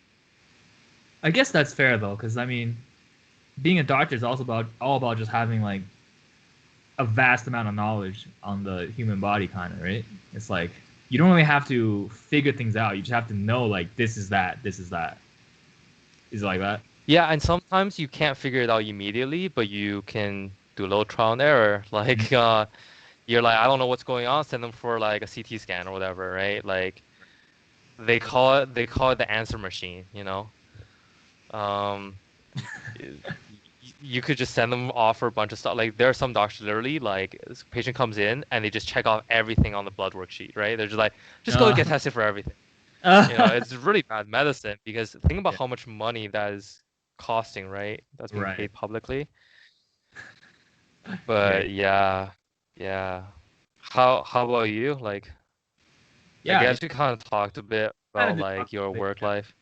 I guess that's fair though, because I mean, being a doctor is also about all about just having like a vast amount of knowledge on the human body, kind of, right? It's like you don't really have to figure things out. You just have to know like this is that, this is that. Is it like that? Yeah, and sometimes you can't figure it out immediately, but you can do a little trial and error. Mhm. Like you're like, I don't know what's going on, send them for like a CT scan or whatever, right? Like they call it the answer machine, you know? Um you could just send them off for a bunch of stuff. Like there are some doctors literally like this patient comes in and they just check off everything on the blood worksheet, right? They're just like, just go get Uh, tested for everything. You know, uh, it's really bad medicine because think about yeah, how much money that is costing, right? That's being right. paid publicly. Yeah, But yeah, yeah. How about you? Like, I yeah. guess It's we kind of talked a bit kind of about just like talking your about it. work Yeah. life.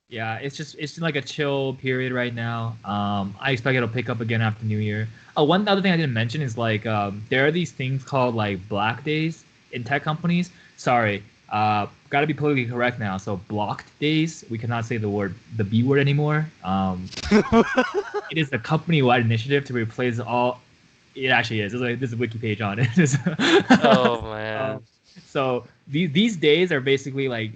Yeah, it's like a chill period right now. I expect it'll pick up again after New Year. Oh, one other thing I didn't mention is like there are these things called like black days in tech companies. Sorry, got to be politically correct now. So blocked days. We cannot say the B word anymore. It is a company-wide initiative to replace all. It actually is. There's a wiki page on it. Oh um, man. so these days are basically like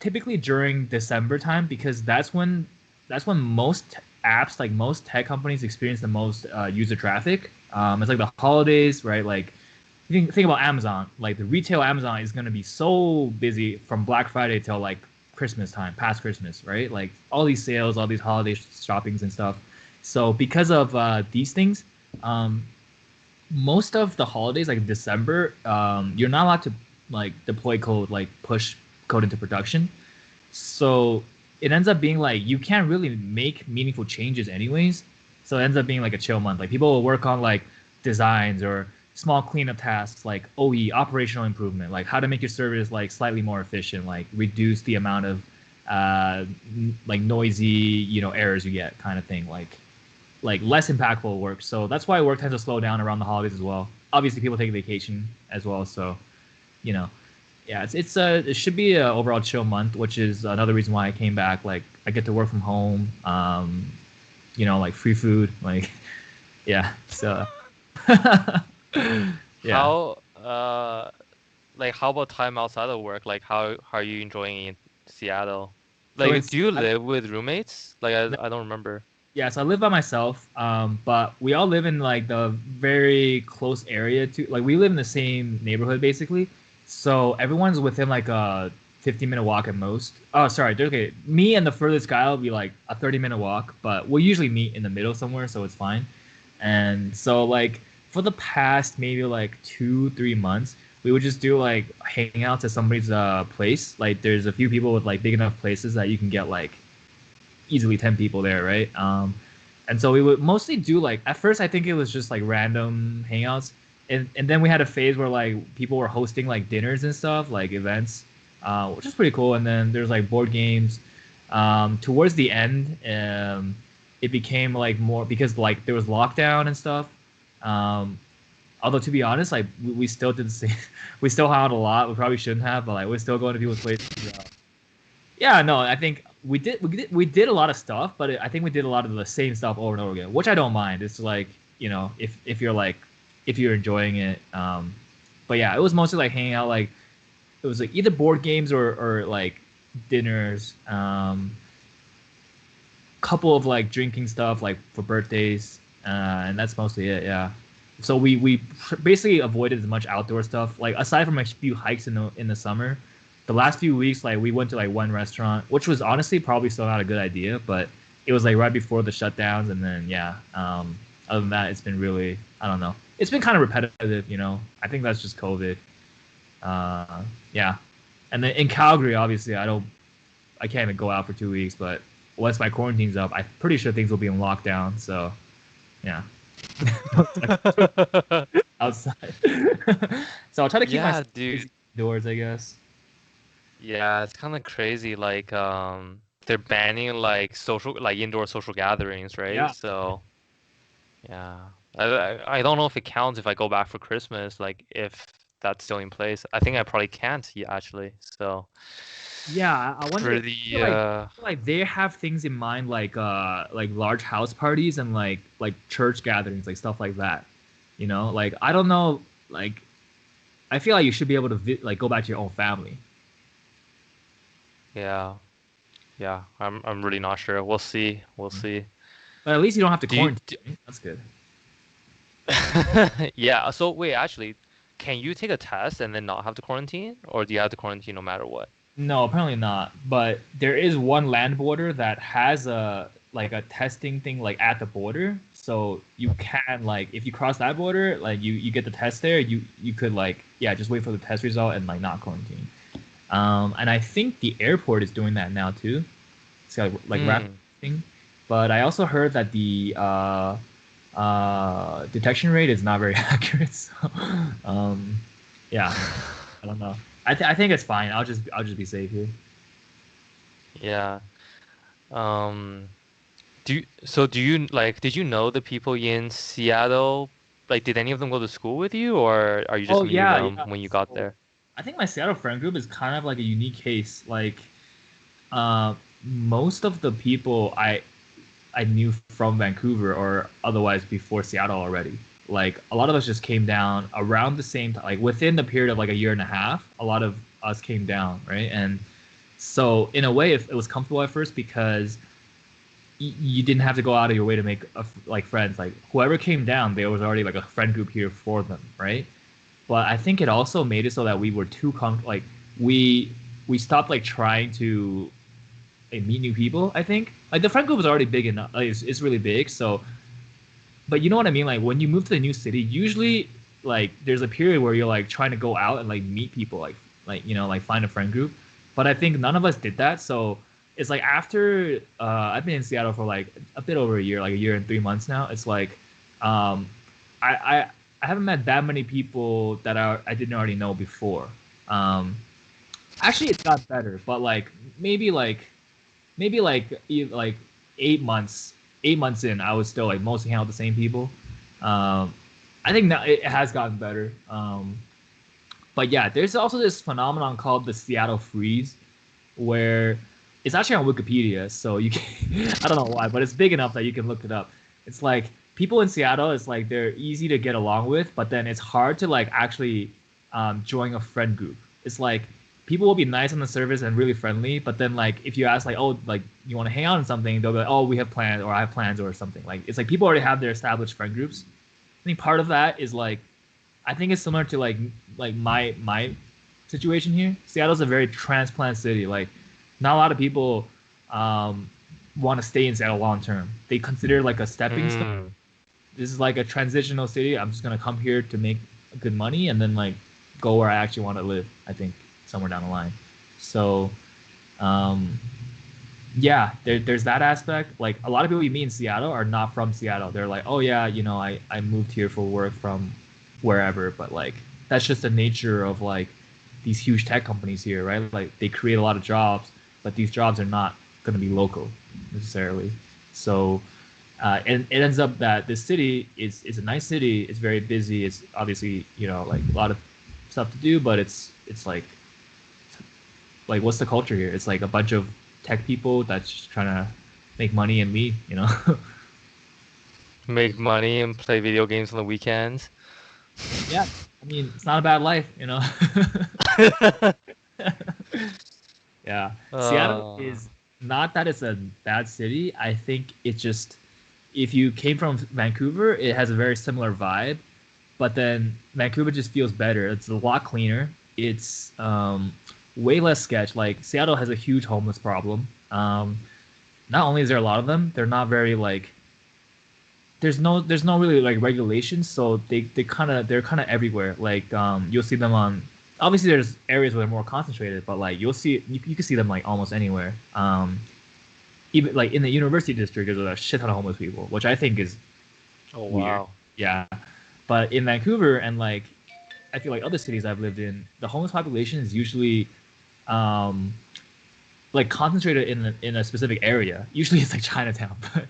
typically during December time because that's when most apps, like most tech companies, experience the most user traffic. It's like the holidays, right? Like think about Amazon. Like the retail Amazon is gonna be so busy from Black Friday till like Christmas time, past Christmas, right? Like all these sales, all these holiday shoppings and stuff. So because of these things, um, most of the holidays, like December, you're not allowed to like deploy code, like push code into production. So it ends up being like you can't really make meaningful changes anyways. So it ends up being like a chill month. Like people will work on like designs or small cleanup tasks like OE, operational improvement, like how to make your service like slightly more efficient, like reduce the amount of like noisy, errors you get kind of thing. Like less impactful work. So that's why work tends to slow down around the holidays as well. Obviously people take vacation as well, so you know yeah, it should be a overall chill month, which is another reason why I came back. Like I get to work from home, like free food, like yeah. So yeah. How like how about time outside of work? Like how are you enjoying it in Seattle? So Like it's do you live with roommates? Like I don't remember. yeah, so I live by myself, but we all live in like the very close area to like we live in the same neighborhood basically. So everyone's within like a 15-minute walk at most. Oh, sorry, okay. Me and the furthest guy will be like a 30-minute walk, but we'll usually meet in the middle somewhere, so it's fine. And so like for the past maybe like 2-3 months, we would just do like hangouts at somebody's place. Like there's a few people with like big enough places that you can get like easily 10 people there, right? And so we would mostly do like at first I think it was just like random hangouts. And then we had a phase where like people were hosting like dinners and stuff, like events, which is pretty cool. And then there's like board games. Towards the end, it became like more because like there was lockdown and stuff. Um, Although to be honest, like we still did the same. We still hung out a lot. We probably shouldn't have, but like we're still going to people's places. Yeah, no, I think we did a lot of stuff, but I think we did a lot of the same stuff over and over again, which I don't mind. It's like if you're enjoying it. But yeah, it was mostly like hanging out. Like it was like either board games or like dinners. couple of like drinking stuff like for birthdays, and that's mostly it. Yeah. So we basically avoided as much outdoor stuff. Like aside from a few hikes in the summer, the last few weeks like we went to like one restaurant, which was honestly probably still not a good idea, but it was like right before the shutdowns, and then yeah. Other than that, it's been really I don't know. It's been kind of repetitive, you know. I think that's just COVID. Yeah. And then in Calgary, obviously, I can't even go out for 2 weeks. But once my quarantine's up, I'm pretty sure things will be in lockdown. So, yeah, outside. So I'll try to keep Yeah, myself dude. busy indoors, I guess. Yeah, it's kind of crazy. Like, they're banning like indoor social gatherings, right? Yeah. So, yeah. I don't know if it counts if I go back for Christmas, like if that's still in place. I think I probably can't, yeah, actually. So, Yeah, I wonder. for the I feel like they have things in mind like large house parties and like church gatherings, like stuff like that. You know, like I don't know, like I feel like you should be able to like go back to your own family. yeah, yeah, I'm really not sure. We'll see. We'll Yeah. see. But at least you don't have to Do you, quarantine. Right? That's good. yeah, so wait, actually, can you take a test and then not have to quarantine, or do you have to quarantine no matter what? No, apparently not. But there is one land border that has a like a testing thing like at the border. So you can like if you cross that border, like you get the test there, you could like yeah, just wait for the test result and like not quarantine. And I think the airport is doing that now too. It's like rapid Hmm. testing. But I also heard that the detection rate is not very accurate. So, um, yeah, I don't know. I think it's fine. I'll just be safe here. Yeah. Um, do you like did you know the people in Seattle? Like, did any of them go to school with you, or are you just Oh meeting yeah, them yeah. when you got So there? I think my Seattle friend group is kind of like a unique case. Like, uh, most of the people I knew from Vancouver or otherwise before Seattle already. Like a lot of us just came down around the same time, like within the period of like a year and a half. A lot of us came down, right? And so in a way, it was comfortable at first because you didn't have to go out of your way to make like friends. Like whoever came down, there was already like a friend group here for them, right? But I think it also made it so that we were too like we we stopped like trying to meet new people. I think like the friend group was already big enough. Like, it's really big. So, but you know what I mean? Like when you move to a new city, usually like there's a period where you're like trying to go out and like meet people, like you know like find a friend group. But I think none of us did that. So it's like after I've been in Seattle for like a bit over a year, like a year and 3 months now. It's like um, I I I haven't met that many people that I didn't already know before. Um, Actually, it's got better, but like maybe like like 8 months, 8 months in, I was still like mostly hang out with the same people. Um, I think now it has gotten better. But yeah, there's also this phenomenon called the Seattle Freeze, where it's actually on Wikipedia, so you can I don't know why, but it's big enough that you can look it up. It's like people in Seattle, it's like they're easy to get along with, but then it's hard to like actually join a friend group. It's like people will be nice on the surface and really friendly, but then like if you ask like oh like you want to hang out on something, they'll be like oh we have plans or I have plans or something. Like it's like people already have their established friend groups. I think part of that is like I think it's similar to like my situation here. Seattle's a very transplant city. Like not a lot of people um, want to stay in Seattle long term. They consider it like a stepping stone. Mm. This is like a transitional city. I'm just gonna come here to make good money and then like go where I actually want to live. I think somewhere down the line. So um, yeah, there's that aspect. Like a lot of people you meet in Seattle are not from Seattle. They're like, oh yeah, you know, I moved here for work from wherever, but like that's just the nature of like these huge tech companies here, right? Like they create a lot of jobs, but these jobs are not going to be local necessarily. So and it ends up that this city is a nice city. It's very busy. It's obviously you know like a lot of stuff to do, but it's like what's the culture here? It's like a bunch of tech people that's just trying to make money and leave, you know? Make money and play video games on the weekends. Yeah. I mean, it's not a bad life, you know? Yeah. Seattle Uh, is not that it's a bad city. I think it's just if you came from Vancouver, it has a very similar vibe. But then Vancouver just feels better. It's a lot cleaner. It's way less sketch. Like Seattle has a huge homeless problem. Not only is there a lot of them, they're not very like there's no really like regulations, so they're kind of everywhere. Like you'll see them on obviously there's areas where they're more concentrated, but like you can see them like almost anywhere. Even like in the university district, there's a shit ton of homeless people, which I think is Oh weird. wow. Yeah, but in Vancouver and like I feel like other cities I've lived in, the homeless population is usually um like concentrated in a specific area. Usually it's like Chinatown, but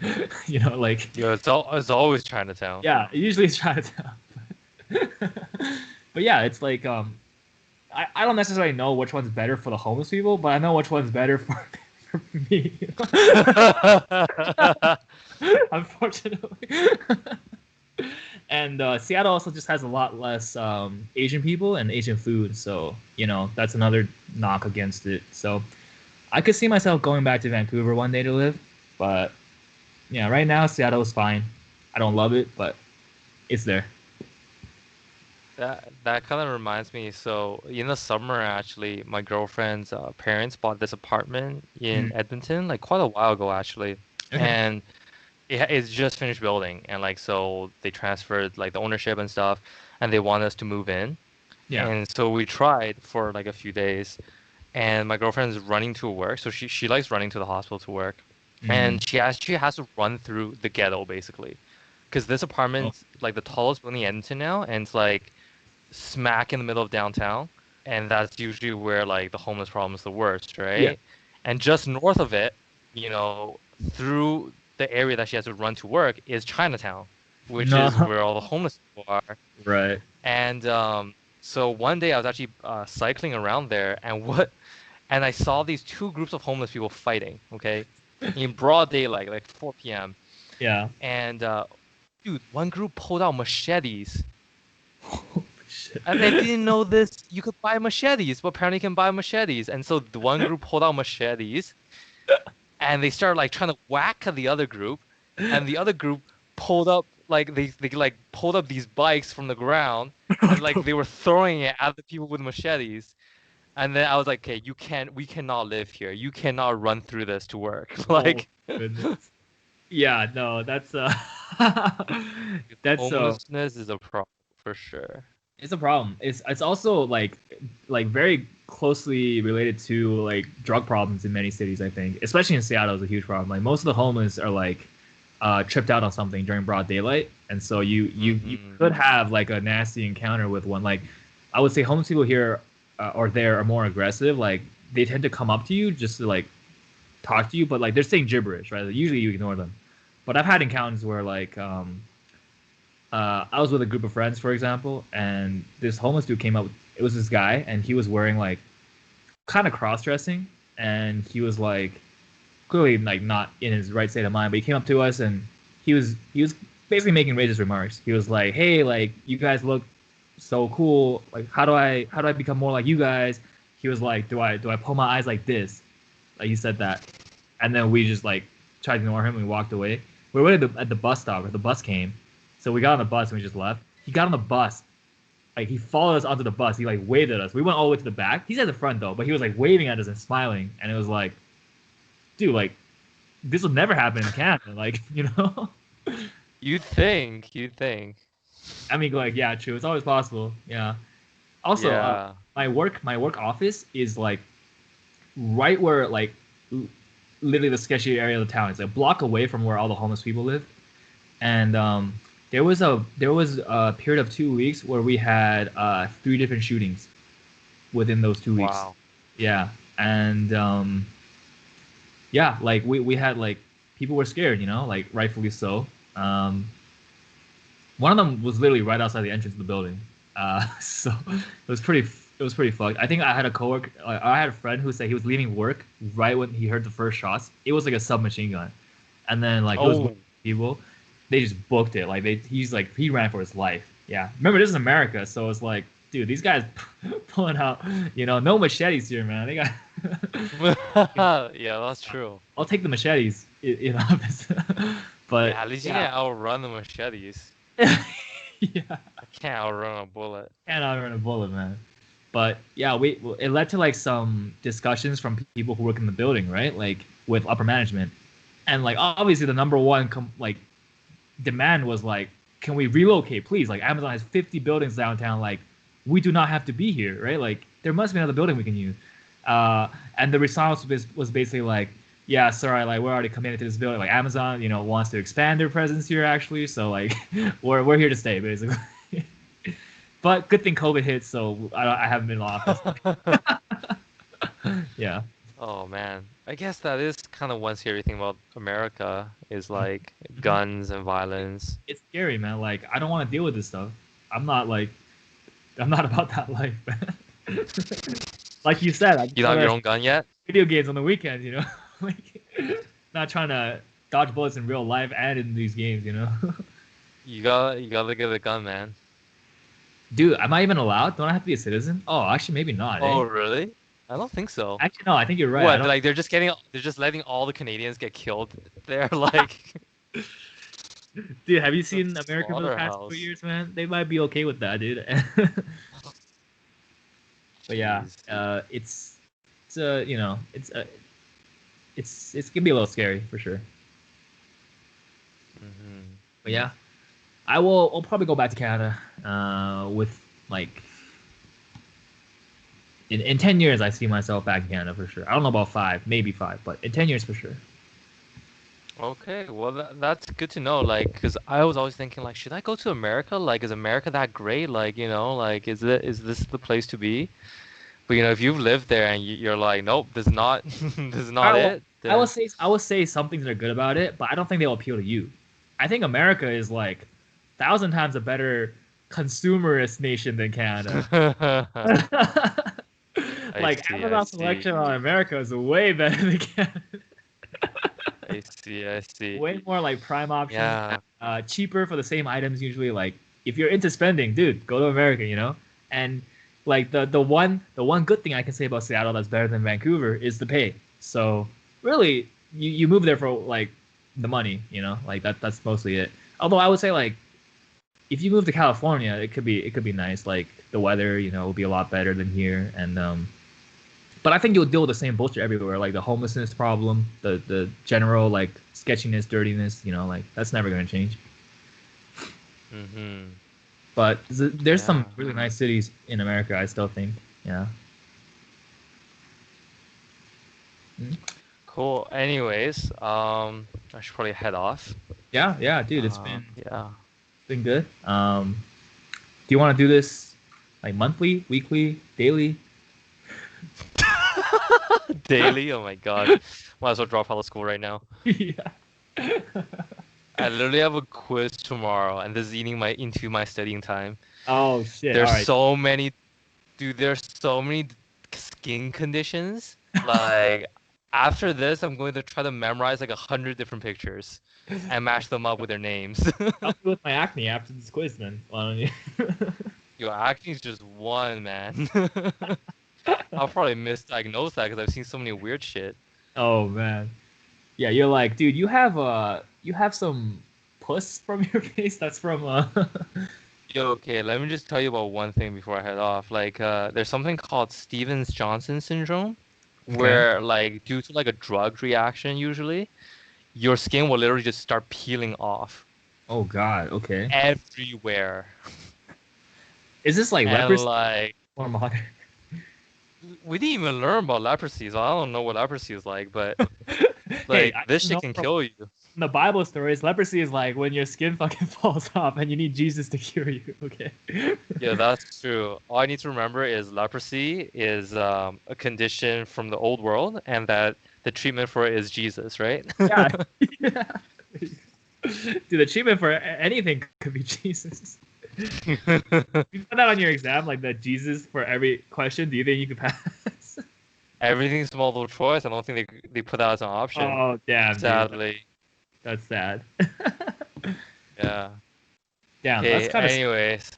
you know, like Yeah, it's always Chinatown. yeah, usually it's Chinatown. But yeah, it's like I don't necessarily know which one's better for the homeless people, but I know which one's better for me. Unfortunately. And Seattle also just has a lot less Asian people and Asian food, so you know that's another knock against it. So I could see myself going back to Vancouver one day to live, but yeah, right now Seattle is fine. I don't love it, but it's there. That kind of reminds me. So in the summer, actually, my girlfriend's parents bought this apartment in Mm. Edmonton, like quite a while ago, actually, Okay. and it's just finished building, and like so they transferred like the ownership and stuff, and they want us to move in, Yeah. and so we tried for like a few days, and my girlfriend's running to work, so she likes running to the hospital to work, Mm. and she actually has to run through the ghetto basically, because this Oh. apartment's like the tallest building in Edmonton now, and it's like smack in the middle of downtown, and that's usually where like the homeless problem is the worst, Yeah. right? And just north of it, through the area that she has to run to work is Chinatown, which is No. where all the homeless people are. Right. And so one day I was actually cycling around there, and I saw these two groups of homeless people fighting, okay, in broad daylight, like 4 p.m. Yeah. And dude, one group pulled out machetes. Shit. And I didn't know this. You could buy machetes, but apparently you can buy machetes. And so the one group pulled out machetes, and they started like trying to whack the other group, and the other group pulled up like they like pulled up these bikes from the ground, and like they were throwing it at the people with machetes. And then I was like, okay, we cannot live here. You cannot run through this to work. Oh Like, goodness. Yeah. No. That's that's homelessness is a problem for sure. it's a problem. It's also like very closely related to like drug problems in many cities. I think, especially in Seattle, is a huge problem. Like most of the homeless are like tripped out on something during broad daylight, and so you Hmm. could have like a nasty encounter with one. Like I would say, homeless people here or there are more aggressive. Like they tend to come up to you just to like talk to you, but like they're saying gibberish, right? Like, usually you ignore them. But I've had encounters where like I was with a group of friends, for example, and this homeless dude came up. It was this guy, and he was wearing like kind of cross dressing, and he was like clearly like not in his right state of mind. But he came up to us, and he was basically making racist remarks. He was like, "Hey, like you guys look so cool. Like how do I become more like you guys?" He was like, "Do I pull my eyes like this?" Like he said that, and then we just like tried to ignore him. And we walked away. We were at the bus stop, where the bus came, so we got on the bus and we just left. He got on the bus, like he followed us onto the bus. He like waved at us. We went all the way to the back. He's at the front though, but he was like waving at us and smiling, and it was like, dude, like this will never happen in Canada, like you know. You'd think. I mean, like yeah, true. It's always possible. Yeah. Also, Yeah. my work office is like right where like literally the sketchy area of the town. It's a block away from where all the homeless people live. And there was a period of 2 weeks where we had three different shootings within those 2 weeks. Wow. Yeah, and yeah, like we had like people were scared, like rightfully so. One of them was literally right outside the entrance of the building. So it was pretty fucked. I think I had a coworker, I had a friend who said he was leaving work right when he heard the first shots. It was like a submachine gun, and then like it was Oh, people, they just booked it. Like he ran for his life. Yeah, remember this is America, so it's like, dude, these guys pulling out, no machetes here, man. They got Yeah, that's true. I'll take the machetes in office. But Yeah, at least you yeah, can outrun the machetes. yeah, I can't outrun a bullet. can't outrun a bullet, man. But yeah, it led to like some discussions from people who work in the building, right? Like with upper management, and like obviously the number one like demand was like, can we relocate, please? Like Amazon has 50 buildings downtown. Like we do not have to be here, right? Like there must be another building we can use. And the response was basically like, yeah, sorry, like we're already committed to this building. Like Amazon, wants to expand their presence here actually. So like we're here to stay basically. But good thing COVID hit, so I haven't been in office. Yeah. Oh man, I guess that is kind of one scary thing about America is like Mhm. guns and violence. It's scary, man. Like I don't want to deal with this stuff. I'm not like I'm not about that life, man. Like you said, I just You don't have want your to own gun yet? video games on the weekends. Like not trying to dodge bullets in real life and in these games. You gotta get a gun, man. Dude, am I even allowed? Don't I have to be a citizen? Oh, actually, maybe not, eh? Oh really? I don't think so. Actually, no. I think you're right. I What? don't. Like they're just letting all the Canadians get killed there, like Dude, have you the seen America for the past couple slaughterhouse. years, man? They might be okay with that, dude. But yeah, Jeez. it's gonna be a little scary for sure. Hmm. But yeah, I'll probably go back to Canada. With like in 10 years, I see myself back in Canada for sure. I don't know about five, maybe five, but in 10 years for sure. Okay, well that's good to know. Like, cause I was always thinking like, should I go to America? Like, is America that great? Like, like is this the place to be? But if you've lived there and you're like, nope, this is not this is not I will, it, then I will say some things that are good about it, but I don't think they'll appeal to you. I think America is like 1,000 times a better consumerist nation than Canada. I Like see, I Amazon see, selection on America is way better than Canada. I see, I see. Way more like prime options, Yeah. cheaper for the same items usually. Like if you're into spending, dude, go to America. And like the one good thing I can say about Seattle that's better than Vancouver is the pay. So really, you move there for like the money. Like that's mostly it. Although I would say like if you move to California, it could be nice. Like the weather, will be a lot better than here, and but I think you'll deal with the same bullshit everywhere, like the homelessness problem, the general like sketchiness, dirtiness. Like that's never gonna change. Mm-hmm. But there's some Yeah. really nice cities in America, I still think. Yeah. Mhm. Cool. Anyways, I should probably head off. Yeah, yeah, dude, it's been Yeah. been good. Do you want to do this like monthly, weekly, daily? Daily. Oh my God. Might as well drop out of school right now. Yeah. I literally have a quiz tomorrow, and this is eating my into my studying time. Oh shit! All There's right. so many, dude. There's so many skin conditions. Like after this, I'm going to try to memorize like 100 different pictures and match them up with their names. Help me with my acne after this quiz, then. Why don't you? Yo, acne is just one, man. I'll probably misdiagnose that because I've seen so many weird shit. Oh man. Yeah, you're like, dude, you have some puss from your face. That's from Yo, okay, let me just tell you about one thing before I head off. Like, there's something called Stevens-Johnson syndrome, Okay. where like due to like a drug reaction, usually your skin will literally just start peeling off Oh God. Okay. everywhere. Is this like And leprosy like or modern? we didn't even learn about leprosy, so I don't know what leprosy is like, but Hey, like I this just shit know can from kill you. the Bible stories, leprosy is like when your skin fucking falls off and you need Jesus to cure you. Okay. Yeah, that's true. All I need to remember is leprosy is a condition from the old world, and that the treatment for it is Jesus, right? Yeah. Yeah. Dude, the treatment for anything could be Jesus. You put that on your exam, like the Jesus for every question. Do you think you could pass? Everything's multiple choice. I don't think they put that as an option, Oh damn, dude, sadly. that's sad. Yeah. Damn, that's Okay, kind of anyways.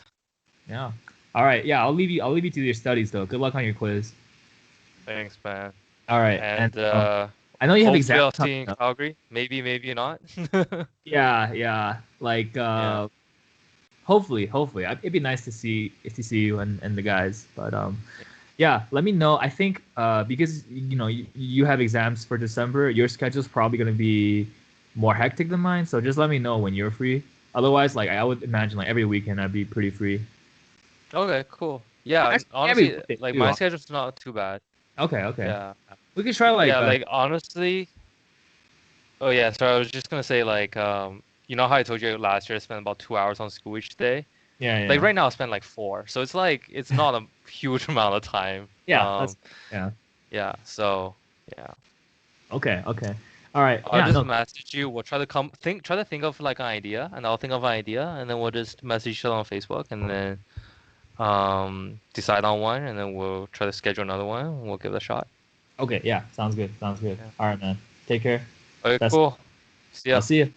yeah. All right, yeah, I'll leave you. I'll leave you to your studies though. Good luck on your quiz. Thanks, man. All right, and And I know you have hopefully exams I'll coming see you in up. Calgary. Maybe, maybe not. Yeah, yeah. Like Yeah. hopefully, it'd be nice to see you and the guys. But yeah, let me know. I think because you have exams for December, your schedule's probably gonna be more hectic than mine. So just let me know when you're free. Otherwise, like I would imagine, like every weekend I'd be pretty free. Okay, cool. Yeah, Actually, every honestly, weekday like too. my schedule's not too bad. Okay. Yeah. We could try like Yeah, like honestly, oh yeah, so I was just gonna say like you know how I told you last year I spent about 2 hours on school each day? Like yeah right now I spend like 4. So it's like it's not a huge amount of time. yeah that's yeah Yeah, so yeah. okay. All right, I'll yeah, just no. message you. We'll try to think of like an idea, and I'll think of an idea, and then we'll just message each other on Facebook, and then decide on one, and then we'll try to schedule another one. And we'll give it a shot. Okay, yeah, sounds good. Yeah. All right, man. Take care. Okay, Best. cool. See I'll ya. see you.